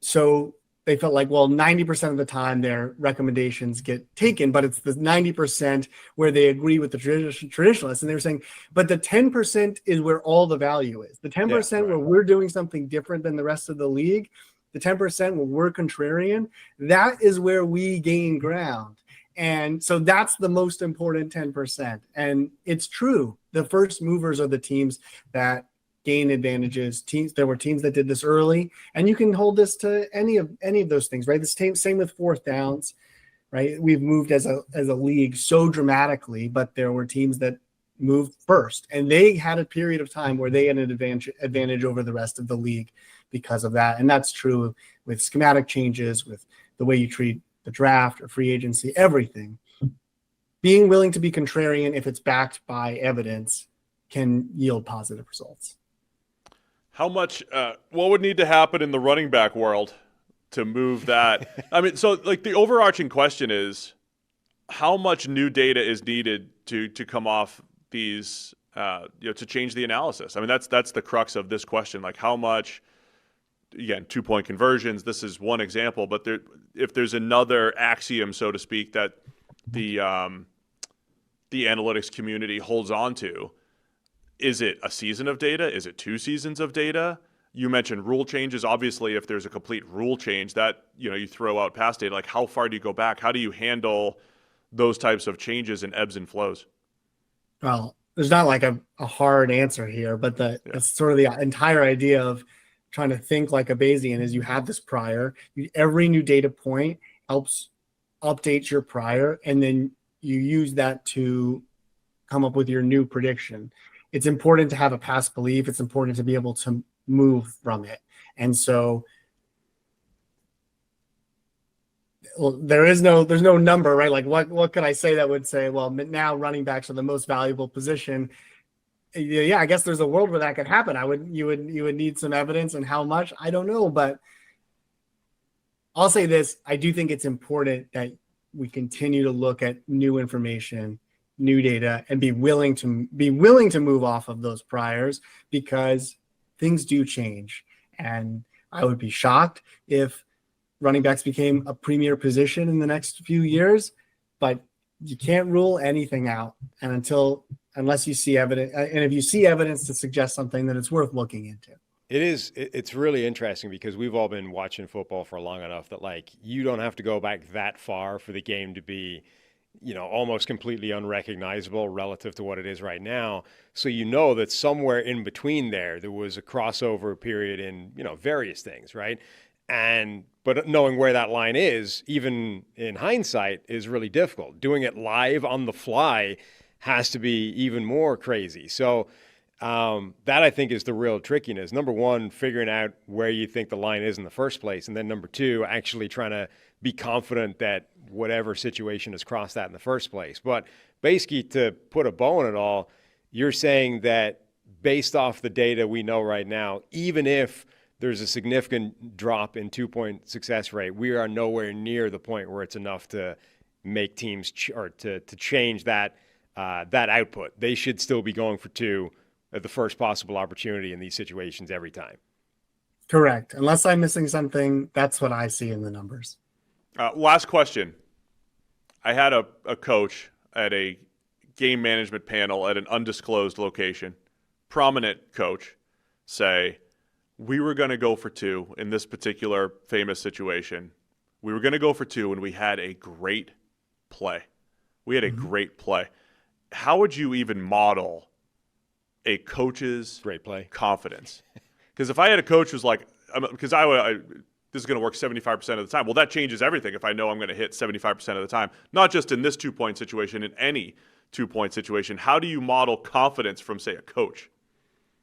So they felt like, well, 90% of the time their recommendations get taken, but it's the 90% where they agree with the traditionalists. And they were saying, but the 10% is where all the value is. The 10% where we're doing something different than the rest of the league, the 10% where we're contrarian, that is where we gain ground. And so that's the most important 10%. And it's true. The first movers are the teams that gain advantages. There were teams that did this early, and you can hold this to any of those things, right? Same with fourth downs, right? We've moved as a league so dramatically, but there were teams that moved first, and they had a period of time where they had an advantage over the rest of the league because of that. And that's true with schematic changes, with the way you treat the draft or free agency, everything. Being willing to be contrarian, if it's backed by evidence, can yield positive results. How much, what would need to happen in the running back world to move that? I mean, so the overarching question is, how much new data is needed to come off these, to change the analysis? I mean, that's the crux of this question. Like, how much, again, 2-point conversions, this is one example, but if there's another axiom, so to speak, that the analytics community holds on to, is it a season of data? Is it 2 seasons of data? You mentioned rule changes. Obviously, if there's a complete rule change that, you throw out past data, like how far do you go back? How do you handle those types of changes and ebbs and flows? Well, there's not like a hard answer here, but that's sort of the entire idea of trying to think like a Bayesian is you have this prior. Every new data point helps update your prior, and then you use that to come up with your new prediction. It's important to have a past belief. It's important to be able to move from it. And so there's no number, right? Like what could I say that would say, well, now running backs are the most valuable position. Yeah, I guess there's a world where that could happen. You would need some evidence, and how much, I don't know, but I'll say this. I do think it's important that we continue to look at new information, new data, and be willing to move off of those priors, because things do change. And I would be shocked if running backs became a premier position in the next few years, but you can't rule anything out. And unless you see evidence, and if you see evidence to suggest something, then it's worth looking into. It's really interesting because we've all been watching football for long enough that you don't have to go back that far for the game to be almost completely unrecognizable relative to what it is right now. So that somewhere in between there was a crossover period in, various things, right? But knowing where that line is, even in hindsight, is really difficult. Doing it live on the fly has to be even more crazy. So that I think is the real trickiness. Number one, figuring out where you think the line is in the first place. And then number two, actually trying to be confident that whatever situation has crossed that in the first place. But basically, to put a bow on it all, you're saying that based off the data we know right now, even if there's a significant drop in 2-point success rate, we are nowhere near the point where it's enough to make teams or to change that output. They should still be going for 2 at the first possible opportunity in these situations every time. Correct. Unless I'm missing something, that's what I see in the numbers. Last question. I had a coach at a game management panel at an undisclosed location, prominent coach, say, we were going to go for 2 in this particular famous situation. We were going to go for 2, and we had a great play. We had a great play. How would you even model a coach's great play confidence? Because if I had a coach who's like, because this is going to work 75% of the time. Well, that changes everything if I know I'm going to hit 75% of the time. Not just in this 2-point situation, in any 2-point situation. How do you model confidence from, say, a coach?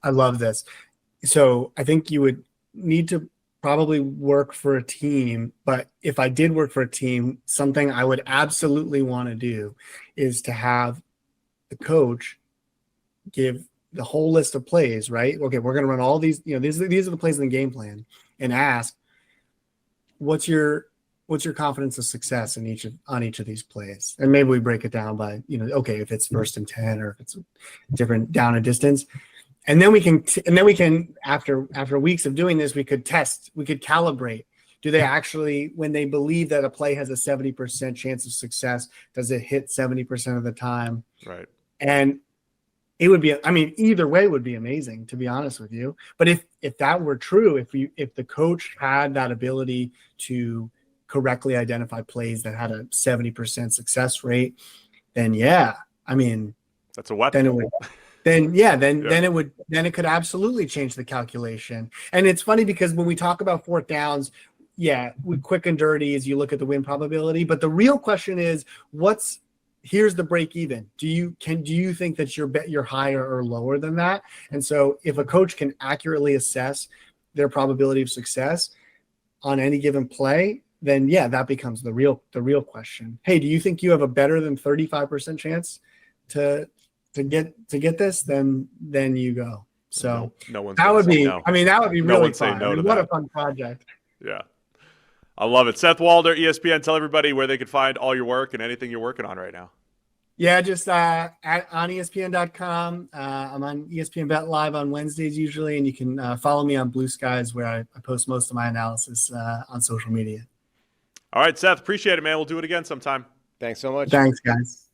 I love this. So I think you would need to probably work for a team. But if I did work for a team, something I would absolutely want to do is to have the coach give the whole list of plays, right? Okay, we're going to run all these, these are the plays in the game plan, and ask, what's your confidence of success on each of these plays? And maybe we break it down by, okay, if it's 1st and 10 or if it's different down and distance. And then we can after weeks of doing this, we could calibrate. Do they actually, when they believe that a play has a 70% chance of success, does it hit 70% of the time? Right. And it would be, either way would be amazing, to be honest with you. But if that were true, if the coach had that ability to correctly identify plays that had a 70% success rate, then that's a weapon. Then it could absolutely change the calculation. And it's funny because when we talk about 4th downs, with quick and dirty as you look at the win probability, but the real question is here's the break even. Do you think that you're higher or lower than that? And so if a coach can accurately assess their probability of success on any given play, then that becomes the real question. Hey, do you think you have a better than 35% chance to get this? Then you go. So no one's that would be no. That would be no really fun. No what a fun project. Yeah. I love it. Seth Walder, ESPN. Tell everybody where they could find all your work and anything you're working on right now. Yeah, just on ESPN.com. I'm on ESPN Bet Live on Wednesdays usually, and you can follow me on Blue Skies, where I post most of my analysis on social media. All right, Seth, appreciate it, man. We'll do it again sometime. Thanks so much. Thanks, guys.